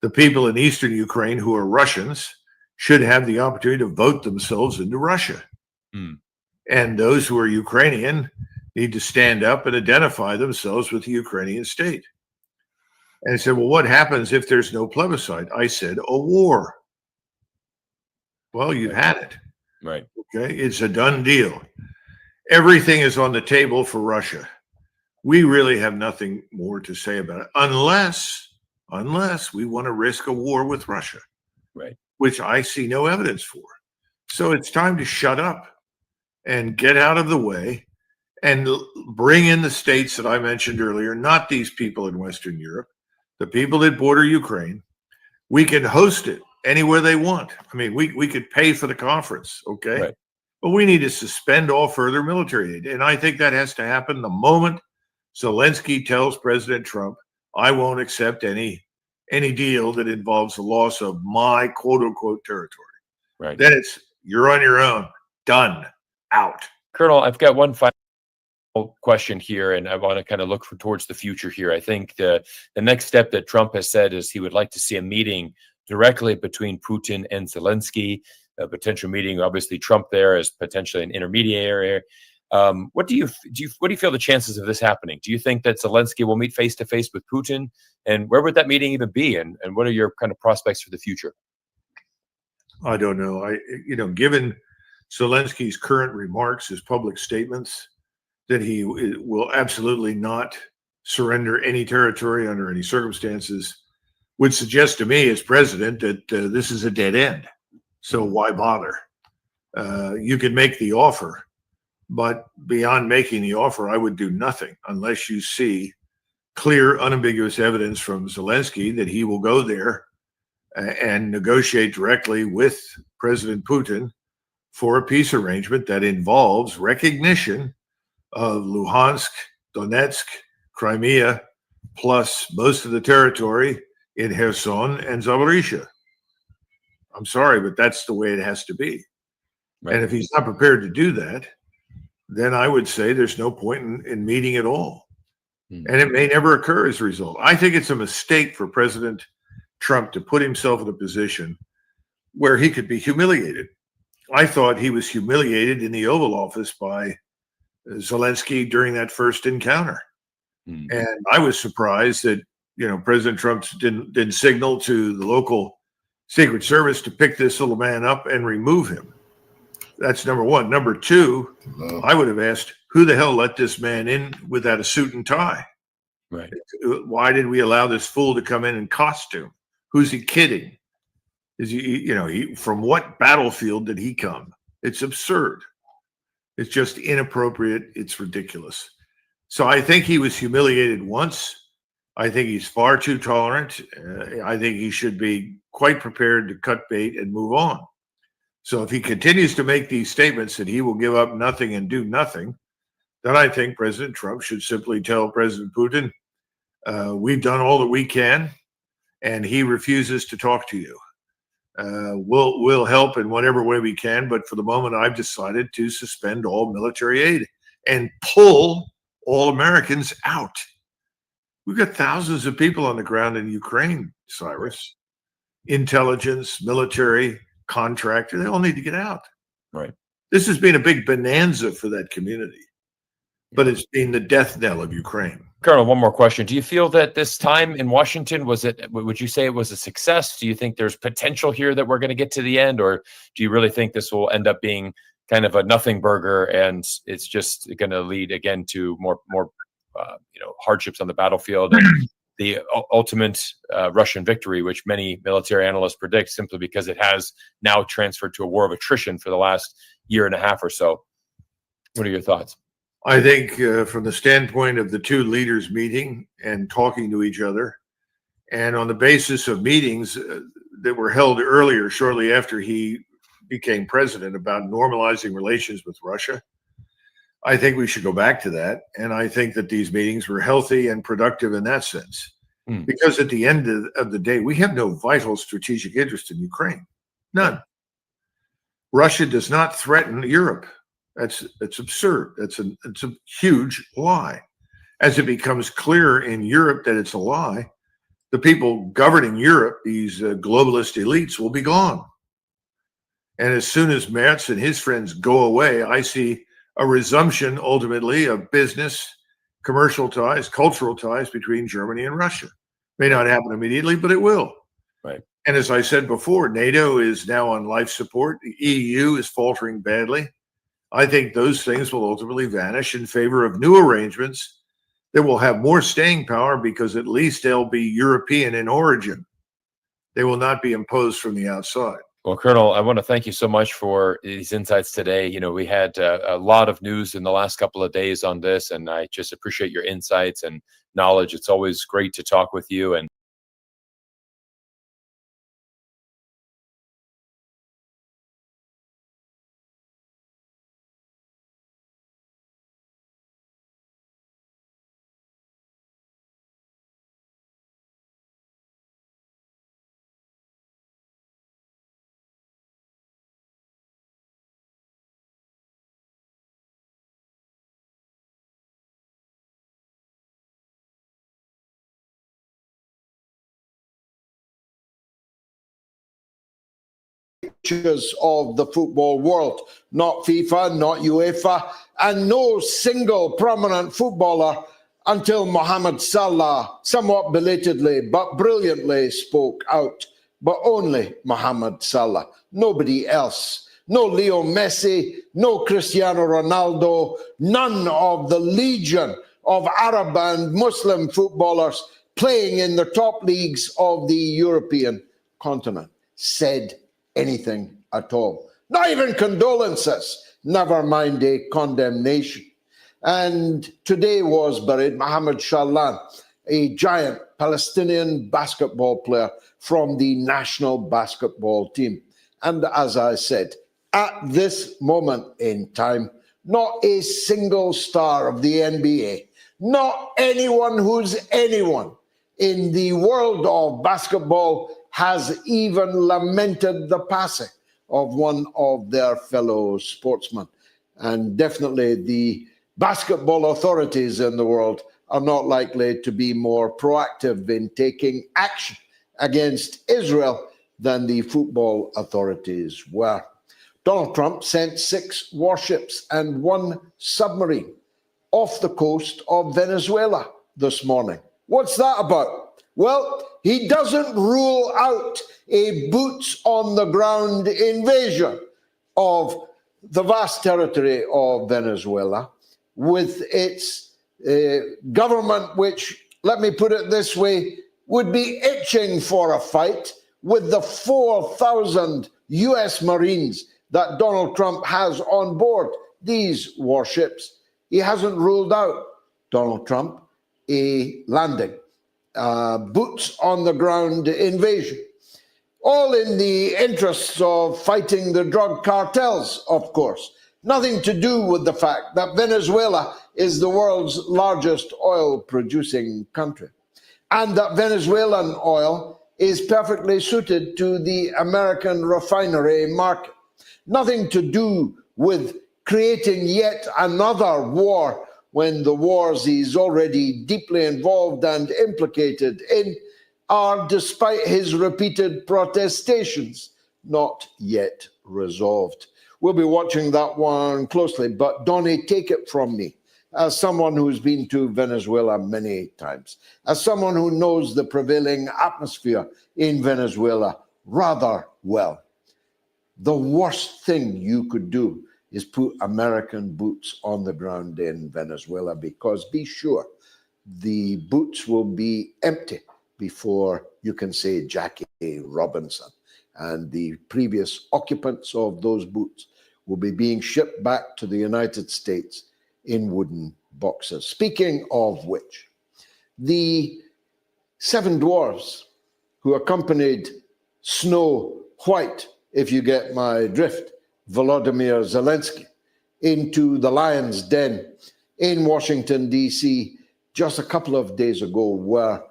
The people in Eastern Ukraine who are Russians should have the opportunity to vote themselves into Russia. And those who are Ukrainian need to stand up and identify themselves with the Ukrainian state. And I said, well, what happens if there's no plebiscite? I said, a war. Well, you've had it. Right. Okay. It's a done deal. Everything is on the table for Russia. We really have nothing more to say about it unless we want to risk a war with Russia. Right. Which I see no evidence for. So it's time to shut up and get out of the way and bring in the states that I mentioned earlier, not these people in Western Europe, the people that border Ukraine. We can host it anywhere they want. I mean, we could pay for the conference, okay? Right. But we need to suspend all further military aid. And I think that has to happen the moment Zelensky tells President Trump, I won't accept any deal that involves the loss of my quote unquote territory. Right. Then it's you're on your own. Done. Out. Colonel, I've got one final question here, and I want to kind of look towards the future here. I think the next step that Trump has said is he would like to see a meeting directly between Putin and Zelensky, a potential meeting. Obviously, Trump there as potentially an intermediary. What do you feel the chances of this happening? Do you think that Zelensky will meet face to face with Putin, and where would that meeting even be? And what are your kind of prospects for the future? I don't know. Given Zelensky's current remarks, his public statements, that he will absolutely not surrender any territory under any circumstances, would suggest to me as president that this is a dead end. So why bother? You could make the offer, but beyond making the offer, I would do nothing unless you see clear, unambiguous evidence from Zelensky that he will go there and negotiate directly with President Putin for a peace arrangement that involves recognition of Luhansk, Donetsk, Crimea, plus most of the territory in Kherson and Zaporizhia. I'm sorry, but that's the way it has to be. Right. And if he's not prepared to do that, then I would say there's no point in meeting at all. And it may never occur as a result. I think it's a mistake for President Trump to put himself in a position where he could be humiliated. I thought he was humiliated in the Oval Office by Zelensky during that first encounter. And I was surprised that, President Trump didn't signal to the local Secret Service to pick this little man up and remove him. That's number one. Number two, I would have asked, who the hell let this man in without a suit and tie? Right. Why did we allow this fool to come in costume? Who's he kidding? Is he from what battlefield did he come? It's absurd. It's just inappropriate. It's ridiculous. So I think he was humiliated once. I think he's far too tolerant. I think he should be quite prepared to cut bait and move on. So if he continues to make these statements that he will give up nothing and do nothing, then I think President Trump should simply tell President Putin, we've done all that we can, and he refuses to talk to you. We'll help in whatever way we can, but for the moment, I've decided to suspend all military aid and pull all Americans out. We've got thousands of people on the ground in Ukraine, Cyrus. Intelligence, military, contractor, they all need to get out. Right. This has been a big bonanza for that community, but it's been the death knell of Ukraine. Colonel, one more question. Do you feel that this time in Washington, would you say it was a success? Do you think there's potential here that we're going to get to the end, or do you really think this will end up being kind of a nothing burger and it's just going to lead again to more hardships on the battlefield and the ultimate Russian victory, which many military analysts predict simply because it has now transferred to a war of attrition for the last year and a half or so? What are your thoughts? I think from the standpoint of the two leaders meeting and talking to each other, and on the basis of meetings that were held earlier, shortly after he became president, about normalizing relations with Russia, I think we should go back to that. And I think that these meetings were healthy and productive in that sense. Because at the end of the day, we have no vital strategic interest in Ukraine. None. Russia does not threaten Europe. That's absurd. It's a huge lie. As it becomes clearer in Europe that it's a lie, the people governing Europe, these globalist elites, will be gone. And as soon as Merz and his friends go away, I see a resumption, ultimately, of business, commercial ties, cultural ties between Germany and Russia. May not happen immediately, but it will. Right. And as I said before, NATO is now on life support. The EU is faltering badly. I think those things will ultimately vanish in favor of new arrangements that will have more staying power because at least they'll be European in origin. They will not be imposed from the outside. Well, Colonel, I want to thank you so much for these insights today. You know, we had a lot of news in the last couple of days on this, and I just appreciate your insights and knowledge. It's always great to talk with you. And of the football world, not FIFA, not UEFA, and no single prominent footballer until Mohamed Salah, somewhat belatedly but brilliantly, spoke out. But only Mohamed Salah, nobody else. No Leo Messi, no Cristiano Ronaldo, none of the legion of Arab and Muslim footballers playing in the top leagues of the European continent said anything at all. Not even condolences, never mind a condemnation. And today was buried Mohamed Shallan, a giant Palestinian basketball player from the national basketball team. And as I said, at this moment in time, not a single star of the NBA, not anyone who's anyone in the world of basketball has even lamented the passing of one of their fellow sportsmen. And definitely the basketball authorities in the world are not likely to be more proactive in taking action against Israel than the football authorities were. Donald Trump sent 6 warships and 1 submarine off the coast of Venezuela this morning. What's that about? Well, he doesn't rule out a boots-on-the-ground invasion of the vast territory of Venezuela with its government, which, let me put it this way, would be itching for a fight with the 4,000 U.S. Marines that Donald Trump has on board these warships. He hasn't ruled out, Donald Trump, a landing. Boots on the ground invasion, all in the interests of fighting the drug cartels, of course. Nothing to do with the fact that Venezuela is the world's largest oil producing country and that Venezuelan oil is perfectly suited to the American refinery market. Nothing to do with creating yet another war when the wars he's already deeply involved and implicated in are, despite his repeated protestations, not yet resolved. We'll be watching that one closely, but Donnie, take it from me, as someone who's been to Venezuela many times, as someone who knows the prevailing atmosphere in Venezuela rather well. The worst thing you could do is put American boots on the ground in Venezuela, because be sure the boots will be empty before you can say Jackie Robinson. And the previous occupants of those boots will be being shipped back to the United States in wooden boxes. Speaking of which, the 7 dwarves who accompanied Snow White, if you get my drift, Volodymyr Zelensky, into the lion's den in Washington, D.C. just a couple of days ago were,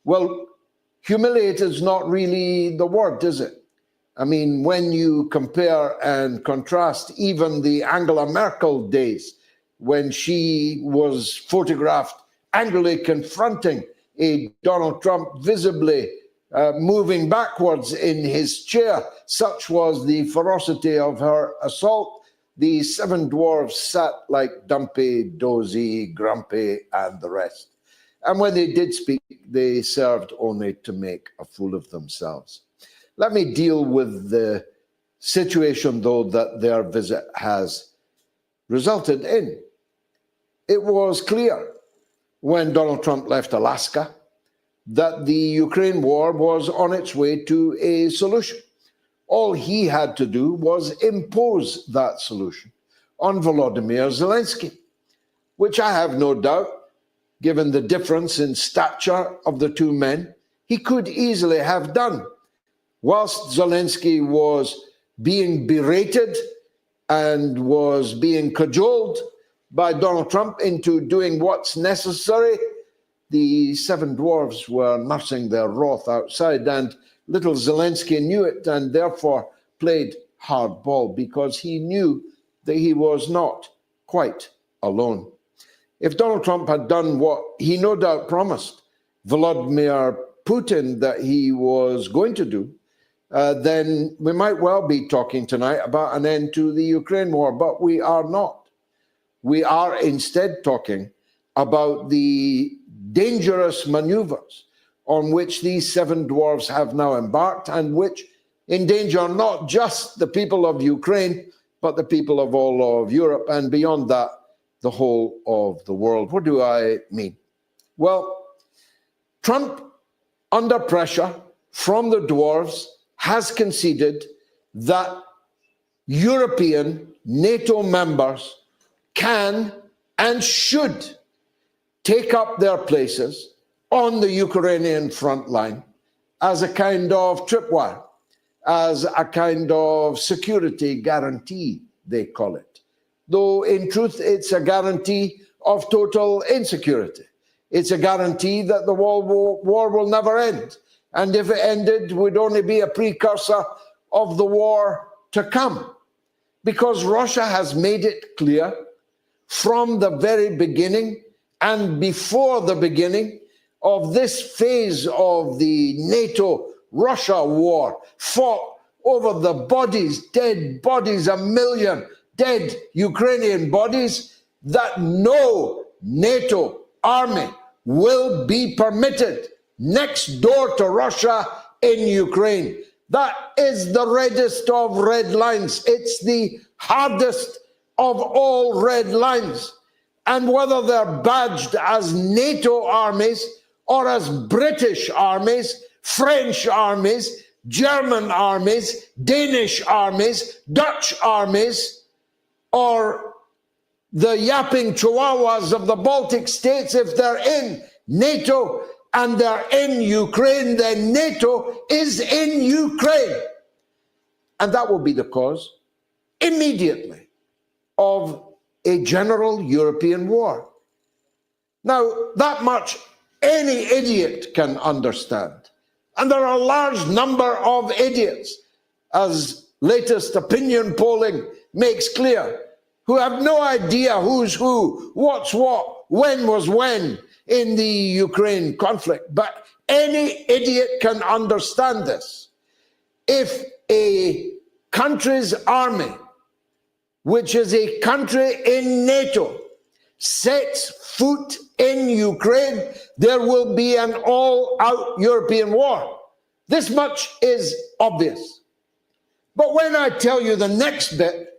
well, humiliated is not really the word, is it? I mean, when you compare and contrast even the Angela Merkel days, when she was photographed angrily confronting a Donald Trump visibly moving backwards in his chair, such was the ferocity of her assault. The 7 dwarves sat like Dumpy, Dozy, Grumpy, and the rest. And when they did speak, they served only to make a fool of themselves. Let me deal with the situation, though, that their visit has resulted in. It was clear when Donald Trump left Alaska that the Ukraine war was on its way to a solution. All he had to do was impose that solution on Volodymyr Zelensky, which I have no doubt, given the difference in stature of the two men, he could easily have done. Whilst Zelensky was being berated and was being cajoled by Donald Trump into doing what's necessary, the seven dwarves were nursing their wrath outside, and little Zelensky knew it and therefore played hardball because he knew that he was not quite alone. If Donald Trump had done what he no doubt promised Vladimir Putin that he was going to do, then we might well be talking tonight about an end to the Ukraine war, but we are not. We are instead talking about the dangerous maneuvers on which these seven dwarfs have now embarked and which endanger not just the people of Ukraine, but the people of all of Europe and beyond that, the whole of the world. What do I mean? Well, Trump, under pressure from the dwarves, has conceded that European NATO members can and should take up their places on the Ukrainian front line as a kind of tripwire, as a kind of security guarantee, they call it. Though in truth, it's a guarantee of total insecurity. It's a guarantee that the war will never end. And if it ended, would only be a precursor of the war to come. Because Russia has made it clear from the very beginning and before the beginning of this phase of the NATO-Russia war, fought over the bodies, dead bodies, 1 million dead Ukrainian bodies, that no NATO army will be permitted next door to Russia in Ukraine. That is the reddest of red lines. It's the hardest of all red lines. And whether they're badged as NATO armies or as British armies, French armies, German armies, Danish armies, Dutch armies, or the yapping chihuahuas of the Baltic states, if they're in NATO and they're in Ukraine, then NATO is in Ukraine. And that will be the cause immediately of a general European war. Now, that much any idiot can understand. And there are a large number of idiots, as latest opinion polling makes clear, who have no idea who's who, what's what, when was when in the Ukraine conflict. But any idiot can understand this. If a country's army, which is a country in NATO, sets foot in Ukraine, there will be an all-out European war. This much is obvious. But when I tell you the next bit,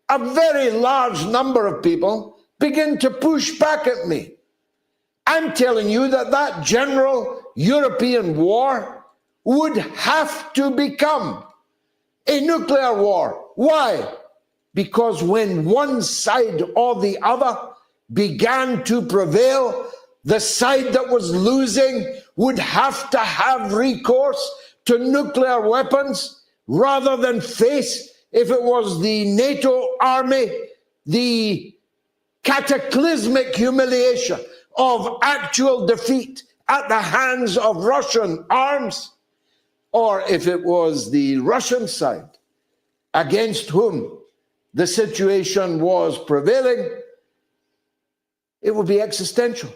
a very large number of people begin to push back at me. I'm telling you that that general European war would have to become a nuclear war. Why? Because when one side or the other began to prevail, the side that was losing would have to have recourse to nuclear weapons rather than face, if it was the NATO army, the cataclysmic humiliation of actual defeat at the hands of Russian arms, or if it was the Russian side against whom the situation was prevailing, it would be existential.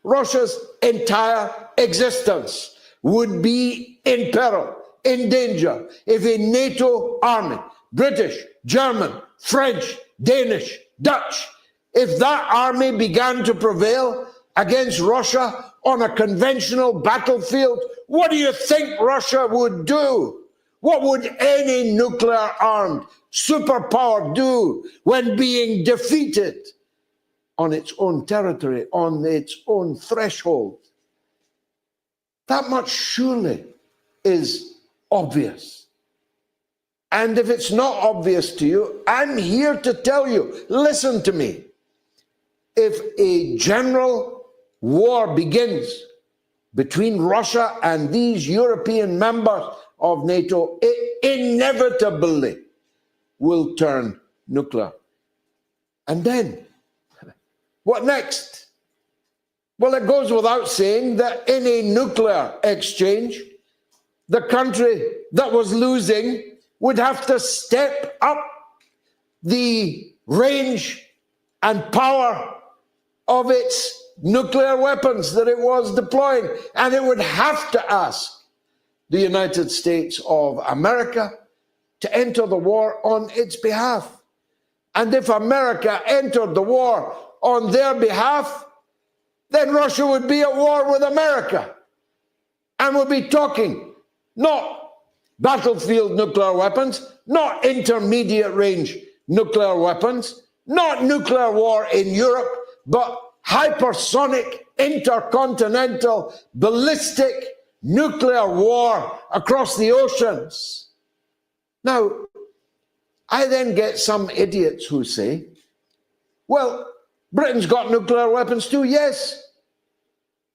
Russia's entire existence would be in peril, in danger, if a NATO army, British, German, French, Danish, Dutch, if that army began to prevail against Russia on a conventional battlefield, what do you think Russia would do? What would any nuclear-armed superpower do when being defeated on its own territory, on its own threshold? That much surely is obvious. And if it's not obvious to you, I'm here to tell you, listen to me. If a general war begins between Russia and these European members of NATO, it inevitably will turn nuclear. And then, what next? Well, it goes without saying that in a nuclear exchange, the country that was losing would have to step up the range and power of its nuclear weapons that it was deploying. And it would have to ask the United States of America to enter the war on its behalf. And if America entered the war on their behalf, then Russia would be at war with America. And we'll be talking not battlefield nuclear weapons, not intermediate range nuclear weapons, not nuclear war in Europe, but hypersonic, intercontinental, ballistic nuclear war across the oceans. Now, I then get some idiots who say, well, Britain's got nuclear weapons too, yes.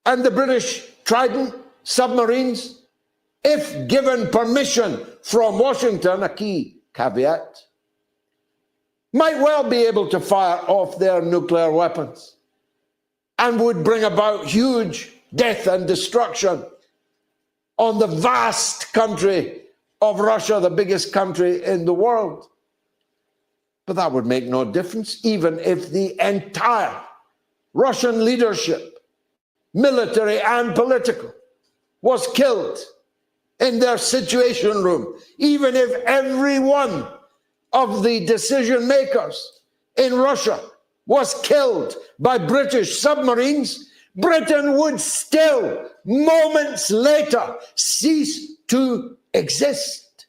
And the British Trident submarines, if given permission from Washington, a key caveat, might well be able to fire off their nuclear weapons and would bring about huge death and destruction on the vast country of Russia, the biggest country in the world. But that would make no difference, even if the entire Russian leadership, military and political, was killed in their situation room, even if every one of the decision makers in Russia was killed by British submarines, Britain would still, moments later, cease to exist.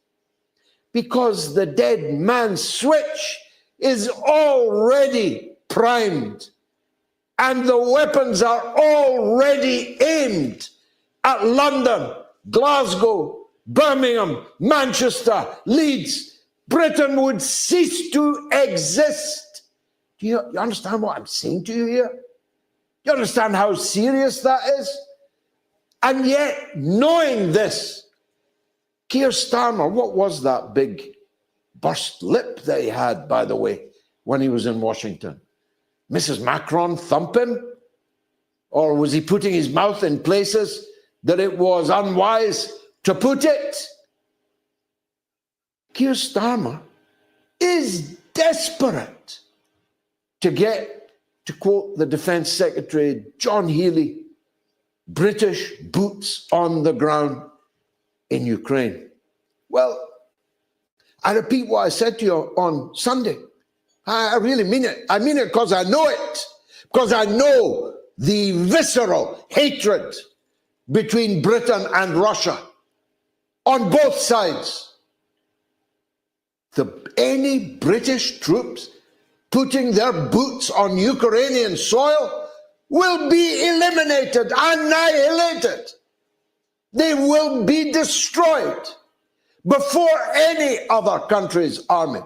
Because the dead man's switch is already primed, and the weapons are already aimed at London, Glasgow, Birmingham, Manchester, Leeds. Britain would cease to exist. Do you understand what I'm saying to you here? Do you understand how serious that is? And yet, knowing this, Keir Starmer, what was that big burst lip that he had, by the way, when he was in Washington? Mrs. Macron thump him? Or was he putting his mouth in places that it was unwise to put it? Keir Starmer is desperate to get, to quote the Defense Secretary John Healey, British boots on the ground in Ukraine. Well, I repeat what I said to you on Sunday. I really mean it. I mean it because I know it. Because I know the visceral hatred between Britain and Russia on both sides. Any British troops putting their boots on Ukrainian soil will be eliminated, annihilated. They will be destroyed before any other country's army.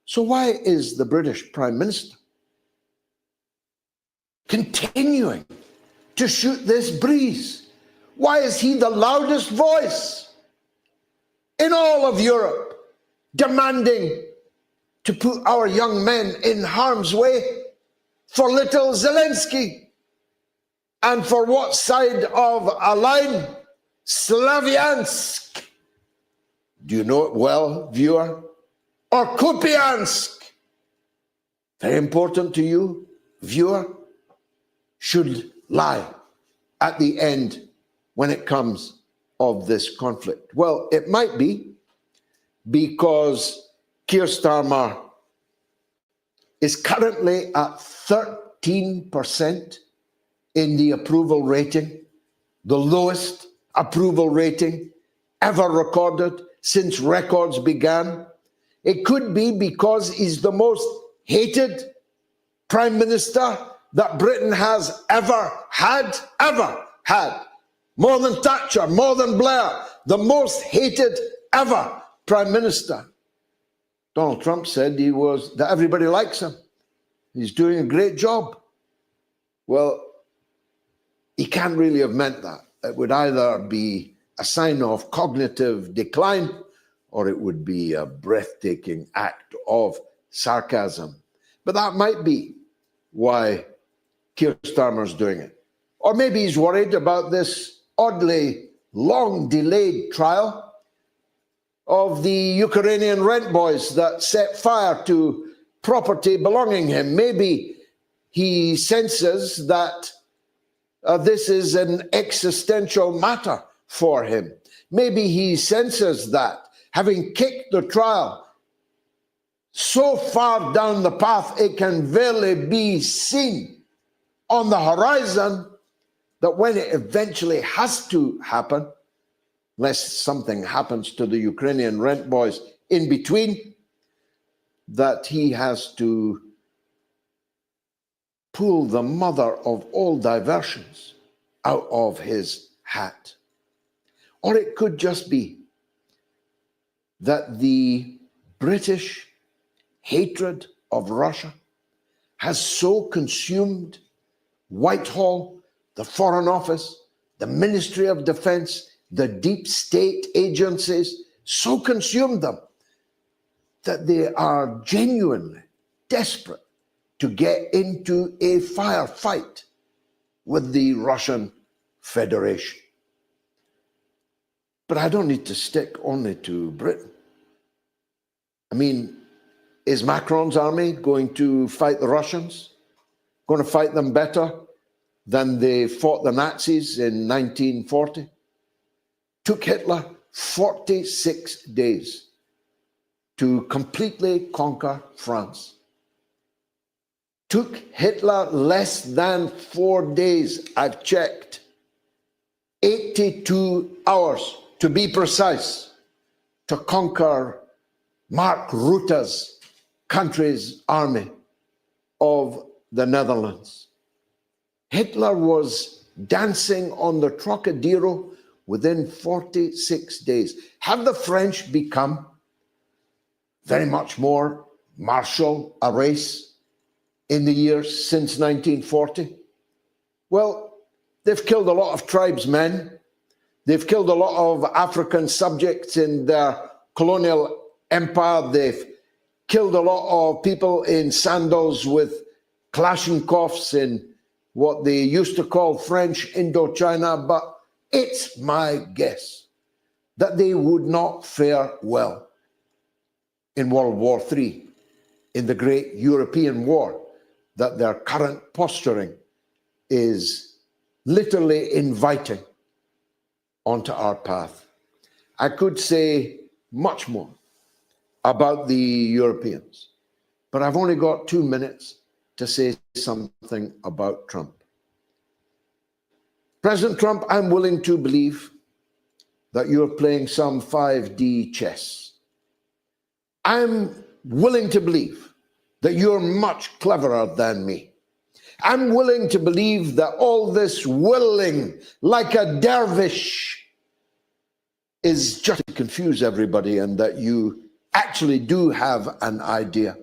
So why is the British Prime Minister continuing to shoot this breeze? Why is he the loudest voice in all of Europe demanding to put our young men in harm's way for little Zelensky? And for what side of a line? Slaviansk. Do you know it well, viewer? Or Kupiansk? Very important to you, viewer, should lie at the end when it comes of this conflict. Well, it might be because Keir Starmer is currently at 13% in the approval rating, the lowest approval rating ever recorded since records began. It could be because he's the most hated prime minister that Britain has ever had. More than Thatcher, more than Blair, the most hated ever prime minister. Donald Trump said that everybody likes him. He's doing a great job. Well, he can't really have meant that. It would either be a sign of cognitive decline or it would be a breathtaking act of sarcasm. But that might be why Keir Starmer's doing it. Or maybe he's worried about this oddly long delayed trial of the Ukrainian rent boys that set fire to property belonging to him. Maybe he senses that this is an existential matter for him. Maybe he senses that, having kicked the trial so far down the path it can barely be seen on the horizon, that when it eventually has to happen, unless something happens to the Ukrainian rent boys in between, that he has to pull the mother of all diversions out of his hat. Or it could just be that the British hatred of Russia has so consumed Whitehall, the Foreign Office, the Ministry of Defense, the deep state agencies, so consumed them that they are genuinely desperate to get into a firefight with the Russian Federation. But I don't need to stick only to Britain. I mean, is Macron's army going to fight the Russians? Going to fight them better than they fought the Nazis in 1940? Took Hitler 46 days to completely conquer France. Took Hitler less than 4 days, I've checked, 82 hours to be precise, to conquer Mark Rutte's country's army of the Netherlands. Hitler was dancing on the Trocadero within 46 days. Have the French become very much more martial a race in the years since 1940? Well, they've killed a lot of tribesmen. They've killed a lot of African subjects in their colonial empire. They've killed a lot of people in sandals with Kalashnikovs in what they used to call French Indochina, but it's my guess that they would not fare well in World War III, in the great European war that their current posturing is literally inviting onto our path. I could say much more about the Europeans, but I've only got 2 minutes to say something about Trump. President Trump, I'm willing to believe that you're playing some 5D chess. I'm willing to believe that you're much cleverer than me. I'm willing to believe that all this willing like a dervish is just to confuse everybody, and that you actually do have an idea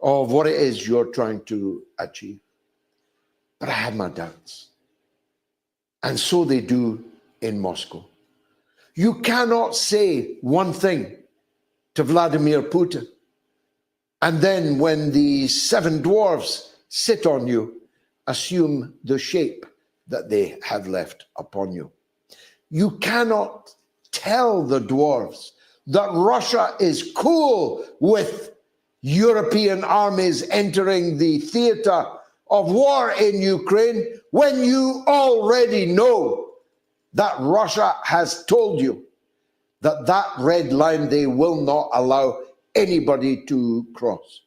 of what it is you're trying to achieve. But I have my doubts. And so they do in Moscow. You cannot say one thing to Vladimir Putin, and then when the 7 dwarfs sit on you, assume the shape that they have left upon you. You cannot tell the dwarfs that Russia is cool with European armies entering the theater of war in Ukraine when you already know that Russia has told you that that red line they will not allow anybody to cross.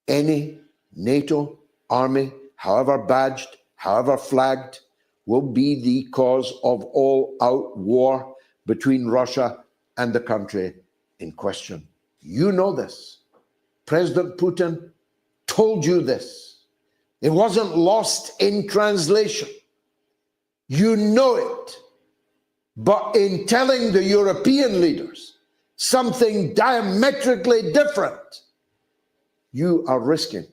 Any NATO army, however badged, however flagged, will be the cause of all-out war between Russia and the country in question. You know this. President Putin told you this. It wasn't lost in translation. You know it. But in telling the European leaders something diametrically different, you are risking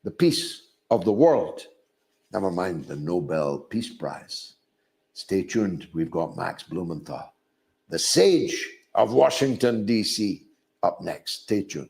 the peace of the world. Never mind the Nobel Peace Prize. Stay tuned. We've got Max Blumenthal, the sage of Washington, D.C., up next. Stay tuned.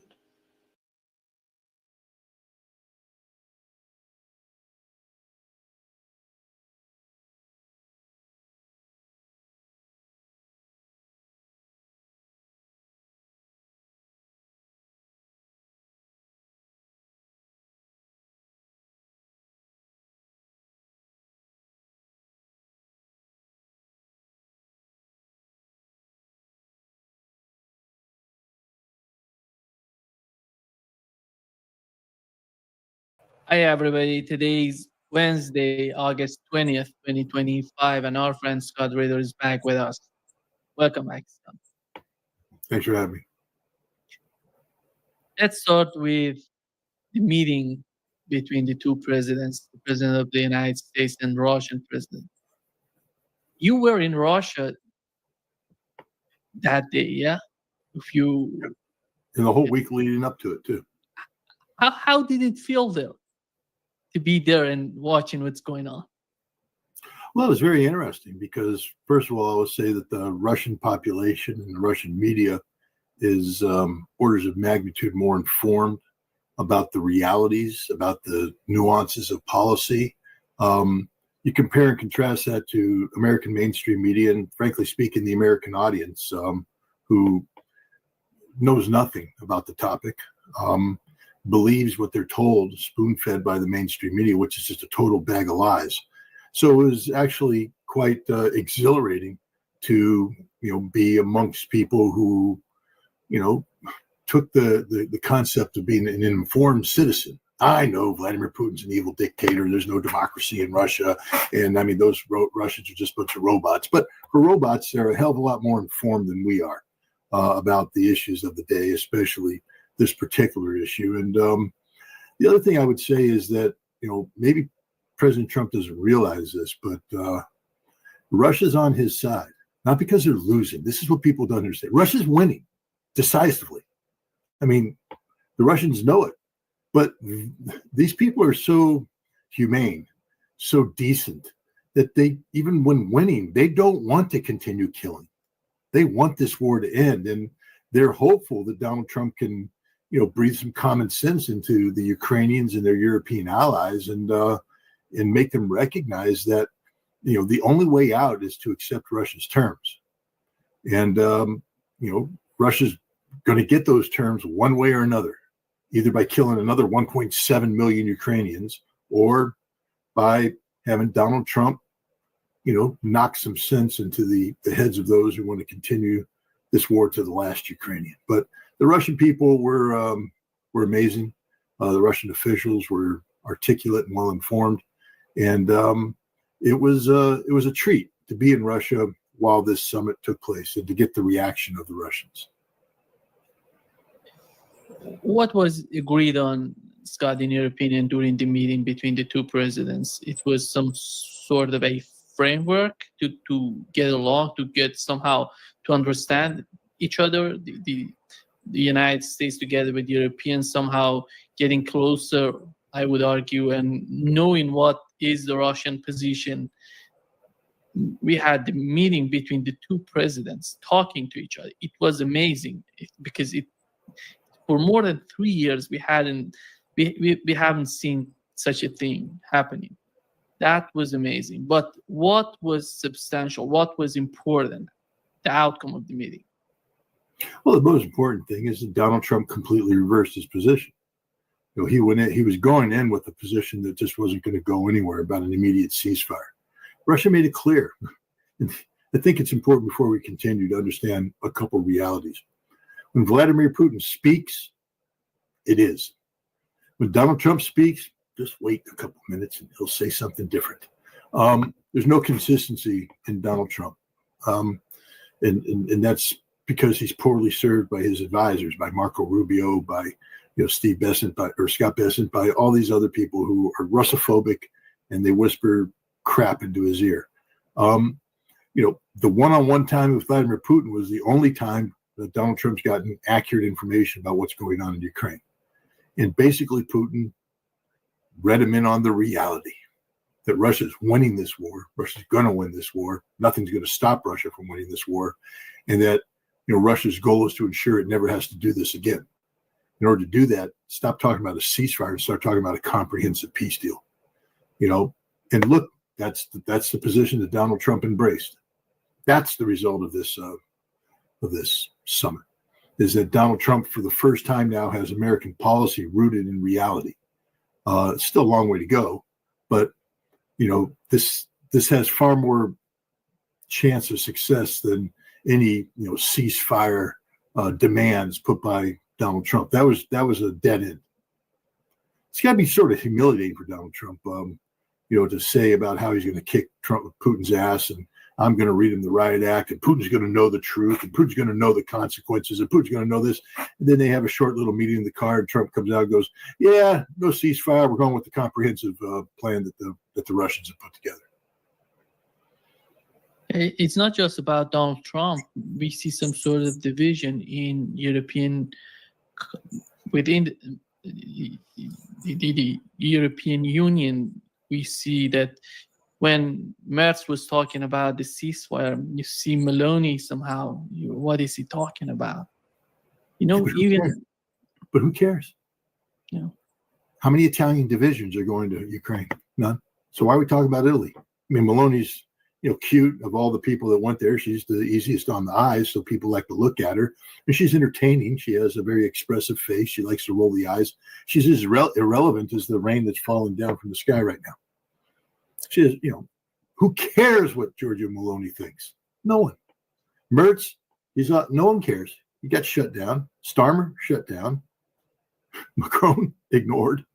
Hi, everybody. Today's Wednesday, August 20th, 2025, and our friend Scott Ritter is back with us. Welcome back, Scott. Thanks for having me. Let's start with the meeting between the two presidents, the president of the United States and the Russian president. You were in Russia that day, yeah? If you And the whole week leading up to it, too. how did it feel there to be there and watching what's going on? Well, it was very interesting because, first of all, I would say that the Russian population and the Russian media is orders of magnitude more informed about the realities, about the nuances of policy. You compare and contrast that to American mainstream media and, frankly speaking, the American audience who knows nothing about the topic, believes what they're told, spoon-fed by the mainstream media, which is just a total bag of lies. So it was actually quite exhilarating to, be amongst people who, took the concept of being an informed citizen. I know Vladimir Putin's an evil dictator. There's no democracy in Russia. And I mean, those Russians are just a bunch of robots. But for robots, they're a hell of a lot more informed than we are about the issues of the day, especially this particular issue. And the other thing I would say is that, maybe President Trump doesn't realize this, but Russia's on his side, not because they're losing. This is what people don't understand. Russia's winning decisively. I mean, the Russians know it, but these people are so humane, so decent that they, even when winning, they don't want to continue killing. They want this war to end. And they're hopeful that Donald Trump can, breathe some common sense into the Ukrainians and their European allies and make them recognize that, the only way out is to accept Russia's terms. And, Russia's going to get those terms one way or another, either by killing another 1.7 million Ukrainians or by having Donald Trump, knock some sense into the heads of those who want to continue this war to the last Ukrainian. But the Russian people were amazing. The Russian officials were articulate and well informed, and it was a treat to be in Russia while this summit took place and to get the reaction of the Russians. What was agreed on, Scott, in your opinion, during the meeting between the two presidents? It was some sort of a framework to get along, to get somehow to understand each other, the United States together with Europeans somehow getting closer, I would argue, and knowing what is the Russian position. We had the meeting between the two presidents talking to each other. It was amazing because for more than 3 years we haven't seen such a thing happening. That was amazing. But what was substantial? What was important? The outcome of the meeting. Well, the most important thing is that Donald Trump completely reversed his position. He was going in with a position that just wasn't going to go anywhere about an immediate ceasefire. Russia made it clear. And I think it's important before we continue to understand a couple realities. When Vladimir Putin speaks, it is. When Donald Trump speaks, just wait a couple minutes and he'll say something different. There's no consistency in Donald Trump. And that's because he's poorly served by his advisors, by Marco Rubio, by Steve Bessent, Scott Bessent, by all these other people who are Russophobic and they whisper crap into his ear. The one-on-one time with Vladimir Putin was the only time that Donald Trump's gotten accurate information about what's going on in Ukraine. And basically, Putin read him in on the reality that Russia's winning this war. Russia's going to win this war. Nothing's going to stop Russia from winning this war. And that, Russia's goal is to ensure it never has to do this again. In order to do that, stop talking about a ceasefire and start talking about a comprehensive peace deal. And look, that's the position that Donald Trump embraced. That's the result of this summit, is that Donald Trump, for the first time now, has American policy rooted in reality. It's still a long way to go, but this has far more chance of success than any ceasefire demands put by Donald Trump. That was a dead end. It's got to be sort of humiliating for Donald Trump, to say about how he's going to kick Putin's ass, and I'm going to read him the riot act, and Putin's going to know the truth, and Putin's going to know the consequences, and Putin's going to know this. And then they have a short little meeting in the car, and Trump comes out and goes, "Yeah, no ceasefire. We're going with the comprehensive plan that the Russians have put together." It's not just about Donald Trump. We see some sort of division in within the European Union. We see that when Merz was talking about the ceasefire, you see Meloni somehow. What is he talking about? But who cares? How many Italian divisions are going to Ukraine? None. So why are we talking about Italy? I mean, Meloni's cute. Of all the people that went there, she's the easiest on the eyes, so people like to look at her. And she's entertaining. She has a very expressive face. She likes to roll the eyes. She's as irrelevant as the rain that's falling down from the sky right now. She is, who cares what Giorgia Meloni thinks? No one. Merz, no one cares. He got shut down. Starmer, shut down. Macron, ignored.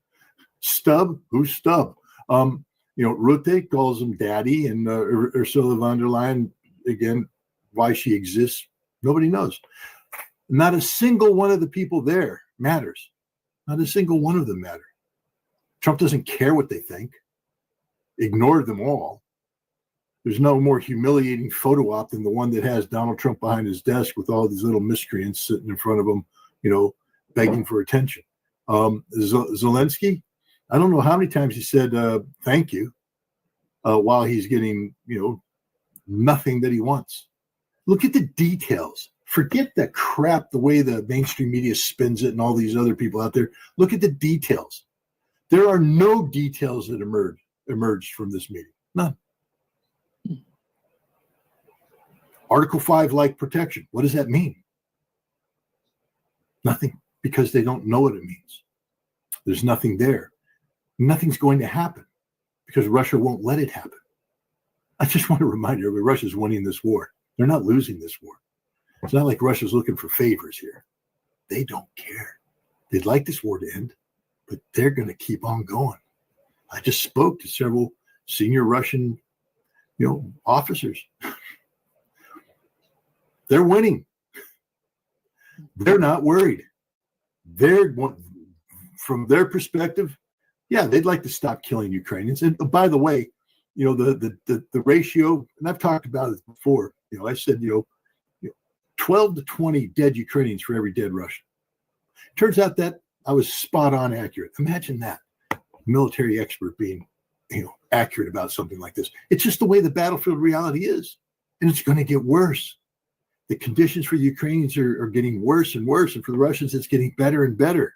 Stubb, who's Stubb? Rutte calls him daddy, and Ursula von der Leyen, again, why she exists, nobody knows. Not a single one of the people there matters. Not a single one of them matter. Trump doesn't care what they think. Ignored them all. There's no more humiliating photo op than the one that has Donald Trump behind his desk with all these little miscreants sitting in front of him, begging for attention. Zelensky, I don't know how many times he said thank you while he's getting, nothing that he wants. Look at the details. Forget that crap, the way the mainstream media spins it and all these other people out there. Look at the details. There are no details that emerged from this meeting. None. Article 5 like protection. What does that mean? Nothing, because they don't know what it means. There's nothing there. Nothing's going to happen because Russia won't let it happen. I just want to remind everybody, Russia's winning this war. They're not losing this war. It's not like Russia's looking for favors here. They don't care. They'd like this war to end, but they're going to keep on going. I just spoke to several senior Russian, officers. They're winning. They're not worried. From their perspective, yeah, they'd like to stop killing Ukrainians. And by the way, the ratio, and I've talked about it before. I said 12 to 20 dead Ukrainians for every dead Russian. Turns out that I was spot on accurate. Imagine that, military expert being accurate about something like this. It's just the way the battlefield reality is, and it's going to get worse. The conditions for the Ukrainians are getting worse and worse, and for the Russians, it's getting better and better.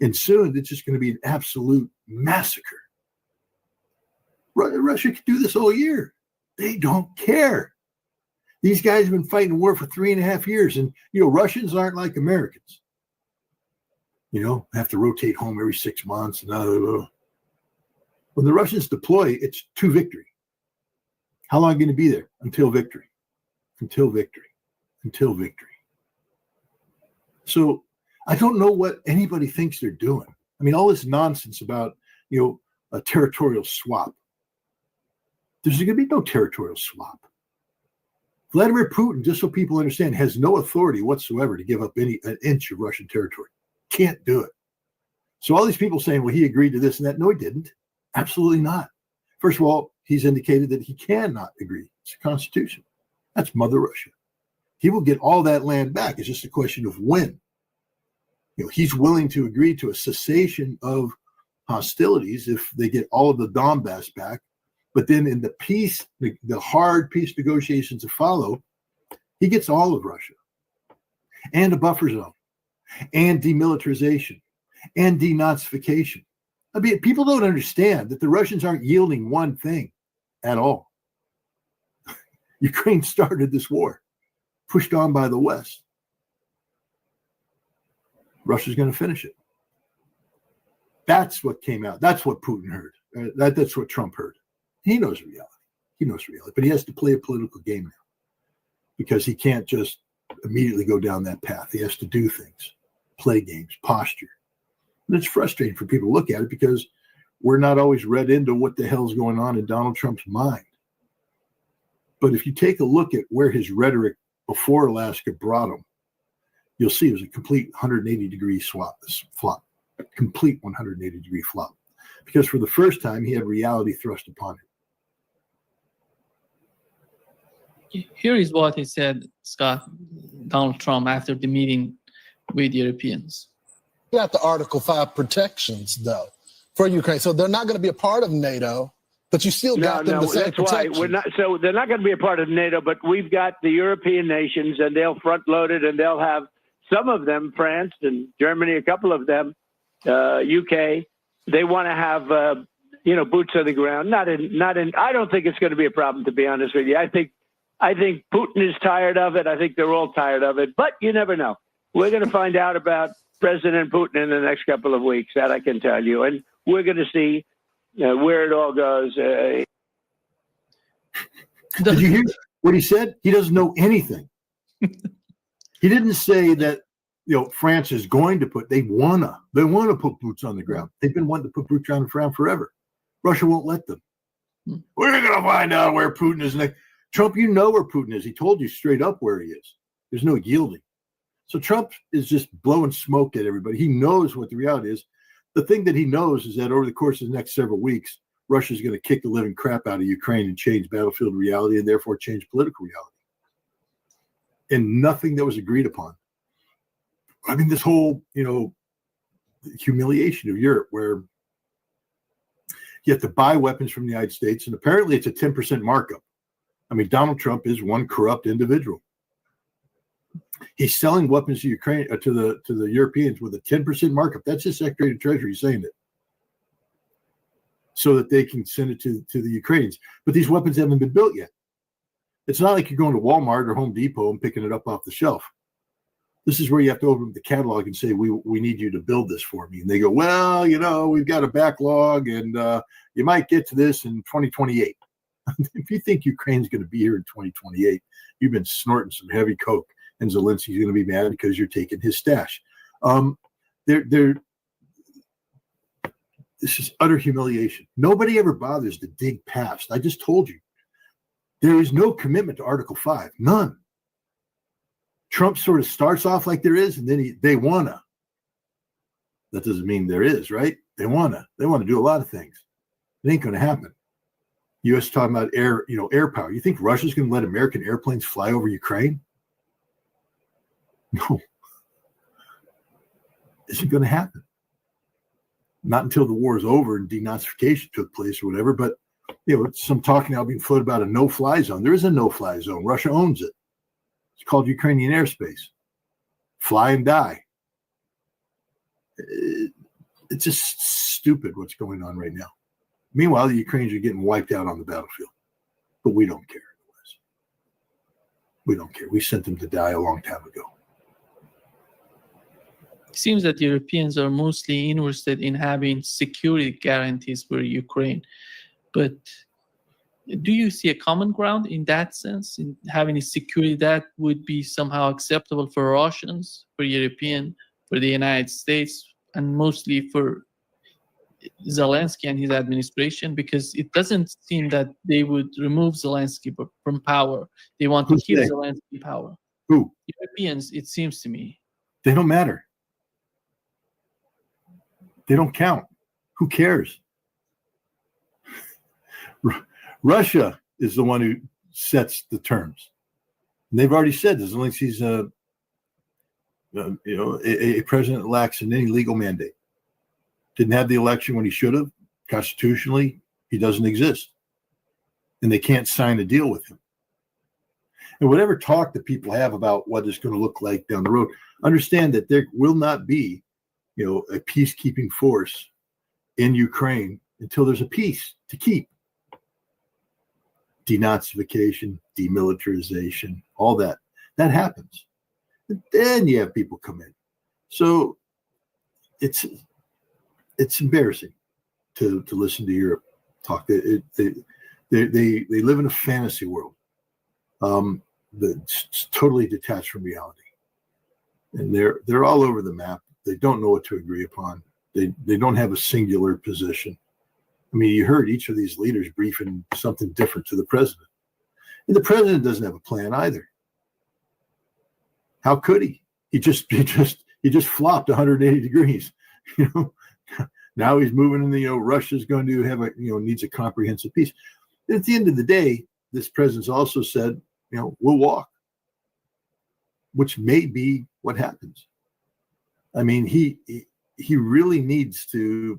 And soon, it's just going to be an absolute massacre. Russia could do this all year. They don't care. These guys have been fighting a war for 3.5 years, and Russians aren't like Americans. Have to rotate home every 6 months. And when the Russians deploy, it's to victory. How long are you going to be there? Until victory. Until victory. Until victory. So I don't know what anybody thinks they're doing. I mean, all this nonsense about, a territorial swap. There's going to be no territorial swap. Vladimir Putin, just so people understand, has no authority whatsoever to give up an inch of Russian territory. Can't do it. So all these people saying, well, he agreed to this and that. No, he didn't. Absolutely not. First of all, he's indicated that he cannot agree. It's a constitution. That's Mother Russia. He will get all that land back. It's just a question of when. He's willing to agree to a cessation of hostilities if they get all of the Donbass back. But then in the peace, the hard peace negotiations to follow, he gets all of Russia and a buffer zone and demilitarization and denazification. I mean, people don't understand that the Russians aren't yielding one thing at all. Ukraine started this war, pushed on by the West. Russia's going to finish it. That's what came out. That's what Putin heard. That's what Trump heard. He knows reality. He knows reality. But he has to play a political game now because he can't just immediately go down that path. He has to do things, play games, posture. And it's frustrating for people to look at it because we're not always read into what the hell's going on in Donald Trump's mind. But if you take a look at where his rhetoric before Alaska brought him, you'll see it was a complete 180-degree flop, complete 180-degree flop. Because for the first time, he had reality thrust upon him. Here is what he said, Scott, Donald Trump, after the meeting with Europeans. Got the Article 5 protections, though, for Ukraine. So they're not going to be a part of NATO, but you still got them the same that's protections. why we're not. So they're not going to be a part of NATO, but we've got the European nations, and they'll front load it, and they'll have some of them, France and Germany, a couple of them, UK. They want to have boots on the ground. Not in. I don't think it's going to be a problem, to be honest with you. I think Putin is tired of it. I think they're all tired of it. But you never know. We're going to find out about President Putin in the next couple of weeks. That I can tell you, and we're going to see where it all goes. Did you hear what he said? He doesn't know anything. He didn't say that France is going to put. They wanna put boots on the ground. They've been wanting to put boots on the ground forever. Russia won't let them. We're going to find out where Putin is next. Trump, you know where Putin is. He told you straight up where he is. There's no yielding. So Trump is just blowing smoke at everybody. He knows what the reality is. The thing that he knows is that over the course of the next several weeks, Russia is going to kick the living crap out of Ukraine and change battlefield reality and therefore change political reality. And nothing that was agreed upon. I mean, this whole, humiliation of Europe where you have to buy weapons from the United States, and apparently it's a 10% markup. I mean, Donald Trump is one corrupt individual. He's selling weapons to Ukraine to the Europeans with a 10% markup. That's his Secretary of Treasury saying it, so that they can send it to the Ukrainians. But these weapons haven't been built yet. It's not like you're going to Walmart or Home Depot and picking it up off the shelf. This is where you have to open up the catalog and say, we need you to build this for me. And they go, well, we've got a backlog, and you might get to this in 2028. If you think Ukraine's going to be here in 2028, you've been snorting some heavy coke, and Zelensky's going to be mad because you're taking his stash. This is utter humiliation. Nobody ever bothers to dig past. I just told you. There is no commitment to Article 5. None. Trump sort of starts off like there is, and then they wanna. That doesn't mean there is, right? They wanna do a lot of things. It ain't going to happen. U.S. talking about air power. You think Russia's going to let American airplanes fly over Ukraine? No. Isn't going to happen. Not until the war is over and denazification took place or whatever. But some talk now being floated about a no-fly zone. There is a no-fly zone. Russia owns it. It's called Ukrainian airspace. Fly and die. It's just stupid what's going on right now. Meanwhile, the Ukrainians are getting wiped out on the battlefield. But we don't care. We don't care. We sent them to die a long time ago. It seems that Europeans are mostly interested in having security guarantees for Ukraine. But do you see a common ground in that sense, in having a security that would be somehow acceptable for Russians, for European, for the United States, and mostly for Zelensky and his administration? Because it doesn't seem that they would remove Zelensky from power. They want to keep Zelensky in power. Who? Europeans, it seems to me. They don't matter. They don't count. Who cares? Russia is the one who sets the terms. And they've already said that Zelensky's a president that lacks in any legal mandate. Didn't have the election when he should have. Constitutionally, he doesn't exist. And they can't sign a deal with him. And whatever talk that people have about what it's going to look like down the road, understand that there will not be, a peacekeeping force in Ukraine until there's a peace to keep. Denazification, demilitarization, all that happens. And then you have people come in. So it's embarrassing to listen to Europe talk. They live in a fantasy world that's totally detached from reality, and they're all over the map. They don't know what to agree upon. They don't have a singular position. I mean, you heard each of these leaders briefing something different to the president, and the president doesn't have a plan either. How could he? He just flopped 180 degrees. Now he's moving in. Russia's going to have needs a comprehensive peace. At the end of the day, this president's also said, we'll walk, which may be what happens. I mean, he really needs to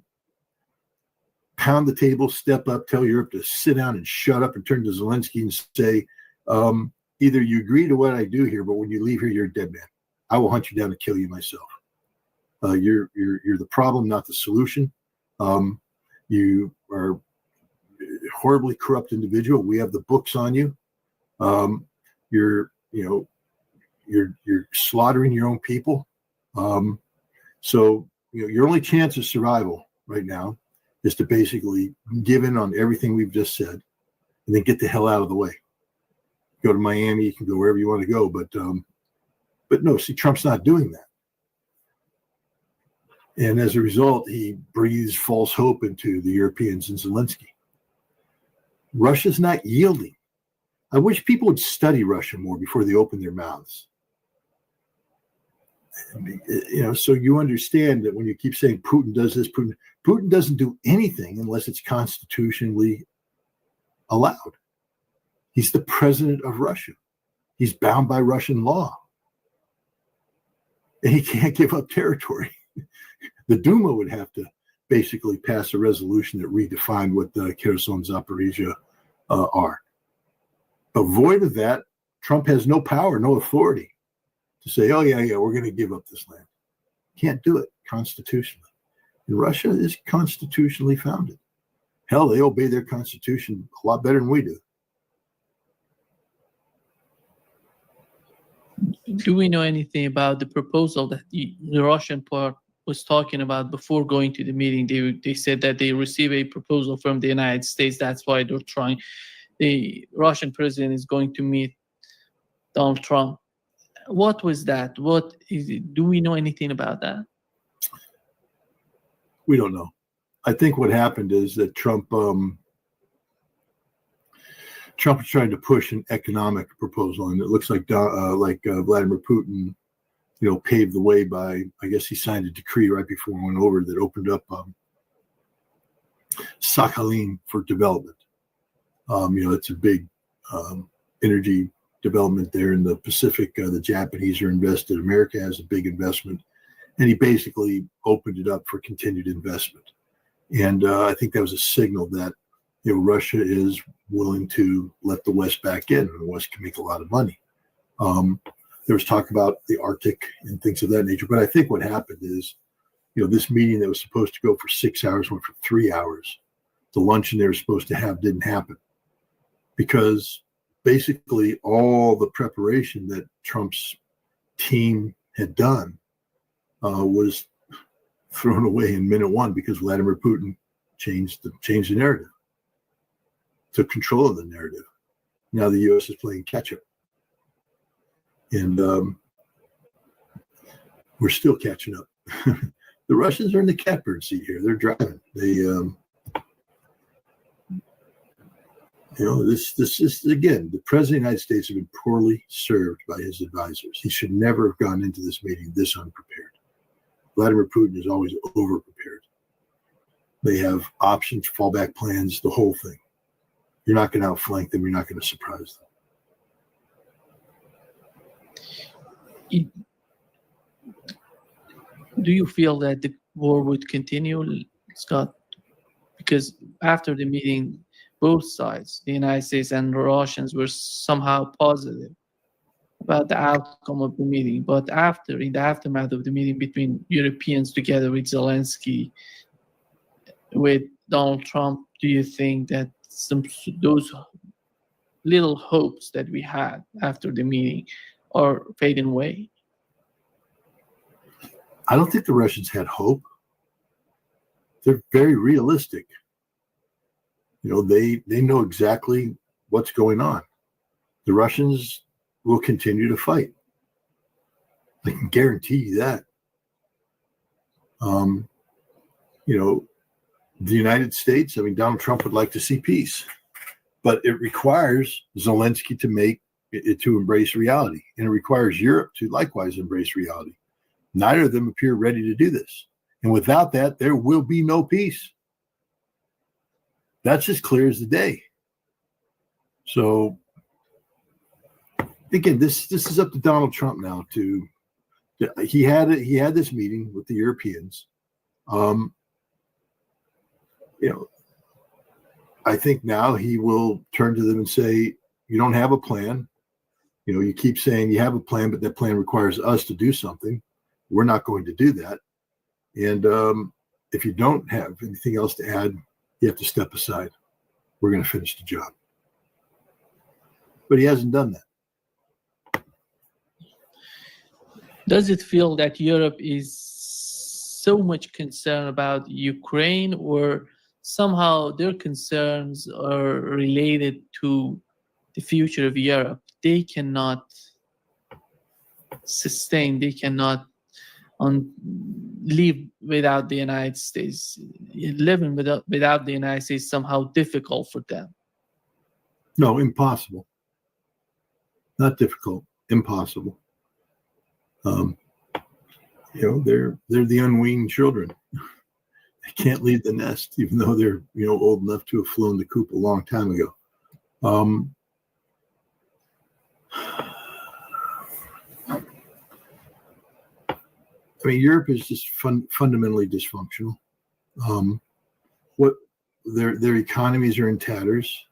pound the table, step up, tell Europe to sit down and shut up, and turn to Zelensky and say, either you agree to what I do here, but when you leave here, you're a dead man. I will hunt you down and kill you myself. You're the problem, not the solution. You are a horribly corrupt individual. We have the books on you. You're slaughtering your own people. So your only chance of survival right now is to basically give in on everything we've just said, and then get the hell out of the way. Go to Miami. You can go wherever you want to go, but no. See, Trump's not doing that. And as a result, he breathes false hope into the Europeans and Zelensky. Russia's not yielding. I wish people would study Russia more before they open their mouths. So you understand that when you keep saying Putin does this, Putin doesn't do anything unless it's constitutionally allowed. He's the president of Russia. He's bound by Russian law. And he can't give up territory. The Duma would have to basically pass a resolution that redefined what the Kherson Zaporizhia are. Void of that, Trump has no power, no authority to say, oh, yeah, we're going to give up this land. Can't do it constitutionally. And Russia is constitutionally founded. Hell, they obey their constitution a lot better than we do. Do we know anything about the proposal that the Russian part was talking about before going to the meeting? They said that they received a proposal from the United States. That's why they're trying. The Russian president is going to meet Donald Trump. What was that? What is it? Do we know anything about that? We don't know. I think what happened is that Trump is trying to push an economic proposal, and it looks like Vladimir Putin, paved the way by, I guess he signed a decree right before we went over that opened up Sakhalin for development. It's a big energy development there in the Pacific. The Japanese are invested. America has a big investment, and he basically opened it up for continued investment. And I think that was a signal that Russia is willing to let the West back in, and the West can make a lot of money. There was talk about the Arctic and things of that nature, but I think what happened is, this meeting that was supposed to go for 6 hours went for 3 hours. The luncheon they were supposed to have didn't happen because basically all the preparation that Trump's team had done was thrown away in minute one because Vladimir Putin changed the narrative, took control of the narrative. Now the U.S. is playing catch up, and we're still catching up. The Russians are in the catbird seat here. They're driving. This is, again, the president of the United States has been poorly served by his advisors. He should never have gone into this meeting this unprepared. Vladimir Putin is always over-prepared. They have options, fallback plans, the whole thing. You're not going to outflank them. You're not going to surprise them. Do you feel that the war would continue, Scott? Because after the meeting, both sides, the United States and the Russians, were somehow positive about the outcome of the meeting. But in the aftermath of the meeting between Europeans together with Zelensky, with Donald Trump, do you think that those little hopes that we had after the meeting are fading away? I don't think the Russians had hope. They're very realistic. They know exactly what's going on. The Russians will continue to fight. I can guarantee you that. The United States, Donald Trump would like to see peace, but it requires Zelensky to embrace reality, and it requires Europe to likewise embrace reality. Neither of them appear ready to do this. And without that, there will be no peace. That's as clear as the day. So, again, this is up to Donald Trump now. He had this meeting with the Europeans. I think now he will turn to them and say, "You don't have a plan. You keep saying you have a plan, but that plan requires us to do something. We're not going to do that. And if you don't have anything else to add, you have to step aside. We're going to finish the job." But he hasn't done that. Does it feel that Europe is so much concerned about Ukraine, or somehow their concerns are related to the future of Europe? They cannot sustain, they cannot live without the United States. Living without the United States is somehow difficult for them. No, impossible. Not difficult, impossible. They're the unweaned children. They can't leave the nest, even though they're old enough to have flown the coop a long time ago. Europe is just fundamentally dysfunctional. Their economies are in tatters.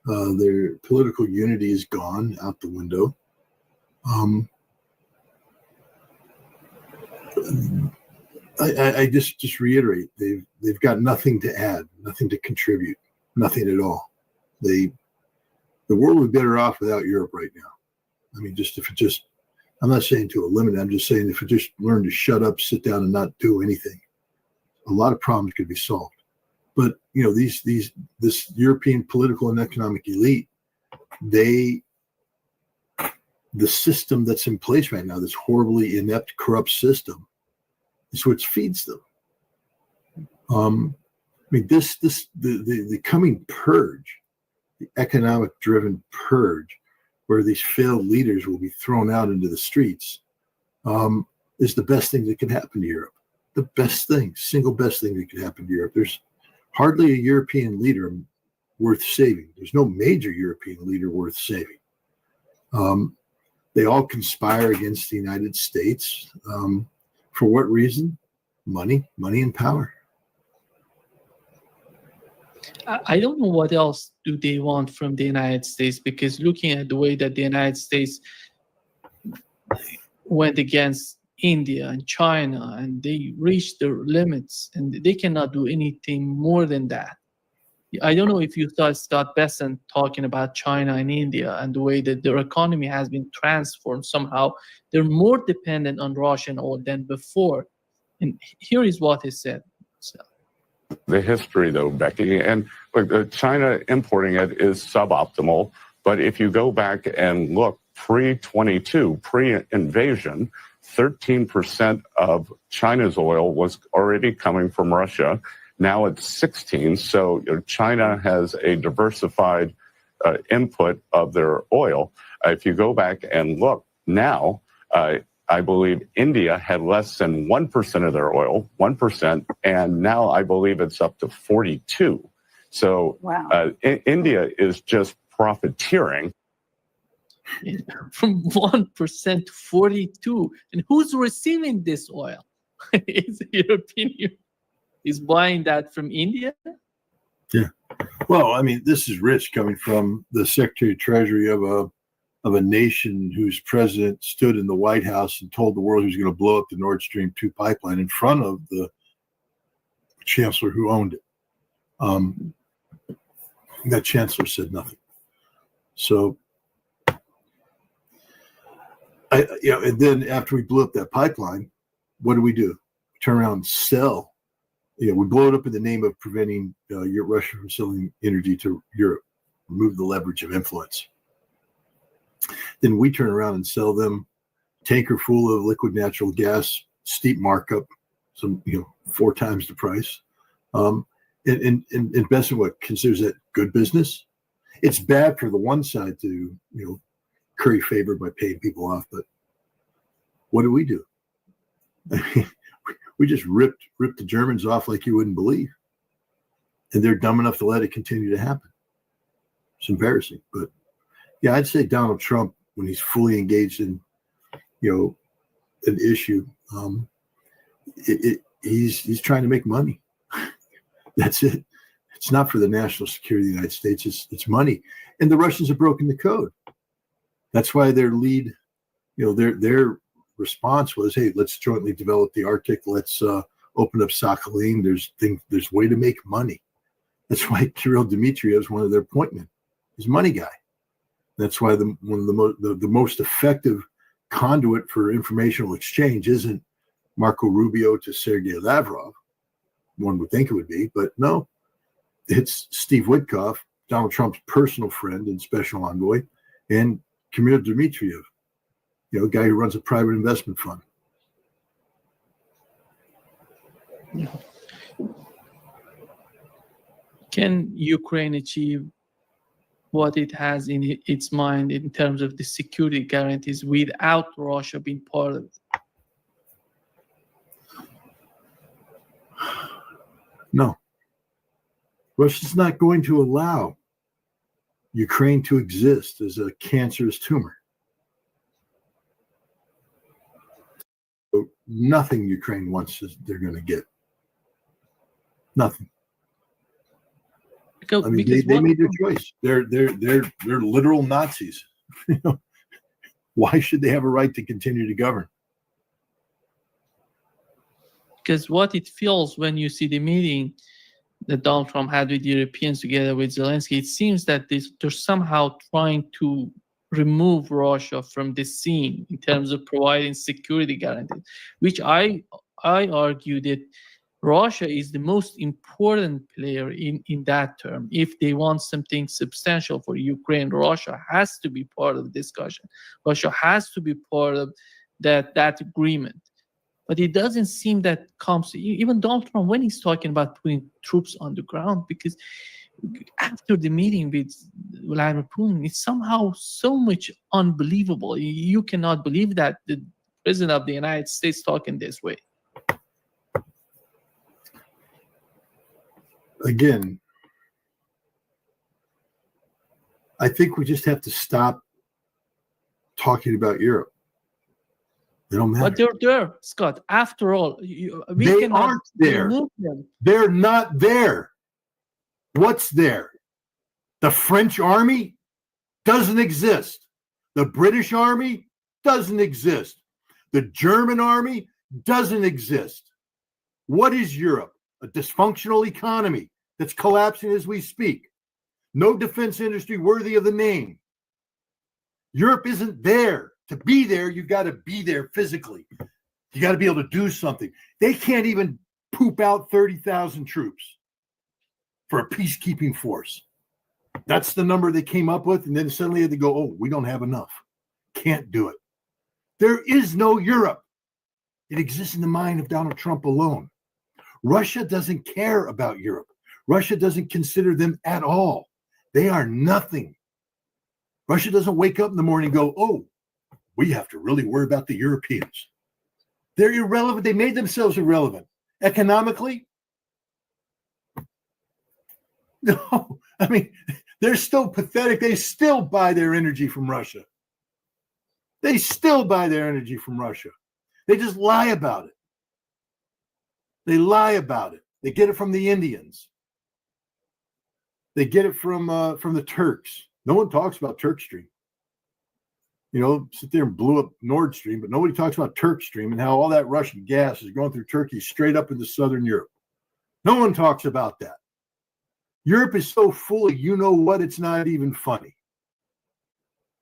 Their political unity is gone out the window. I just reiterate, they've got nothing to add, nothing to contribute, nothing at all. The world would be better off without Europe right now. I'm not saying to eliminate, I'm just saying if it just learned to shut up, sit down, and not do anything, a lot of problems could be solved. But this European political and economic elite, the system that's in place right now, this horribly inept, corrupt system, is what feeds them. The coming purge, the economic-driven purge, where these failed leaders will be thrown out into the streets, is the best thing that can happen to Europe. The best thing, single best thing that could happen to Europe. There's hardly a European leader worth saving. There's no major European leader worth saving. They all conspire against the United States. For what reason? Money and power. I don't know what else do they want from the United States, because looking at the way that the United States went against India and China, and they reached their limits, and they cannot do anything more than that. I don't know if you saw Scott Bessent talking about China and India and the way that their economy has been transformed somehow. They're more dependent on Russian oil than before. And here is what he said. The history, though, Becky, and look, China importing it is suboptimal. But if you go back and look pre-22, pre-invasion, 13% of China's oil was already coming from Russia. Now it's 16. So China has a diversified input of their oil. If you go back and look now, I believe India had less than 1% of their oil, 1%, and now I believe it's up to 42. So wow. India is just profiteering. from 1% to 42%. And who's receiving this oil? It's the European Union. Is buying that from India? Yeah. Well, I mean, this is rich coming from the Secretary of Treasury of a nation whose president stood in the White House and told the world he was going to blow up the Nord Stream 2 pipeline in front of the chancellor who owned it. That chancellor said nothing. So, and then after we blew up that pipeline, what do? We turn around and sell. We blow it up in the name of preventing Russia from selling energy to Europe, remove the leverage of influence. Then we turn around and sell them tanker full of liquid natural gas, steep markup, 4 times the price. And Besson considers that good business. It's bad for the one side to curry favor by paying people off, but what do? We just ripped the Germans off like you wouldn't believe, and they're dumb enough to let it continue to happen. It's embarrassing, but yeah, I'd say Donald Trump, when he's fully engaged in an issue, he's trying to make money. That's it. It's not for the national security of the United States. It's money, and the Russians have broken the code. That's why their lead, their response was, "Hey, let's jointly develop the Arctic. Let's open up Sakhalin. There's way to make money." That's why Kirill Dmitriev is one of their point men. He's a money guy. That's why one of the most effective conduit for informational exchange isn't Marco Rubio to Sergei Lavrov. One would think it would be, but no, it's Steve Witkoff, Donald Trump's personal friend and special envoy, and Kirill Dmitriev, a guy who runs a private investment fund. Can Ukraine achieve what it has in its mind in terms of the security guarantees without Russia being part of it? No. Russia's not going to allow Ukraine to exist as a cancerous tumor. So nothing Ukraine wants they're going to get. Nothing. I mean, they made their choice. They're literal Nazis. Why should they have a right to continue to govern? Because what it feels when you see the meeting that Donald Trump had with Europeans together with Zelensky, it seems that they're somehow trying to remove Russia from the scene in terms of providing security guarantees, which I argue that Russia is the most important player in that term. If they want something substantial for Ukraine, Russia has to be part of the discussion. Russia has to be part of that agreement. But it doesn't seem that comes, even Donald Trump, when he's talking about putting troops on the ground, because after the meeting with Vladimir Putin, it's somehow so much unbelievable. You cannot believe that the president of the United States talking this way. Again, I think we just have to stop talking about Europe. They don't matter. But they're there, Scott. After all, they aren't there. They're not there. What's there? The French army doesn't exist. The British army doesn't exist. The German army doesn't exist. What is Europe? A dysfunctional economy that's collapsing as we speak. No defense industry worthy of the name. Europe isn't there. To be there, you got to be there physically. You got to be able to do something. They can't even poop out 30,000 troops for a peacekeeping force. That's the number they came up with, and then suddenly had to go, oh, we don't have enough. Can't do it. There is no Europe. It exists in the mind of Donald Trump alone. Russia doesn't care about Europe. Russia doesn't consider them at all. They are nothing. Russia doesn't wake up in the morning and go, oh, we have to really worry about the Europeans. They're irrelevant. They made themselves irrelevant. Economically? No. I mean, they're still pathetic. They still buy their energy from Russia. They still buy their energy from Russia. They just lie about it. They lie about it. They get it from the Indians. They get it from the Turks. No one talks about Turk Stream. You know, sit there and blew up Nord Stream, but nobody talks about Turk Stream and how all that Russian gas is going through Turkey straight up into Southern Europe. No one talks about that. Europe is so full of you know what, it's not even funny.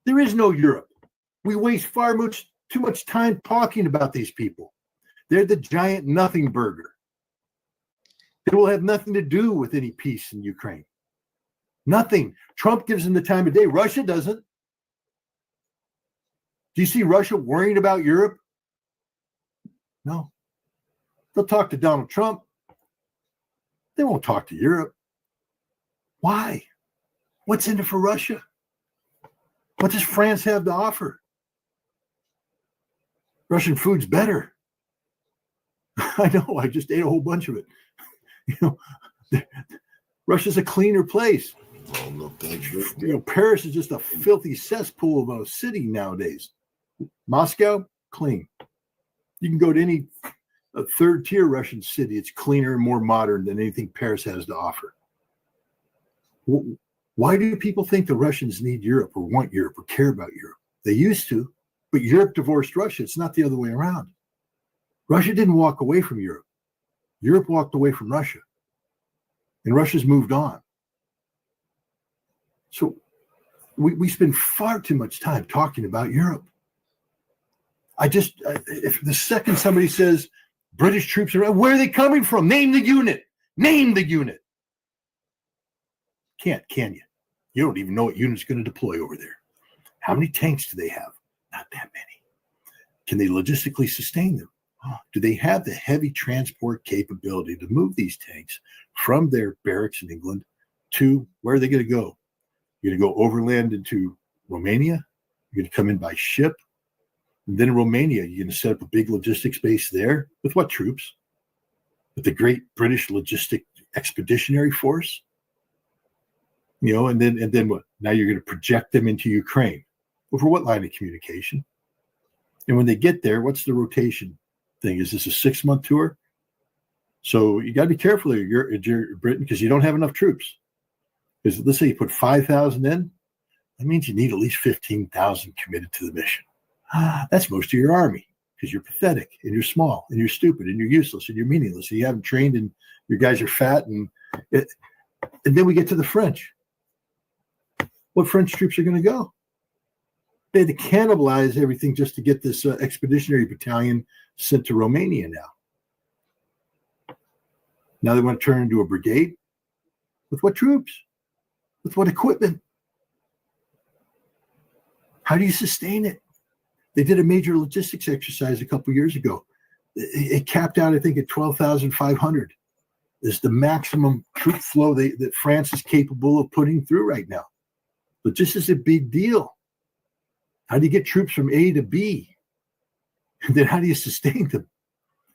There is no Europe. We waste too much time talking about these people. They're the giant nothing burger. They will have nothing to do with any peace in Ukraine. Nothing. Trump gives them the time of day. Russia doesn't. Do you see Russia worrying about Europe? No. They'll talk to Donald Trump. They won't talk to Europe. Why? What's in it for Russia? What does France have to offer? Russian food's better. I know. I just ate a whole bunch of it. You know, Russia's a cleaner place. You know, Paris is just a filthy cesspool of a city nowadays. Moscow, clean. You can go to a third-tier Russian city. It's cleaner and more modern than anything Paris has to offer. Why do people think the Russians need Europe or want Europe or care about Europe? They used to, but Europe divorced Russia. It's not the other way around. Russia didn't walk away from Europe. Europe walked away from Russia. And Russia's moved on. So we spend far too much time talking about Europe. If the second somebody says British troops are, where are they coming from? Name the unit. Name the unit. Can't, can you? You don't even know what unit's going to deploy over there. How many tanks do they have? Not that many. Can they logistically sustain them? Do they have the heavy transport capability to move these tanks from their barracks in England to where are they going to go? You're going to go overland into Romania? You're going to come in by ship? And then in Romania, you're going to set up a big logistics base there with what troops? With the Great British Logistic Expeditionary Force? You know, and then what? Now you're going to project them into Ukraine. Well, for what line of communication? And when they get there, what's the rotation thing? Is this a 6-month tour? So you got to be careful if you're Britain, because you don't have enough troops. Because let's say you put 5,000 in, that means you need at least 15,000 committed to the mission. That's most of your army, because you're pathetic and you're small and you're stupid and you're useless and you're meaningless and you haven't trained and your guys are fat. And then we get to the French. What French troops are going to go? They had to cannibalize everything just to get this expeditionary battalion sent to Romania now. Now they want to turn into a brigade? With what troops? With what equipment? How do you sustain it? They did a major logistics exercise a couple years ago. It capped out, I think, at 12,500 is the maximum troop flow that France is capable of putting through right now. But this is a big deal. How do you get troops from A to B? And then how do you sustain them?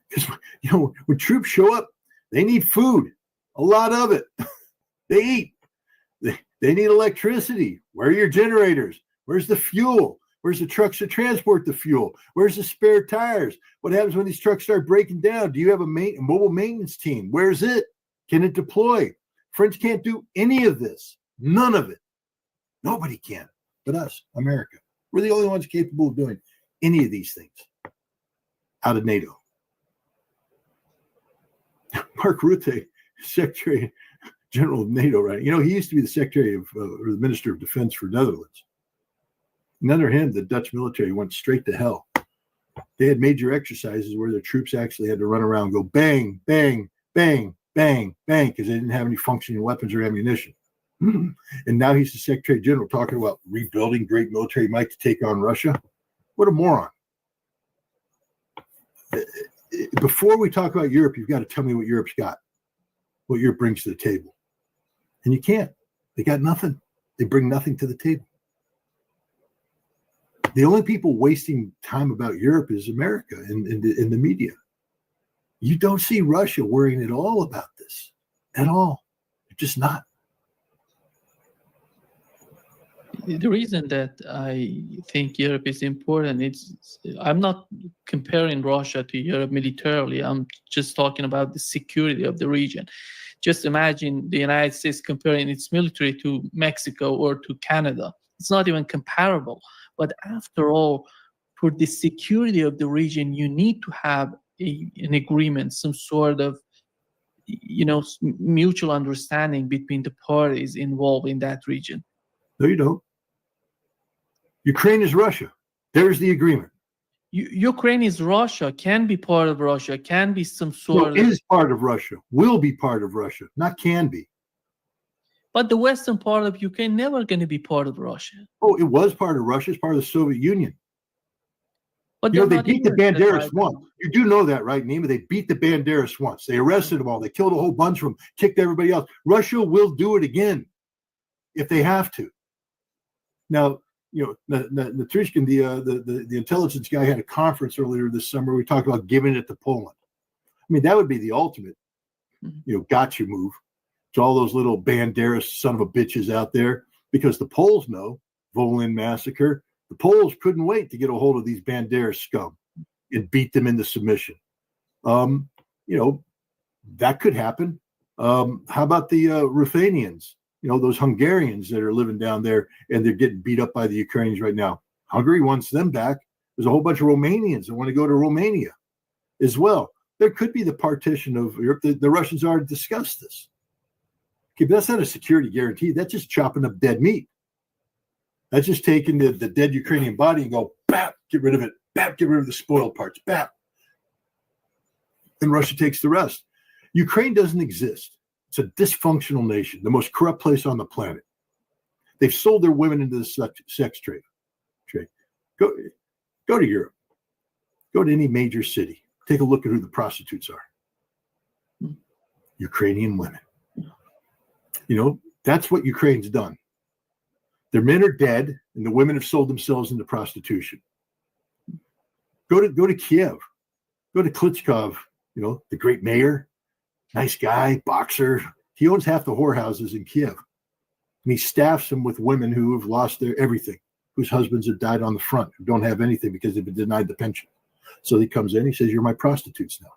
Because, you know, when troops show up, they need food, a lot of it. They eat. They need electricity. Where are your generators? Where's the fuel? Where's the trucks to transport the fuel? Where's the spare tires? What happens when these trucks start breaking down? Do you have a mobile maintenance team? Where's it? Can it deploy? French can't do any of this. None of it. Nobody can but us, America. We're the only ones capable of doing any of these things out of NATO. Mark Rutte, Secretary General of NATO, right? You know, he used to be the Secretary of or the Minister of Defense for Netherlands. And under him, the Dutch military went straight to hell. They had major exercises where their troops actually had to run around and go bang, bang, bang, bang, bang, because they didn't have any functioning weapons or ammunition. And now he's the Secretary General talking about rebuilding great military might to take on Russia. What a moron. Before we talk about Europe, you've got to tell me what Europe's got, what Europe brings to the table. And you can't. They got nothing. They bring nothing to the table. The only people wasting time about Europe is America in the media. You don't see Russia worrying at all about this, at all. They're just not. The reason that I think Europe is important, I'm not comparing Russia to Europe militarily. I'm just talking about the security of the region. Just imagine the United States comparing its military to Mexico or to Canada. It's not even comparable. But after all, for the security of the region, you need to have an agreement, some sort of mutual understanding between the parties involved in that region. No, you don't. Ukraine is Russia. There's the agreement. Ukraine is Russia, can be part of Russia, can be some sort of... is part of Russia, will be part of Russia, not can be. But the western part of Ukraine never going to be part of Russia. Oh, it was part of Russia. It's part of the Soviet Union. But they beat the Banderas once. You do know that, right, Nima? They beat the Banderas once. They arrested them all. They killed a whole bunch of them, kicked everybody else. Russia will do it again if they have to. Now, Natrishkin, the intelligence guy, had a conference earlier this summer. We talked about giving it to Poland. I mean, that would be the ultimate, gotcha move to all those little Banderas son of a bitches out there, because the Poles know, Volyn massacre, the Poles couldn't wait to get a hold of these Bandera scum and beat them into submission. That could happen. How about the Ruthenians? Those Hungarians that are living down there and they're getting beat up by the Ukrainians right now. Hungary wants them back. There's a whole bunch of Romanians that want to go to Romania as well. There could be the partition of Europe. The Russians already discussed this. Okay, but that's not a security guarantee. That's just chopping up dead meat. That's just taking the dead Ukrainian body and go, bap, get rid of it. Bap, get rid of the spoiled parts. Bap. And Russia takes the rest. Ukraine doesn't exist. It's a dysfunctional nation, the most corrupt place on the planet. They've sold their women into the sex trade. Go to Europe. Go to any major city. Take a look at who the prostitutes are. Ukrainian women. That's what Ukraine's done. Their men are dead, and the women have sold themselves into prostitution. Go to Kiev. Go to Klitschko, the great mayor. Nice guy, boxer. He owns half the whorehouses in Kiev. And he staffs them with women who have lost their everything, whose husbands have died on the front, who don't have anything because they've been denied the pension. So he comes in, he says, "You're my prostitutes now."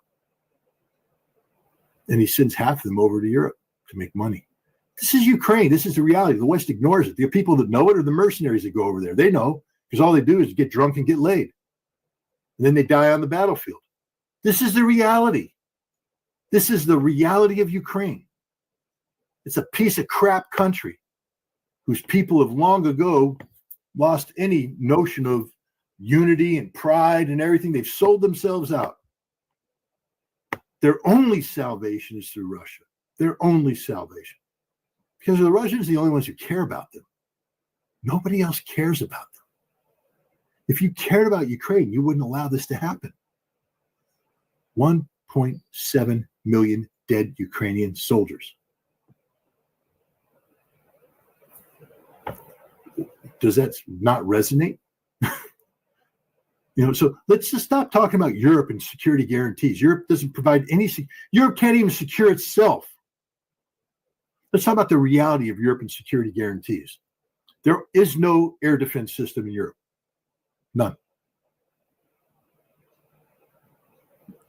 And he sends half of them over to Europe to make money. This is Ukraine. This is the reality. The West ignores it. The people that know it are the mercenaries that go over there. They know, because all they do is get drunk and get laid. And then they die on the battlefield. This is the reality. This is the reality of Ukraine. It's a piece of crap country whose people have long ago lost any notion of unity and pride and everything. They've sold themselves out. Their only salvation is through Russia. Their only salvation. Because the Russians are the only ones who care about them. Nobody else cares about them. If you cared about Ukraine, you wouldn't allow this to happen. 1.7 million dead Ukrainian soldiers. Does that not resonate? So let's just stop talking about Europe and security guarantees. Europe doesn't provide any. Europe can't even secure itself. Let's talk about the reality of Europe and security guarantees. There is no air defense system in Europe. None.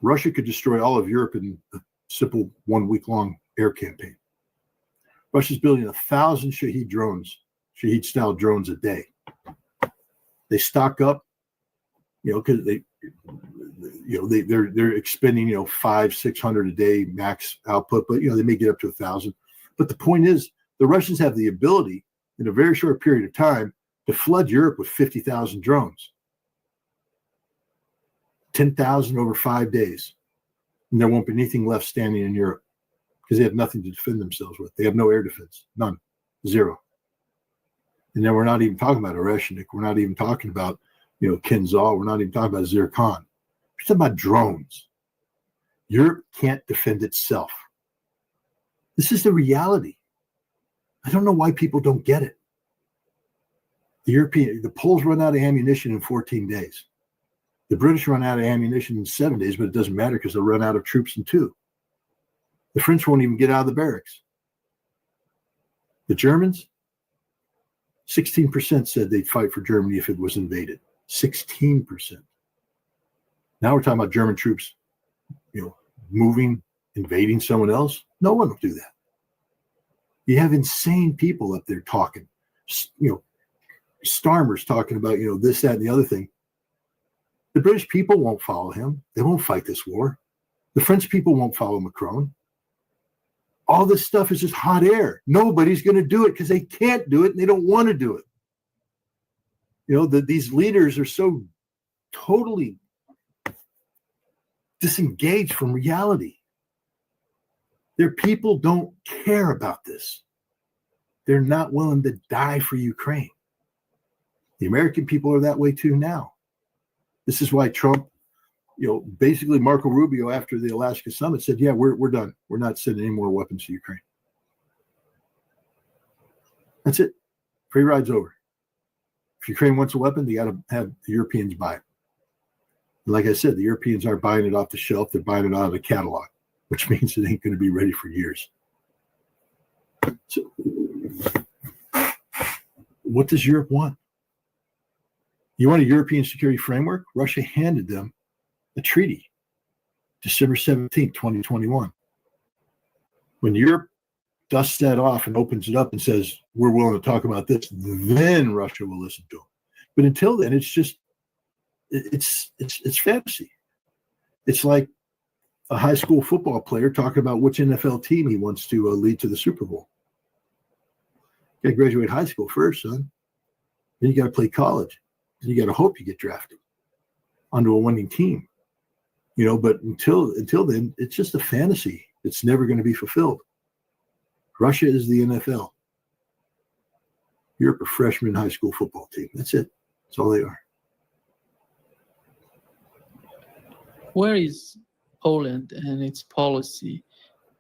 Russia could destroy all of Europe in a simple 1 week long air campaign. Russia's building 1,000 Shahed style drones a day. They stock up, because they're expending 500-600 a day max output, but they may get up to 1,000. But the point is, the Russians have the ability in a very short period of time to flood Europe with 50,000 drones. 10,000 over 5 days. And there won't be anything left standing in Europe because they have nothing to defend themselves with. They have no air defense. None. Zero. And then we're not even talking about Oreshnik. We're not even talking about, Kinzhal. We're not even talking about Zircon. We're talking about drones. Europe can't defend itself. This is the reality. I don't know why people don't get it. The Poles run out of ammunition in 14 days. The British run out of ammunition in 7 days, but it doesn't matter because they'll run out of troops in 2. The French won't even get out of the barracks. The Germans, 16% said they'd fight for Germany if it was invaded. 16%. Now we're talking about German troops, moving, invading someone else. No one will do that. You have insane people up there talking, Starmer's talking about, this, that, and the other thing. The British people won't follow him. They won't fight this war. The French people won't follow Macron. All this stuff is just hot air. Nobody's going to do it because they can't do it and they don't want to do it. These leaders are so totally disengaged from reality. Their people don't care about this. They're not willing to die for Ukraine. The American people are that way too now. This is why Trump, basically Marco Rubio after the Alaska summit said, yeah, we're done. We're not sending any more weapons to Ukraine. That's it. Free ride's over. If Ukraine wants a weapon, they got to have the Europeans buy it. And like I said, the Europeans aren't buying it off the shelf. They're buying it out of the catalog, which means it ain't going to be ready for years. So what does Europe want? You want a European security framework? Russia handed them a treaty, December 17, 2021. When Europe dusts that off and opens it up and says, we're willing to talk about this, then Russia will listen to them. But until then, it's just, it's fantasy. It's like a high school football player talking about which NFL team he wants to lead to the Super Bowl. You got to graduate high school first, son. Then you got to play college. Then you got to hope you get drafted onto a winning team. But until then, it's just a fantasy. It's never going to be fulfilled. Russia is the NFL. Europe, a freshman high school football team. That's it. That's all they are. Where is Poland and its policy?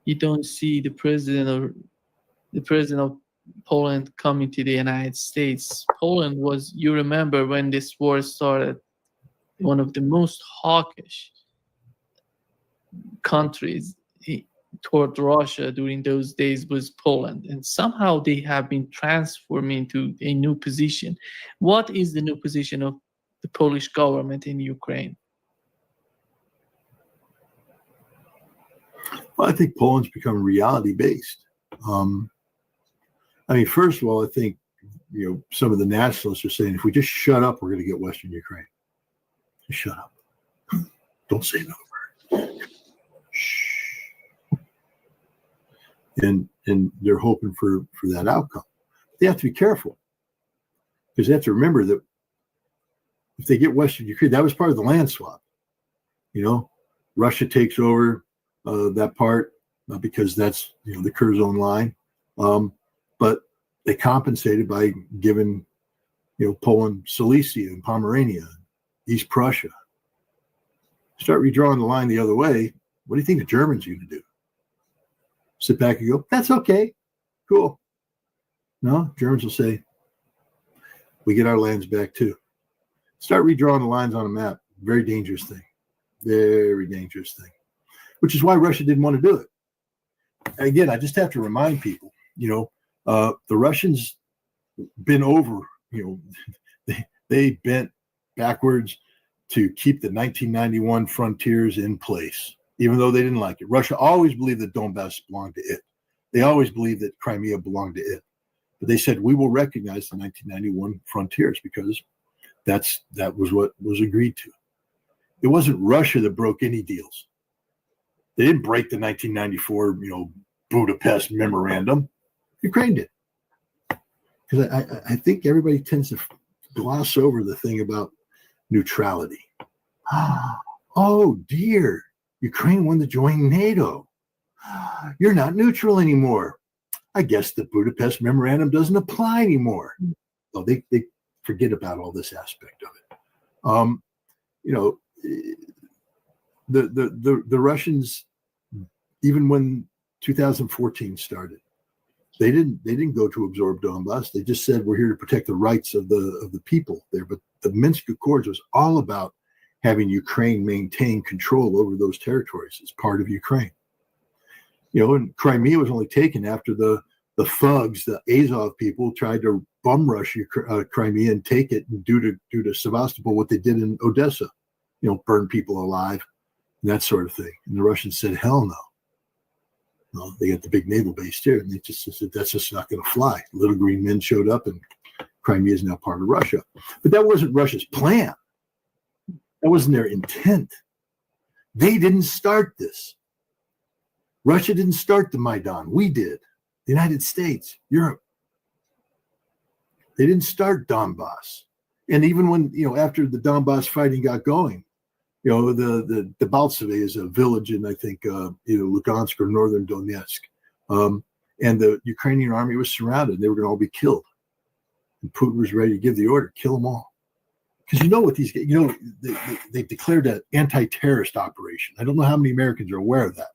You don't see the president of Poland coming to the United States. Poland was, you remember when this war started, one of the most hawkish countries toward Russia during those days was Poland. And somehow they have been transforming into a new position. What is the new position of the Polish government in Ukraine? Well, I think Poland's become reality-based. First of all, I think, some of the nationalists are saying, if we just shut up, we're going to get Western Ukraine. Just shut up. Don't say another word. Shh. And they're hoping for that outcome. They have to be careful because they have to remember that if they get Western Ukraine, that was part of the land swap. Russia takes over that part because that's the Curzon line, but they compensated by giving Poland Silesia and Pomerania, East Prussia. Start redrawing the line the other way. What do you think the Germans are going to do? Sit back and go, that's okay, cool. No, Germans will say, we get our lands back too. Start redrawing the lines on a map. Very dangerous thing. Very dangerous thing. Which is why Russia didn't want to do it. Again, I just have to remind people, the Russians bent over, they bent backwards to keep the 1991 frontiers in place, even though they didn't like it. Russia always believed that Donbass belonged to it. They always believed that Crimea belonged to it. But they said, we will recognize the 1991 frontiers because that was what was agreed to. It wasn't Russia that broke any deals. They didn't break the 1994, Budapest memorandum. Ukraine did. Because I think everybody tends to gloss over the thing about neutrality. Oh, dear. Ukraine wanted to join NATO. You're not neutral anymore. I guess the Budapest memorandum doesn't apply anymore. Oh, they forget about all this aspect of it. The Russians, even when 2014 started, they didn't go to absorb Donbass. They just said we're here to protect the rights of the people there. But the Minsk Accords was all about having Ukraine maintain control over those territories as part of Ukraine. And Crimea was only taken after the thugs, the Azov people, tried to bum rush Crimea and take it and do to Sevastopol what they did in Odessa, burn people alive and that sort of thing. And the Russians said, hell no. Well, they got the big naval base here, and they just said that's just not going to fly. Little green men showed up, and Crimea is now part of Russia. But that wasn't Russia's plan. That wasn't their intent. They didn't start this. Russia didn't start the Maidan. We did. The United States, Europe. They didn't start Donbass. And even when, after the Donbass fighting got going, the Debaltseve is a village in, I think, Lugansk or northern Donetsk. And the Ukrainian army was surrounded. They were going to all be killed. And Putin was ready to give the order, kill them all. Because what these, they declared an anti-terrorist operation. I don't know how many Americans are aware of that.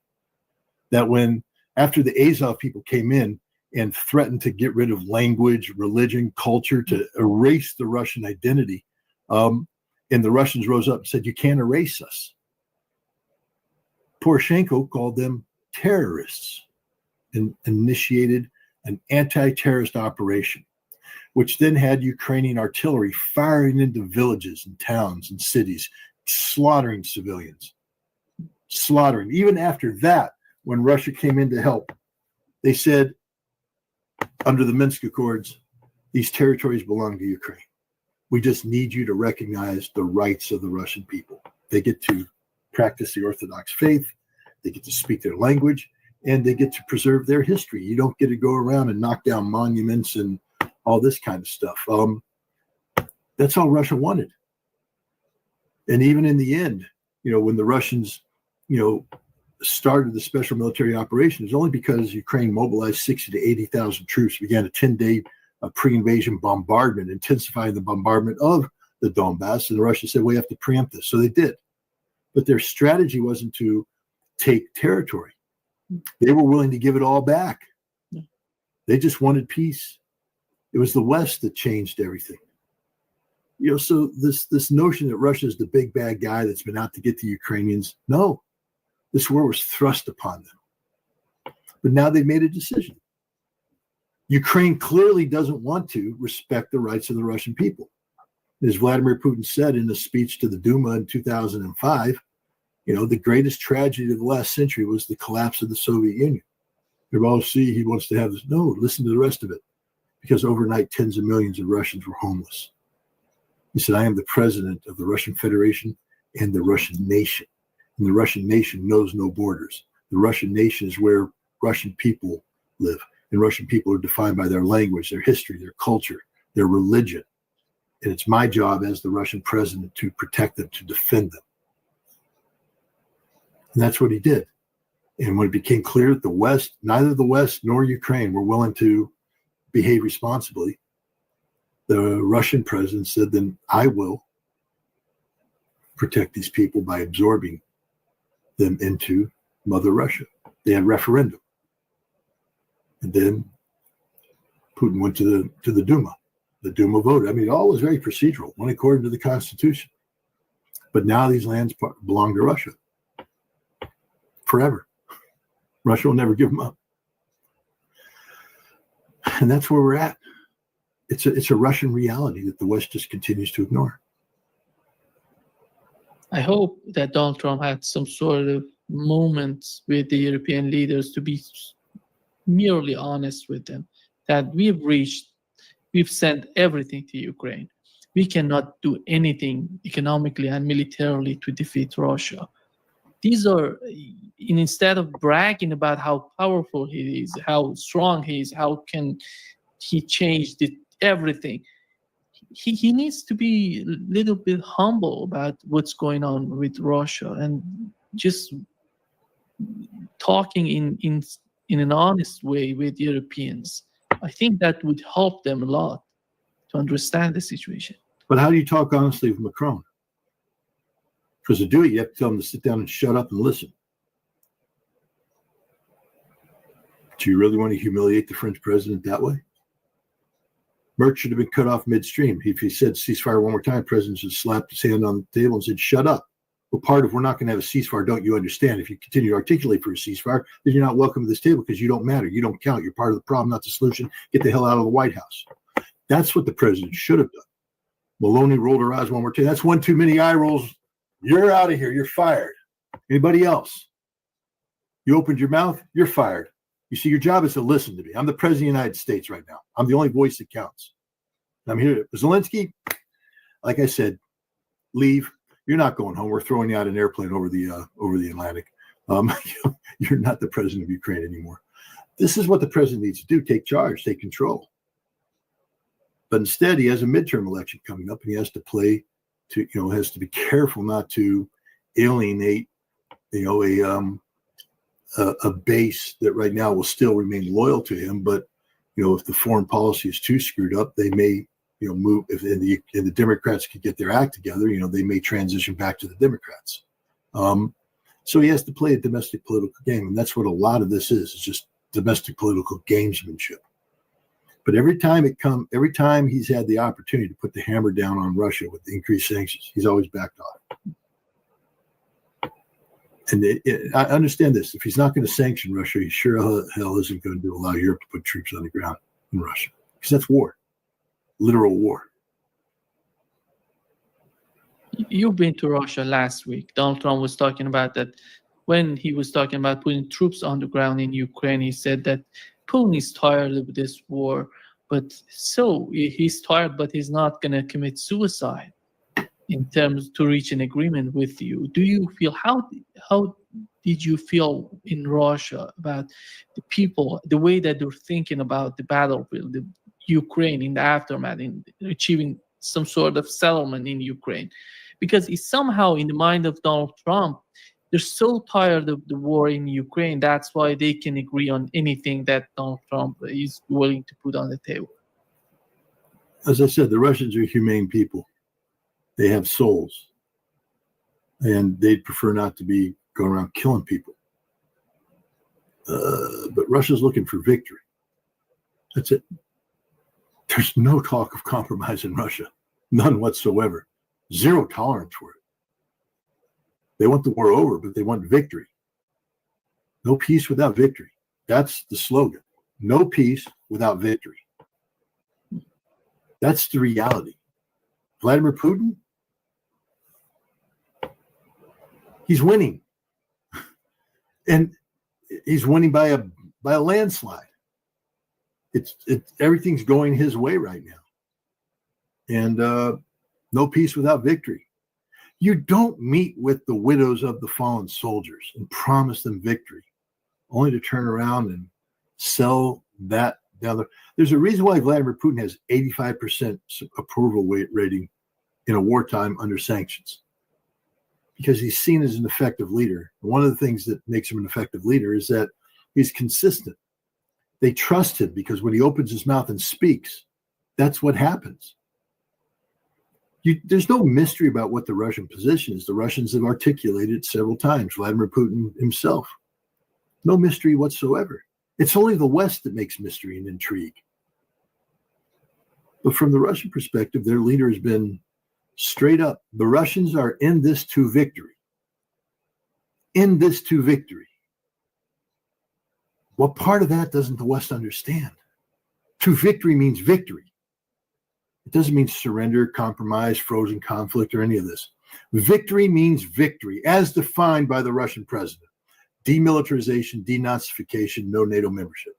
That when, after the Azov people came in and threatened to get rid of language, religion, culture, to erase the Russian identity, and the Russians rose up and said, you can't erase us. Poroshenko called them terrorists and initiated an anti-terrorist operation, which then had Ukrainian artillery firing into villages and towns and cities, slaughtering civilians. Slaughtering. Even after that, when Russia came in to help, they said, under the Minsk Accords, these territories belong to Ukraine. We just need you to recognize the rights of the Russian people. They get to practice the Orthodox faith, they get to speak their language, and they get to preserve their history. You don't get to go around and knock down monuments and all this kind of stuff. That's all Russia wanted. And even in the end, when the Russians, started the special military operation, it's only because Ukraine mobilized 60 to 80,000 troops, began a 10-day pre-invasion bombardment, intensifying the bombardment of the Donbass. And the Russians said, we have to preempt this. So they did. But their strategy wasn't to take territory. They were willing to give it all back. They just wanted peace. It was the West that changed everything. So this notion that Russia is the big bad guy that's been out to get the Ukrainians, no. This war was thrust upon them. But now they've made a decision. Ukraine clearly doesn't want to respect the rights of the Russian people. As Vladimir Putin said in a speech to the Duma in 2005, the greatest tragedy of the last century was the collapse of the Soviet Union. Everybody, see, he wants to have this. No, listen to the rest of it. Because overnight, tens of millions of Russians were homeless. He said, I am the president of the Russian Federation and the Russian nation. And the Russian nation knows no borders. The Russian nation is where Russian people live. And Russian people are defined by their language, their history, their culture, their religion. And it's my job as the Russian president to protect them, to defend them. And that's what he did. And when it became clear that the West, neither the West nor Ukraine were willing to behave responsibly, the Russian president said, then I will protect these people by absorbing them into Mother Russia. They had a referendum. And then Putin went to the Duma. The Duma voted. I mean, it all was very procedural, went according to the Constitution. But now these lands belong to Russia forever. Russia will never give them up. And that's where we're at. It's a Russian reality that the West just continues to ignore. I hope that Donald Trump had some sort of moment with the European leaders to be merely honest with them, that we've sent everything to Ukraine. We cannot do anything economically and militarily to defeat Russia. These are, instead of bragging about how powerful he is, how strong he is, how can he change everything, he needs to be a little bit humble about what's going on with Russia and just talking in an honest way with Europeans. I think that would help them a lot to understand the situation. But how do you talk honestly with Macron? Because to do it, you have to tell him to sit down and shut up and listen. Do you really want to humiliate the French president that way? Merck should have been cut off midstream. If he said ceasefire one more time, the president should slap his hand on the table and said, shut up. Well, part of we're not going to have a ceasefire, don't you understand? If you continue to articulate for a ceasefire, then you're not welcome to this table because you don't matter. You don't count. You're part of the problem, not the solution. Get the hell out of the White House. That's what the president should have done. Maloney rolled her eyes one more time. That's one too many eye rolls. You're out of here. You're fired. Anybody else? You opened your mouth, you're fired. You see, your job is to listen to me. I'm the president of the United States right now. I'm the only voice that counts. I'm here. Zelensky, like I said, leave. You're not going home. We're throwing you out an airplane over the Atlantic. You're not the president of Ukraine anymore. This is what the president needs to do: take charge, take control. But instead, he has a midterm election coming up, and he has to play to, has to be careful not to alienate, a base that right now will still remain loyal to him. But, if the foreign policy is too screwed up, they may, move. If the Democrats could get their act together, they may transition back to the Democrats. So he has to play a domestic political game, and that's what a lot of this is. It's just domestic political gamesmanship. But every time he's had the opportunity to put the hammer down on Russia with the increased sanctions, he's always backed off. And I understand this. If he's not going to sanction Russia, he sure hell isn't going to allow Europe to put troops on the ground in Russia, because that's war, literal war. You've been to Russia last week. Donald Trump was talking about that. When he was talking about putting troops on the ground in Ukraine, he said that Putin is tired of this war, but he's tired, but he's not going to commit suicide in terms to reach an agreement with you. Do you feel, how did you feel in Russia about the people, the way that they're thinking about the battlefield, the Ukraine in the aftermath, in achieving some sort of settlement in Ukraine? Because it's somehow in the mind of Donald Trump, they're so tired of the war in Ukraine. That's why they can agree on anything that Donald Trump is willing to put on the table. As I said, the Russians are humane people. They have souls. And they'd prefer not to be going around killing people. But Russia's looking for victory. That's it. There's no talk of compromise in Russia. None whatsoever. Zero tolerance for it. They want the war over, but they want victory. No peace without victory. That's the slogan. No peace without victory. That's the reality. Vladimir Putin, he's winning. And he's winning by a landslide. Everything's going his way right now. And no peace without victory. You don't meet with the widows of the fallen soldiers and promise them victory, only to turn around and sell that down. There's a reason why Vladimir Putin has 85% approval rating in a wartime under sanctions, because he's seen as an effective leader. One of the things that makes him an effective leader is that he's consistent. They trust him because when he opens his mouth and speaks, that's what happens. There's no mystery about what the Russian position is. The Russians have articulated several times, Vladimir Putin himself. No mystery whatsoever. It's only the West that makes mystery and intrigue. But from the Russian perspective, their leader has been straight up. The Russians are in this to victory. In this to victory. What part of that doesn't the West understand? To victory means victory. It doesn't mean surrender, compromise, frozen conflict, or any of this. Victory means victory, as defined by the Russian president. Demilitarization, denazification, no NATO membership.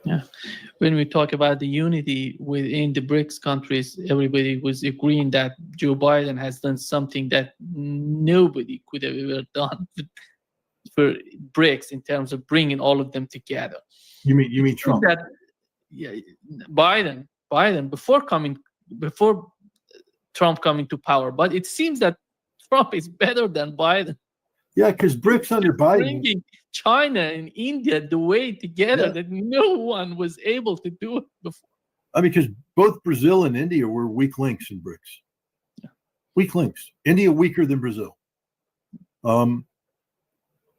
Yeah. When we talk about the unity within the BRICS countries, everybody was agreeing that Joe Biden has done something that nobody could have ever done for BRICS in terms of bringing all of them together. You mean Trump? Yeah, Biden before Trump coming to power, but it seems that Trump is better than Biden. Yeah, because BRICS under Biden, bringing China and India the way together that no one was able to do it before. I mean, because both Brazil and India were weak links in BRICS. Yeah. Weak links. India weaker than Brazil. I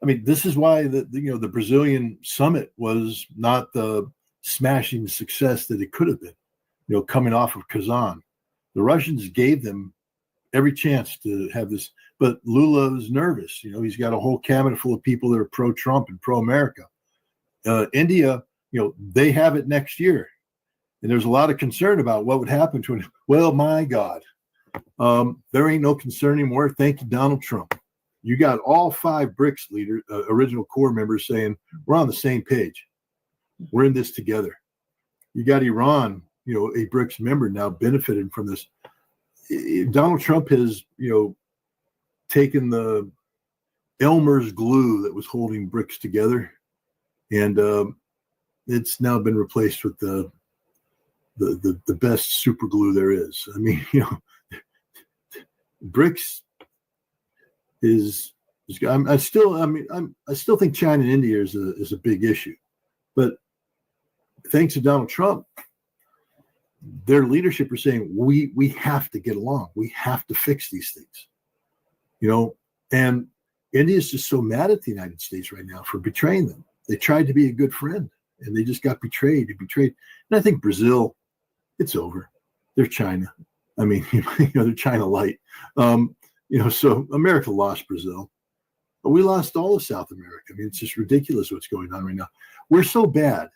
mean, this is why the Brazilian summit was not the smashing success that it could have been, coming off of Kazan. The Russians gave them every chance to have this, but Lula is nervous. He's got a whole cabinet full of people that are pro-Trump and pro-America. India, they have it next year. And there's a lot of concern about what would happen to it. Well, my God, there ain't no concern anymore. Thank you, Donald Trump. You got all 5 BRICS leaders, original core members saying, we're on the same page. We're in this together. You got Iran, a BRICS member now benefiting from this. Donald Trump has, taken the Elmer's glue that was holding BRICS together, and it's now been replaced with the best super glue there is. I mean, BRICS is I still think China and India is a big issue, but thanks to Donald Trump, their leadership are saying we have to get along. We have to fix these things, and India is just so mad at the United States right now for betraying them. They tried to be a good friend and they just got betrayed. And I think Brazil, it's over. They're China. I mean, they're China light. So America lost Brazil. But we lost all of South America. I mean, it's just ridiculous what's going on right now. We're so bad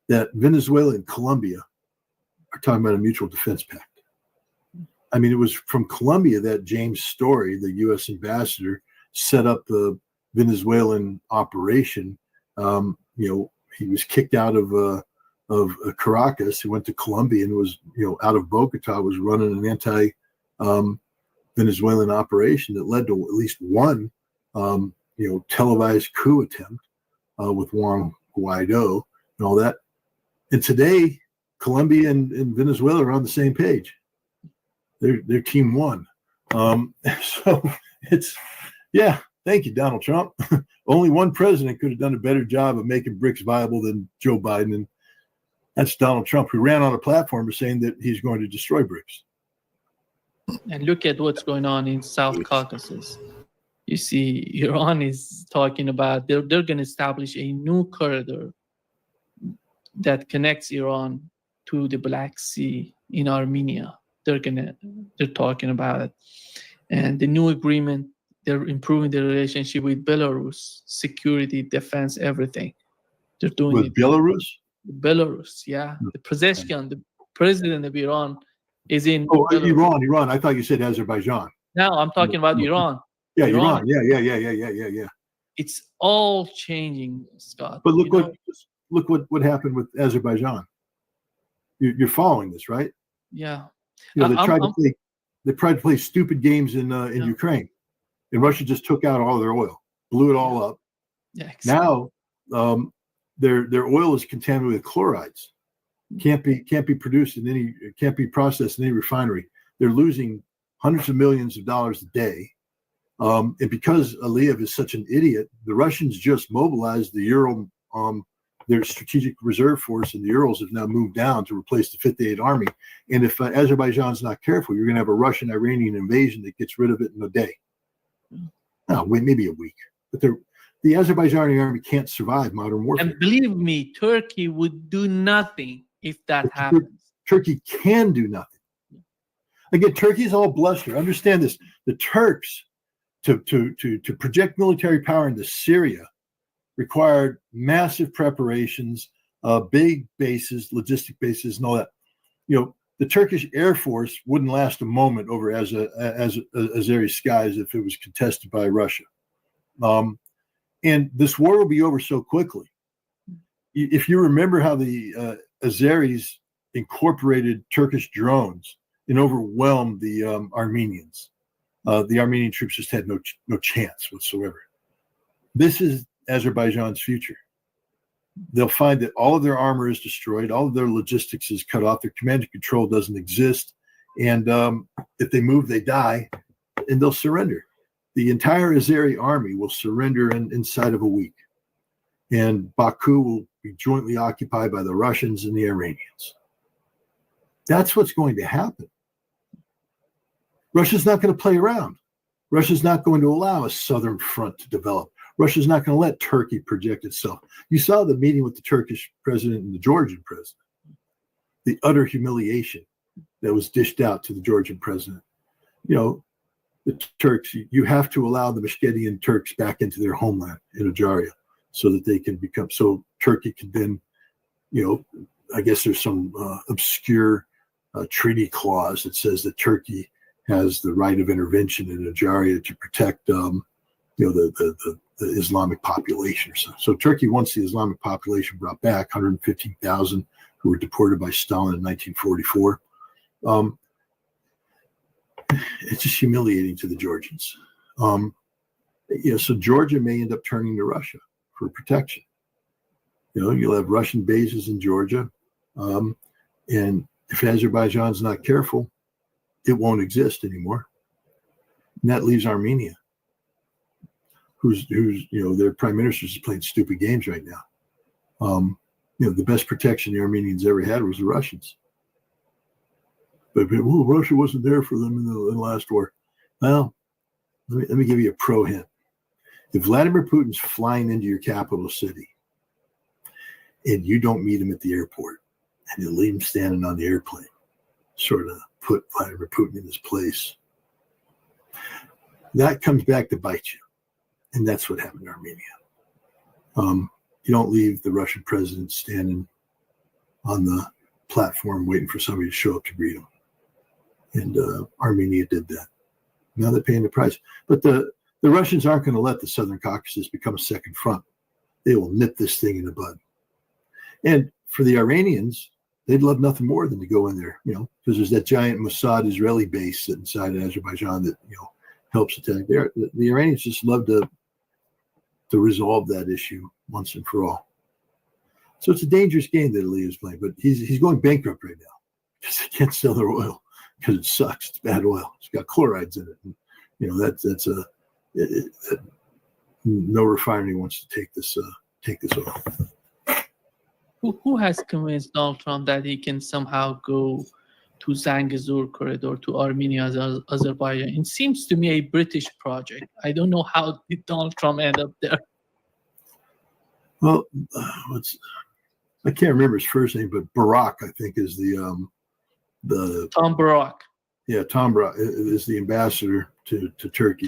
that Venezuela and Colombia are talking about a mutual defense pact. I mean, it was from Colombia that James Story, the U.S. ambassador, set up the Venezuelan operation. He was kicked out of Caracas. He went to Colombia and was, out of Bogota, was running an anti-Venezuelan operation that led to at least one, televised coup attempt with Juan Guaido and all that. And today, Colombia and Venezuela are on the same page. They're team one. So thank you, Donald Trump. Only one president could have done a better job of making BRICS viable than Joe Biden, and that's Donald Trump, who ran on a platform of saying that he's going to destroy BRICS. And look at what's going on in South Caucasus. You see, Iran is talking about they're going to establish a new corridor that connects Iran to the Black Sea in Armenia. They're talking about it. And the new agreement, they're improving the relationship with Belarus, security, defense, everything. They're doing with it. Belarus? Belarus, yeah. The Pezeshkian, the president of Iran, is in Belarus. Iran. I thought you said Azerbaijan. No, I'm talking about Iran. Yeah, Iran. Yeah. It's all changing, Scott. But look what happened with Azerbaijan. You're following this, right? Yeah. They tried to play stupid games in Ukraine, and Russia just took out all their oil, blew it all up. Yeah, exactly. Now their oil is contaminated with chlorides. Can't be produced can't be processed in any refinery. They're losing hundreds of millions of dollars a day. And because Aliyev is such an idiot, the Russians just mobilized the Ural, their strategic reserve force, and the Urals have now moved down to replace the 58th Army. And if Azerbaijan's not careful, you're going to have a Russian-Iranian invasion that gets rid of it in a day. No, maybe a week. But the Azerbaijani army can't survive modern warfare. And believe me, Turkey would do nothing if that happens. Turkey can do nothing. Again, Turkey's all bluster. Understand this. The Turks, to project military power into Syria, required massive preparations, big bases, logistic bases, and all that. The Turkish Air Force wouldn't last a moment over Azeri skies if it was contested by Russia. And this war will be over so quickly. If you remember how the Azeris incorporated Turkish drones and overwhelmed the Armenians, the Armenian troops just had no chance whatsoever. This is Azerbaijan's future. They'll find that all of their armor is destroyed, all of their logistics is cut off, their command and control doesn't exist, and if they move, they die, and they'll surrender. The entire Azeri army will surrender inside of a week, and Baku will be jointly occupied by the Russians and the Iranians. That's what's going to happen. Russia's not going to play around. Russia's not going to allow a southern front to develop. Russia's not going to let Turkey project itself. You saw the meeting with the Turkish president and the Georgian president, the utter humiliation that was dished out to the Georgian president. The Turks, you have to allow the Meskhetian Turks back into their homeland in Ajaria so that they can so Turkey can then I guess there's some obscure treaty clause that says that Turkey has the right of intervention in Joryka to protect, the Islamic population or so. So Turkey wants the Islamic population brought back, 115,000 who were deported by Stalin in 1944. It's just humiliating to the Georgians. So Georgia may end up turning to Russia for protection. You'll have Russian bases in Georgia, and if Azerbaijan's not careful, it won't exist anymore. And that leaves Armenia, who's their prime minister is playing stupid games right now. The best protection the Armenians ever had was the Russians. But Russia wasn't there for them in the last war. Well, let me give you a pro hint. If Vladimir Putin's flying into your capital city and you don't meet him at the airport and you leave him standing on the airplane, sort of put Vladimir Putin in his place, that comes back to bite you. And that's what happened in Armenia. You don't leave the Russian president standing on the platform waiting for somebody to show up to greet him. And Armenia did that. Now they're paying the price. But the Russians aren't going to let the Southern Caucasus become a second front. They will nip this thing in the bud. And for the Iranians, they'd love nothing more than to go in there, because there's that giant Mossad Israeli base inside Azerbaijan that, helps attack there. The Iranians just love to resolve that issue once and for all. So it's a dangerous game that Ali is playing, but he's going bankrupt right now because they can't sell their oil because it sucks. It's bad oil. It's got chlorides in it. And, no refinery wants to take this oil. Who has convinced Donald Trump that he can somehow go to Zangezur corridor to Armenia, Azerbaijan? It seems to me a British project. I don't know how did Donald Trump end up there. Well, I can't remember his first name, but Barack, I think, is the Tom Barack. Yeah, Tom Barack is the ambassador to Turkey.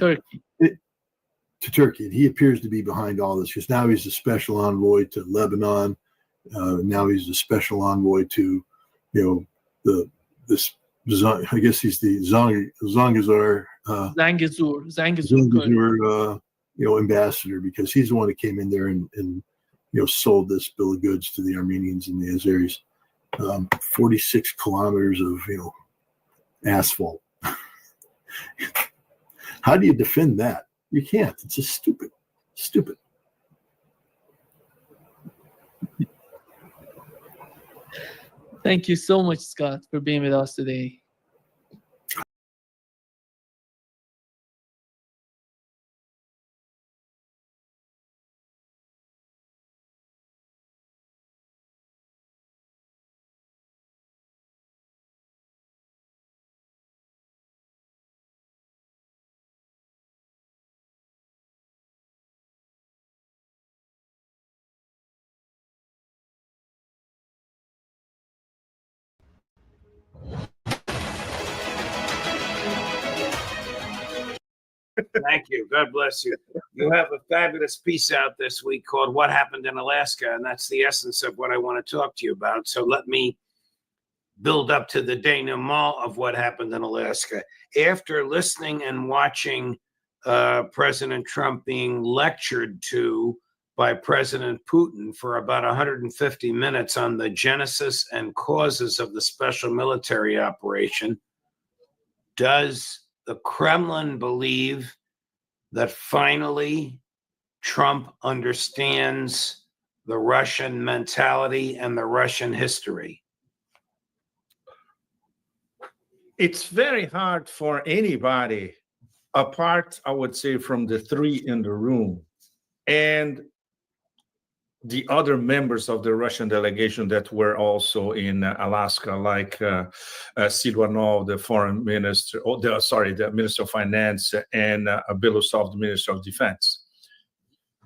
To Turkey, and he appears to be behind all this because now he's a special envoy to Lebanon. Now he's a special envoy to, I guess he's the Zangezur ambassador, because he's the one that came in there and sold this bill of goods to the Armenians and the Azeris. 46 kilometers of asphalt. How do you defend that? You can't. It's just stupid. Stupid. Thank you so much, Scott, for being with us today. Thank you. God bless you. You have a fabulous piece out this week called What Happened in Alaska, and that's the essence of what I want to talk to you about. So let me build up to the denouement of what happened in Alaska. After listening and watching President Trump being lectured to by President Putin for about 150 minutes on the genesis and causes of the special military operation, does the Kremlin believe that finally Trump understands the Russian mentality and the Russian history? It's very hard for anybody, apart, I would say, from the three in the room and the other members of the Russian delegation that were also in Alaska, like Silvanov, the foreign minister, the Minister of Finance, and Belousov, the Minister of Defense.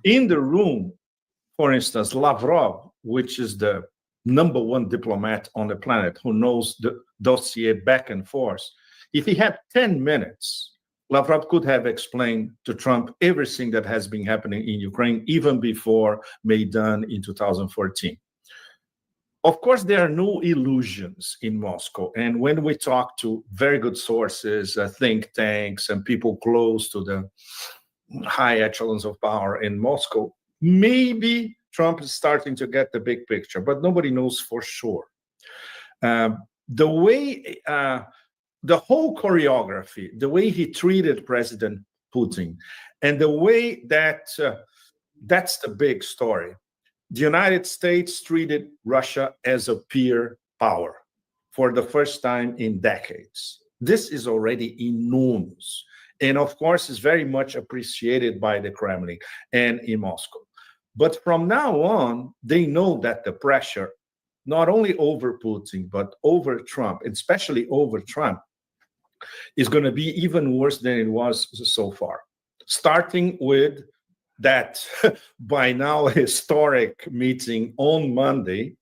In the room, for instance, Lavrov, which is the #1 diplomat on the planet who knows the dossier back and forth, if he had 10 minutes, Lavrov could have explained to Trump everything that has been happening in Ukraine, even before Maidan in 2014. Of course, there are no illusions in Moscow. And when we talk to very good sources, think tanks, and people close to the high echelons of power in Moscow, maybe Trump is starting to get the big picture, but nobody knows for sure. The way, the whole choreography, the way he treated President Putin, and the way that, that's the big story. The United States treated Russia as a peer power for the first time in decades. This is already enormous. And of course, is very much appreciated by the Kremlin and in Moscow. But from now on, they know that the pressure, not only over Putin, but over Trump, especially over Trump, is going to be even worse than it was so far. Starting with that by now historic meeting on Monday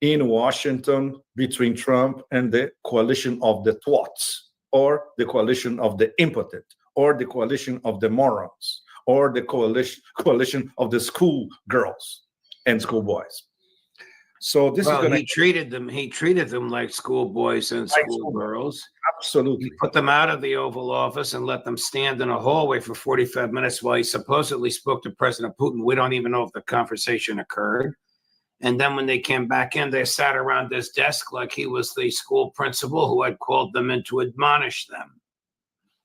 in Washington between Trump and the coalition of the twats, or the coalition of the impotent, or the coalition of the morons, or the coalition of the school girls and schoolboys. So this is going to. He treated them like schoolboys and schoolgirls. Absolutely. He put them out of the Oval Office and let them stand in a hallway for 45 minutes while he supposedly spoke to President Putin. We don't even know if the conversation occurred. And then when they came back in, they sat around his desk like he was the school principal who had called them in to admonish them.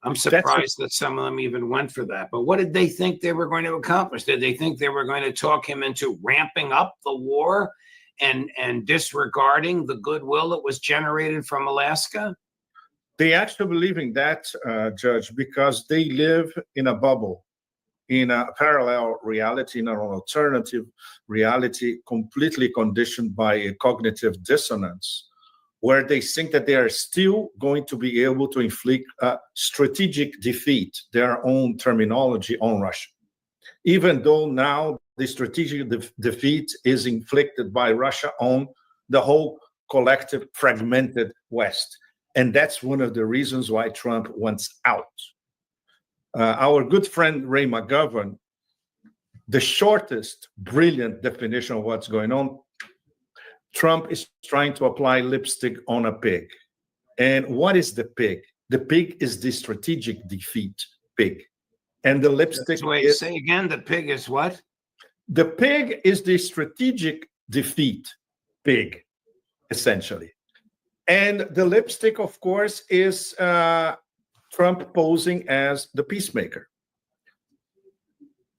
I'm surprised that some of them even went for that. But what did they think they were going to accomplish? Did they think they were going to talk him into ramping up the war and disregarding the goodwill that was generated from Alaska? They actually believe in that, Judge, because they live in a bubble, in a parallel reality, in an alternative reality, completely conditioned by a cognitive dissonance, where they think that they are still going to be able to inflict a strategic defeat, their own terminology, on Russia. Even though now the strategic defeat is inflicted by Russia on the whole collective fragmented West. And that's one of the reasons why Trump wants out. Our good friend Ray McGovern, the shortest, brilliant definition of what's going on, Trump is trying to apply lipstick on a pig. And what is the pig? The pig is the strategic defeat pig. And the lipstick is... Say again, the pig is what? The pig is the strategic defeat pig, essentially. And the lipstick, of course, is Trump posing as the peacemaker.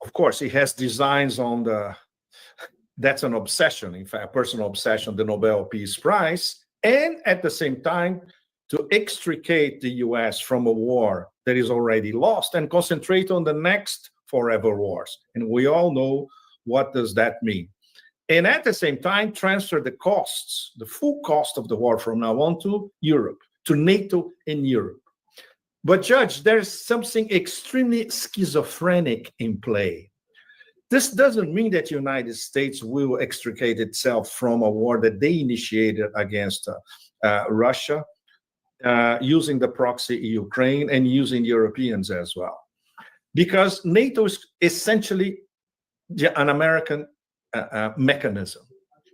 Of course, he has designs on the... That's an obsession, in fact, personal obsession, the Nobel Peace Prize. And at the same time, to extricate the U.S. from a war that is already lost and concentrate on the next forever wars. And we all know what does that mean. And at the same time, transfer the costs, the full cost of the war from now on to Europe, to NATO and Europe. But Judge, there's something extremely schizophrenic in play. This doesn't mean that the United States will extricate itself from a war that they initiated against Russia, using the proxy Ukraine and using Europeans as well. Because NATO is essentially an American mechanism.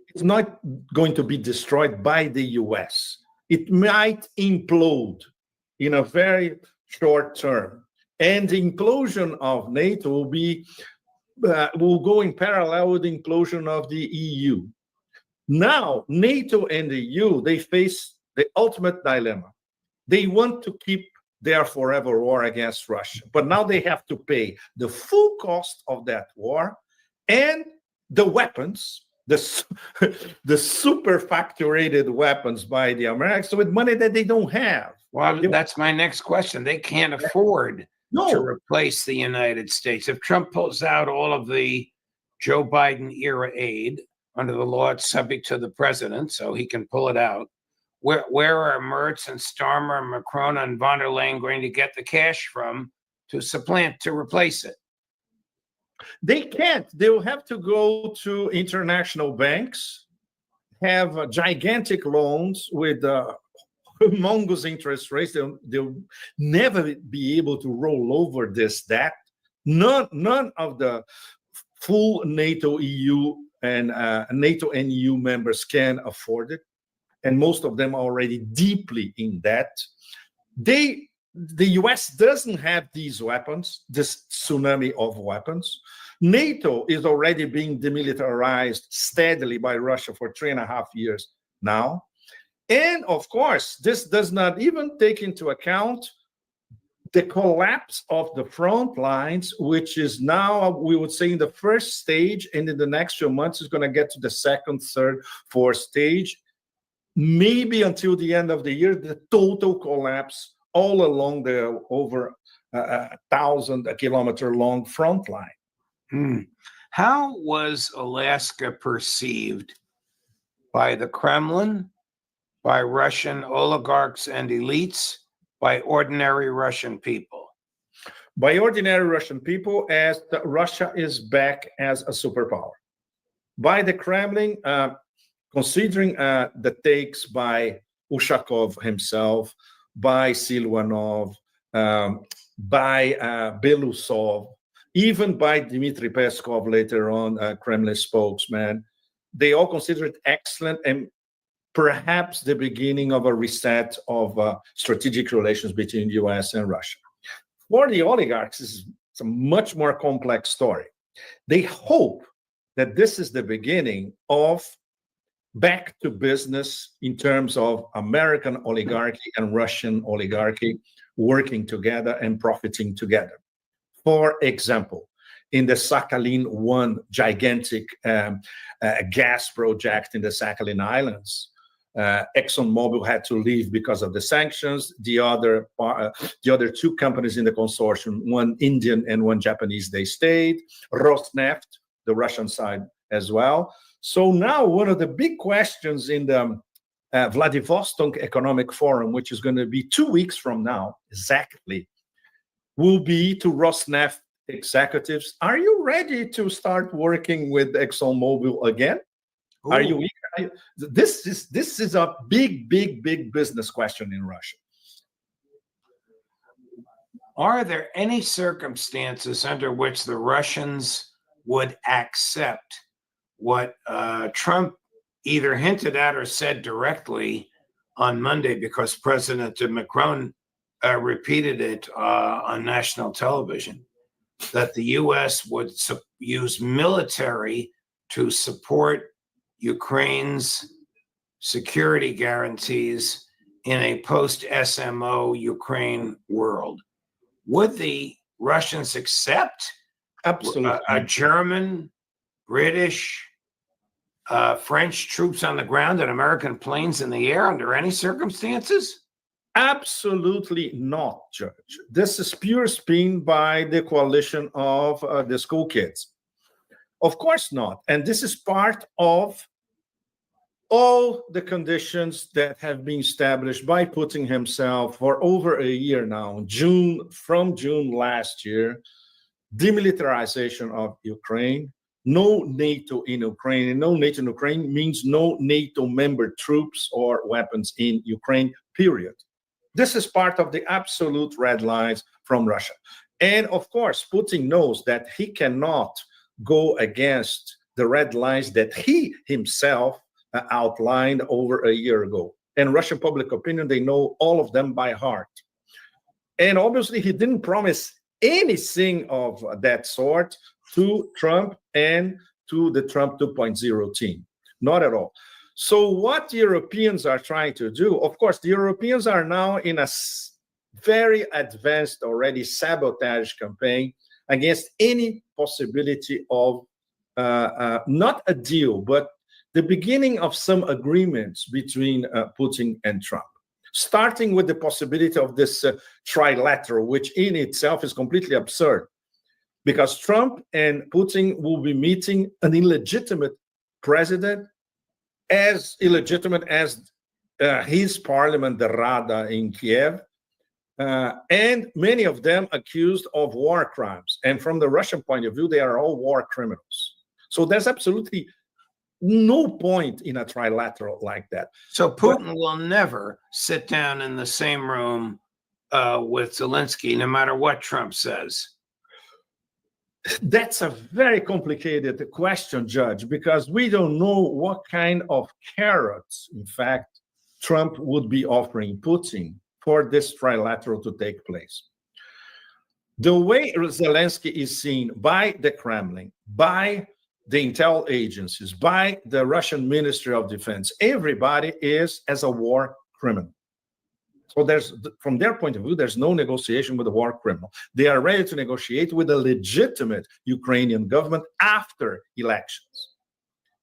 It's not going to be destroyed by the US. It might implode in a very short term. And the implosion of NATO will go in parallel with the implosion of the EU. Now, NATO and the EU, they face the ultimate dilemma. They want to keep their forever war against Russia, but now they have to pay the full cost of that war and the weapons, the super facturated weapons by the Americans with money that they don't have. Well, that's my next question. They can't afford to replace the United States. If Trump pulls out all of the Joe Biden era aid under the law, it's subject to the president, so he can pull it out. Where are Merz and Starmer and Macron and von der Leyen going to get the cash from to replace it? They can't. They'll have to go to international banks, have gigantic loans with humongous interest rates. They'll never be able to roll over this debt. None of the full NATO EU and NATO and EU members can afford it, and most of them are already deeply in debt. The US doesn't have these weapons, this tsunami of weapons. NATO is already being demilitarized steadily by Russia for 3.5 years now. And of course, this does not even take into account the collapse of the front lines, which is now, we would say, in the first stage, and in the next few months is going to get to the second, third, fourth stage. Maybe until the end of the year, the total collapse all along the over 1,000-kilometer long front line. How was Alaska perceived by the Kremlin, by Russian oligarchs and elites, by ordinary Russian people? By ordinary Russian people, as Russia is back as a superpower. By the Kremlin, considering the takes by Ushakov himself, by Silvanov, by Belousov, even by Dmitry Peskov later on, Kremlin spokesman, they all consider it excellent and perhaps the beginning of a reset of strategic relations between the US and Russia. For the oligarchs, it's a much more complex story. They hope that this is the beginning of back to business in terms of American oligarchy and Russian oligarchy working together and profiting together. For example, in the Sakhalin-1 gigantic gas project in the Sakhalin Islands, ExxonMobil had to leave because of the sanctions. The other two companies in the consortium, one Indian and one Japanese, they stayed. Rosneft, the Russian side as well. So now one of the big questions in the Vladivostok Economic Forum, which is going to be 2 weeks from now exactly, will be to Rosneft executives. Are you ready to start working with ExxonMobil again? Ooh. Are you? This is a big business question in Russia. Are there any circumstances under which the Russians would accept what Trump either hinted at or said directly on Monday, because President Macron repeated it on national television, that the U.S. would use military to support Ukraine's security guarantees in a post-SMO Ukraine world? Would the Russians accept absolutely a German, British, French troops on the ground and American planes in the air under any circumstances? Absolutely not, Judge. This is pure spin by the coalition of the school kids. Of course not. And this is part of all the conditions that have been established by Putin himself for over a year now. From June last year, demilitarization of Ukraine, no NATO in Ukraine, and no NATO in Ukraine means no NATO member troops or weapons in Ukraine, period. This is part of the absolute red lines from Russia. And of course, Putin knows that he cannot go against the red lines that he himself outlined over a year ago. And Russian public opinion, they know all of them by heart. And obviously, he didn't promise anything of that sort to Trump and to the Trump 2.0 team. Not at all. So what Europeans are trying to do, of course, the Europeans are now in a very advanced already sabotage campaign against any possibility of not a deal, but the beginning of some agreements between Putin and Trump, starting with the possibility of this trilateral, which in itself is completely absurd, because Trump and Putin will be meeting an illegitimate president, as illegitimate as his parliament, the Rada in Kiev, and many of them accused of war crimes. And from the Russian point of view, they are all war criminals. So there's absolutely no point in a trilateral like that. So Putin will never sit down in the same room with Zelensky, no matter what Trump says. That's a very complicated question, Judge, because we don't know what kind of carrots, in fact, Trump would be offering Putin for this trilateral to take place. The way Zelensky is seen by the Kremlin, by the intel agencies, by the Russian Ministry of Defense, everybody is as a war criminal. So there's, from their point of view, there's no negotiation with a war criminal. They are ready to negotiate with a legitimate Ukrainian government after elections.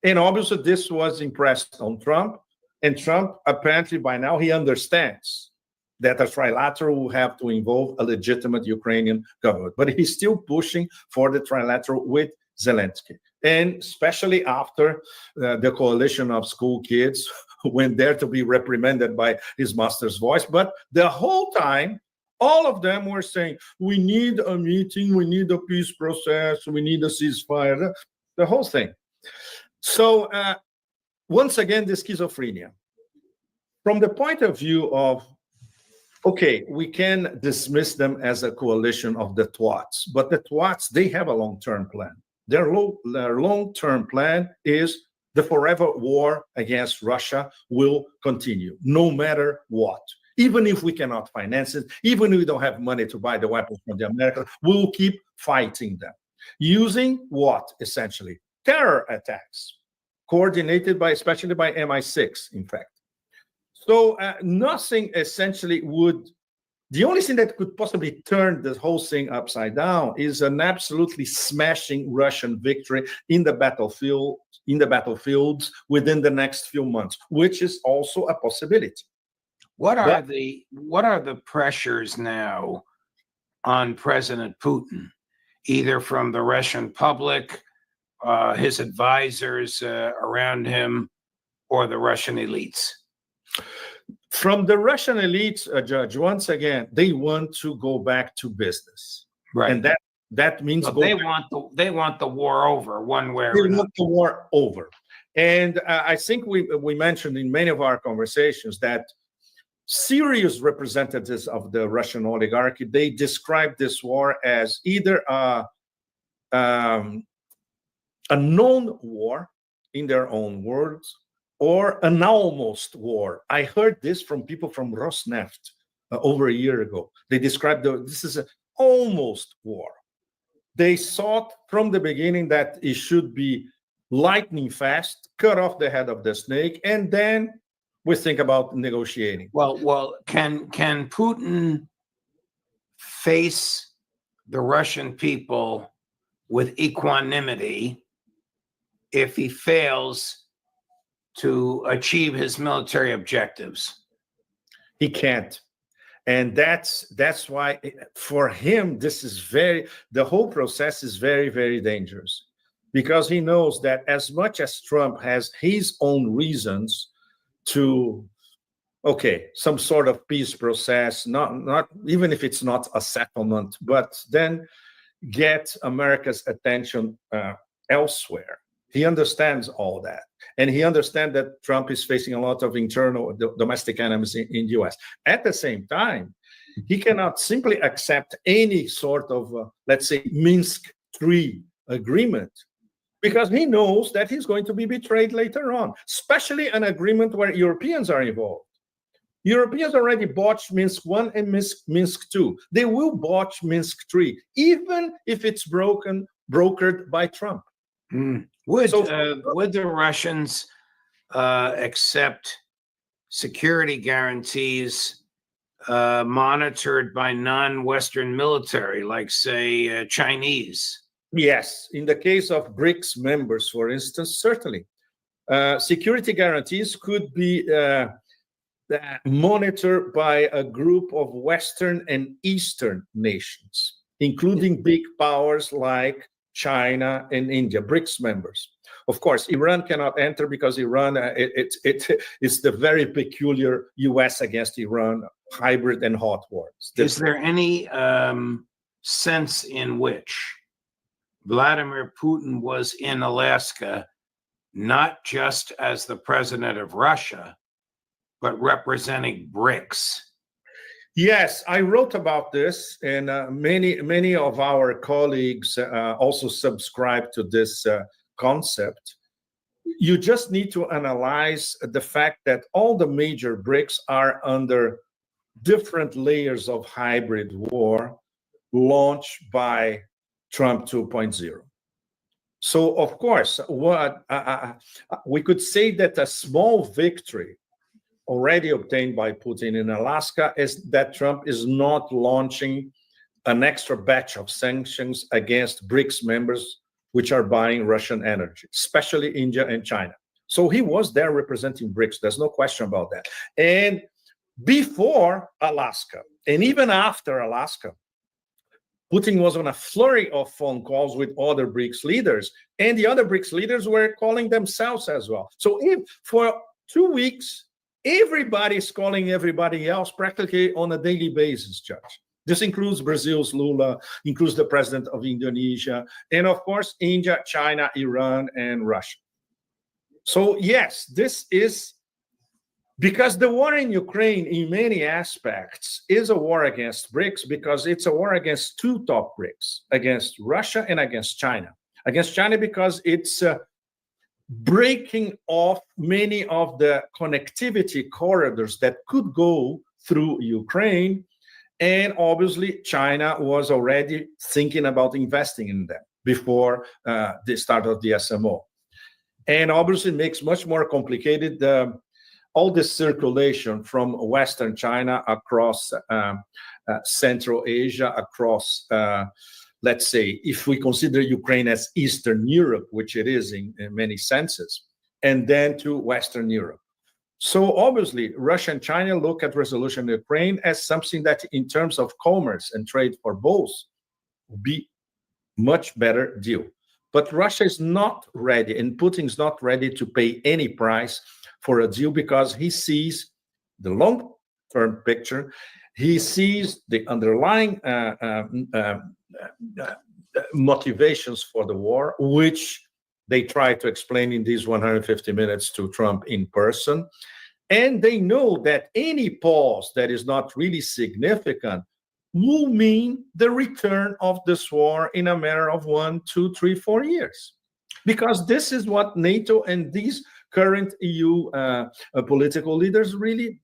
And obviously this was impressed on Trump, and Trump apparently by now he understands that a trilateral will have to involve a legitimate Ukrainian government. But he's still pushing for the trilateral with Zelensky. And especially after the coalition of school kids went there to be reprimanded by his master's voice. But the whole time, all of them were saying, we need a meeting, we need a peace process, we need a ceasefire, the whole thing. So once again, the schizophrenia. From the point of view of, okay, we can dismiss them as a coalition of the twats, but the twats, they have a long-term plan. Their long-term plan is the forever war against Russia will continue, no matter what. Even if we cannot finance it, even if we don't have money to buy the weapons from the Americans, we'll keep fighting them. Using what, essentially? Terror attacks, coordinated by, especially by MI6, in fact. So nothing essentially would, the only thing that could possibly turn this whole thing upside down is an absolutely smashing Russian victory in the battlefield, in the battlefields within the next few months, which is also a possibility. What are the pressures now on President Putin, either from the Russian public, his advisors around him, or the Russian elites? From the Russian elites, Judge, once again, they want to go back to business, right? And that means they want the war over one way or another. They want the war over, and I think we mentioned in many of our conversations that serious representatives of the Russian oligarchy, they describe this war as either a known war, in their own words, or an almost war. I heard this from people from Rosneft over a year ago. They described this as an almost war. They thought from the beginning that it should be lightning fast, cut off the head of the snake, and then we think about negotiating. Well, can Putin face the Russian people with equanimity if he fails to achieve his military objectives? He can't. And that's why for him, the whole process is very, very dangerous, because he knows that as much as Trump has his own reasons to, okay, some sort of peace process, not even if it's not a settlement, but then get America's attention elsewhere. He understands all that. And he understands that Trump is facing a lot of internal domestic enemies in the US. At the same time, he cannot simply accept any sort of, let's say, Minsk III agreement, because he knows that he's going to be betrayed later on, especially an agreement where Europeans are involved. Europeans already botched Minsk I and Minsk II. They will botch Minsk III, even if it's brokered by Trump. Would the Russians accept security guarantees monitored by non-Western military, like, say, Chinese? Yes. In the case of BRICS members, for instance, certainly. Security guarantees could be monitored by a group of Western and Eastern nations, including big powers like China and India, BRICS members. Of course, Iran cannot enter because Iran, it's the very peculiar US against Iran hybrid and hot war. Is there any sense in which Vladimir Putin was in Alaska, not just as the president of Russia, but representing BRICS? Yes, I wrote about this, and many of our colleagues also subscribe to this concept. You just need to analyze the fact that all the major BRICS are under different layers of hybrid war launched by Trump 2.0. So, of course, what we could say that a small victory already obtained by Putin in Alaska is that Trump is not launching an extra batch of sanctions against BRICS members which are buying Russian energy, especially India and China. So he was there representing BRICS. There's no question about that. And before Alaska, and even after Alaska, Putin was on a flurry of phone calls with other BRICS leaders, and the other BRICS leaders were calling themselves as well. So if for 2 weeks, everybody's calling everybody else practically on a daily basis, Judge. This includes Brazil's Lula, includes the president of Indonesia, and of course, India, China, Iran, and Russia. So yes, this is because the war in Ukraine, in many aspects, is a war against BRICS because it's a war against two top BRICS, against Russia and against China. Against China because it's breaking off many of the connectivity corridors that could go through Ukraine. And obviously, China was already thinking about investing in them before the start of the SMO. And obviously, it makes much more complicated all this circulation from Western China across Central Asia, across, let's say, if we consider Ukraine as Eastern Europe, which it is in many senses, and then to Western Europe. So obviously, Russia and China look at resolution in Ukraine as something that in terms of commerce and trade for both would be much better deal. But Russia is not ready, and Putin's not ready to pay any price for a deal because he sees the long-term picture. He sees the underlying motivations for the war, which they try to explain in these 150 minutes to Trump in person. And they know that any pause that is not really significant will mean the return of this war in a matter of 1, 2, 3, 4 years. Because this is what NATO and these current EU political leaders really,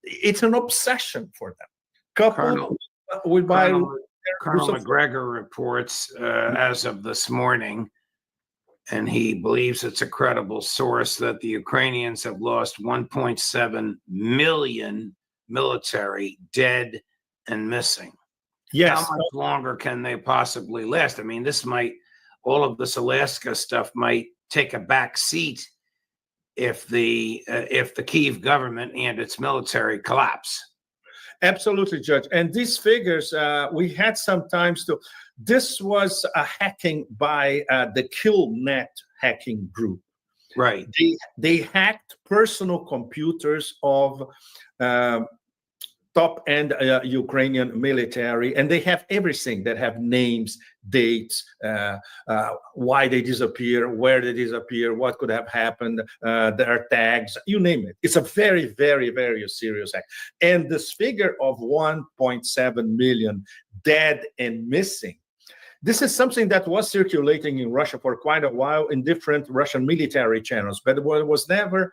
it's an obsession for them. Coupled with Colonel McGregor reports as of this morning, and he believes it's a credible source, that the Ukrainians have lost 1.7 million military dead and missing. Yes. How much longer can they possibly last? I mean, all of this Alaska stuff might take a back seat if the Kyiv government and its military collapse. Absolutely, Judge. And these figures, we had sometimes to. This was a hacking by the KillNet hacking group. Right. They hacked personal computers of top-end Ukrainian military, and they have everything that have names, dates, why they disappear, where they disappear, what could have happened, their tags, you name it. It's a very, very, very serious act. And this figure of 1.7 million dead and missing, this is something that was circulating in Russia for quite a while in different Russian military channels, but it was never,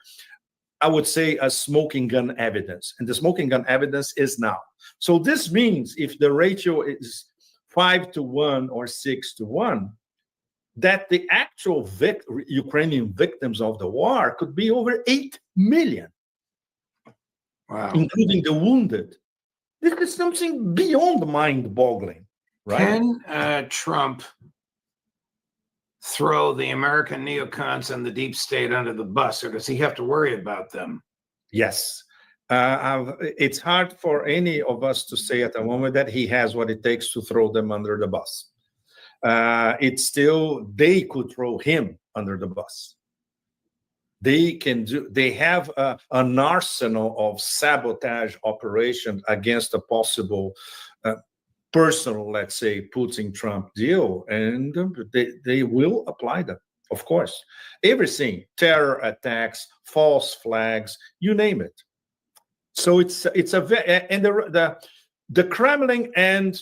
I would say, a smoking gun evidence. And the smoking gun evidence is now. So this means if the ratio is 5-to-1 or 6-to-1, that the actual Ukrainian victims of the war could be over 8 million. Wow. Including the wounded. This is something beyond mind-boggling. Right? Can Trump throw the American neocons and the deep state under the bus, or does he have to worry about them? Yes. It's hard for any of us to say at the moment that he has what it takes to throw them under the bus. It's still, they could throw him under the bus. They have an arsenal of sabotage operation against a possible personal, let's say, Putin-Trump deal, and they will apply them, of course. Everything, terror attacks, false flags, you name it. So it's a very, and the Kremlin and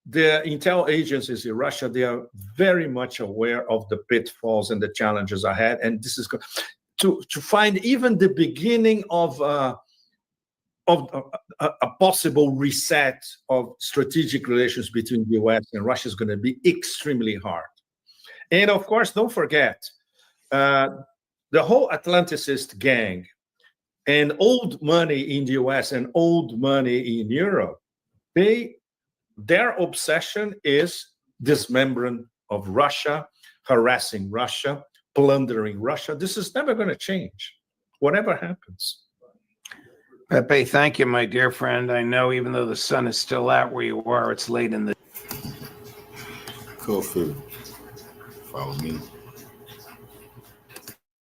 the intel agencies in Russia, they are very much aware of the pitfalls and the challenges ahead. And this is to find even the beginning of a possible reset of strategic relations between the US and Russia is going to be extremely hard. And of course, don't forget, the whole Atlanticist gang and old money in the US and old money in Europe, their obsession is dismembering of Russia, harassing Russia, plundering Russia. This is never going to change, whatever happens. Pepe, thank you, my dear friend. I know even though the sun is still out where you are, it's late in the... Kofi, follow me.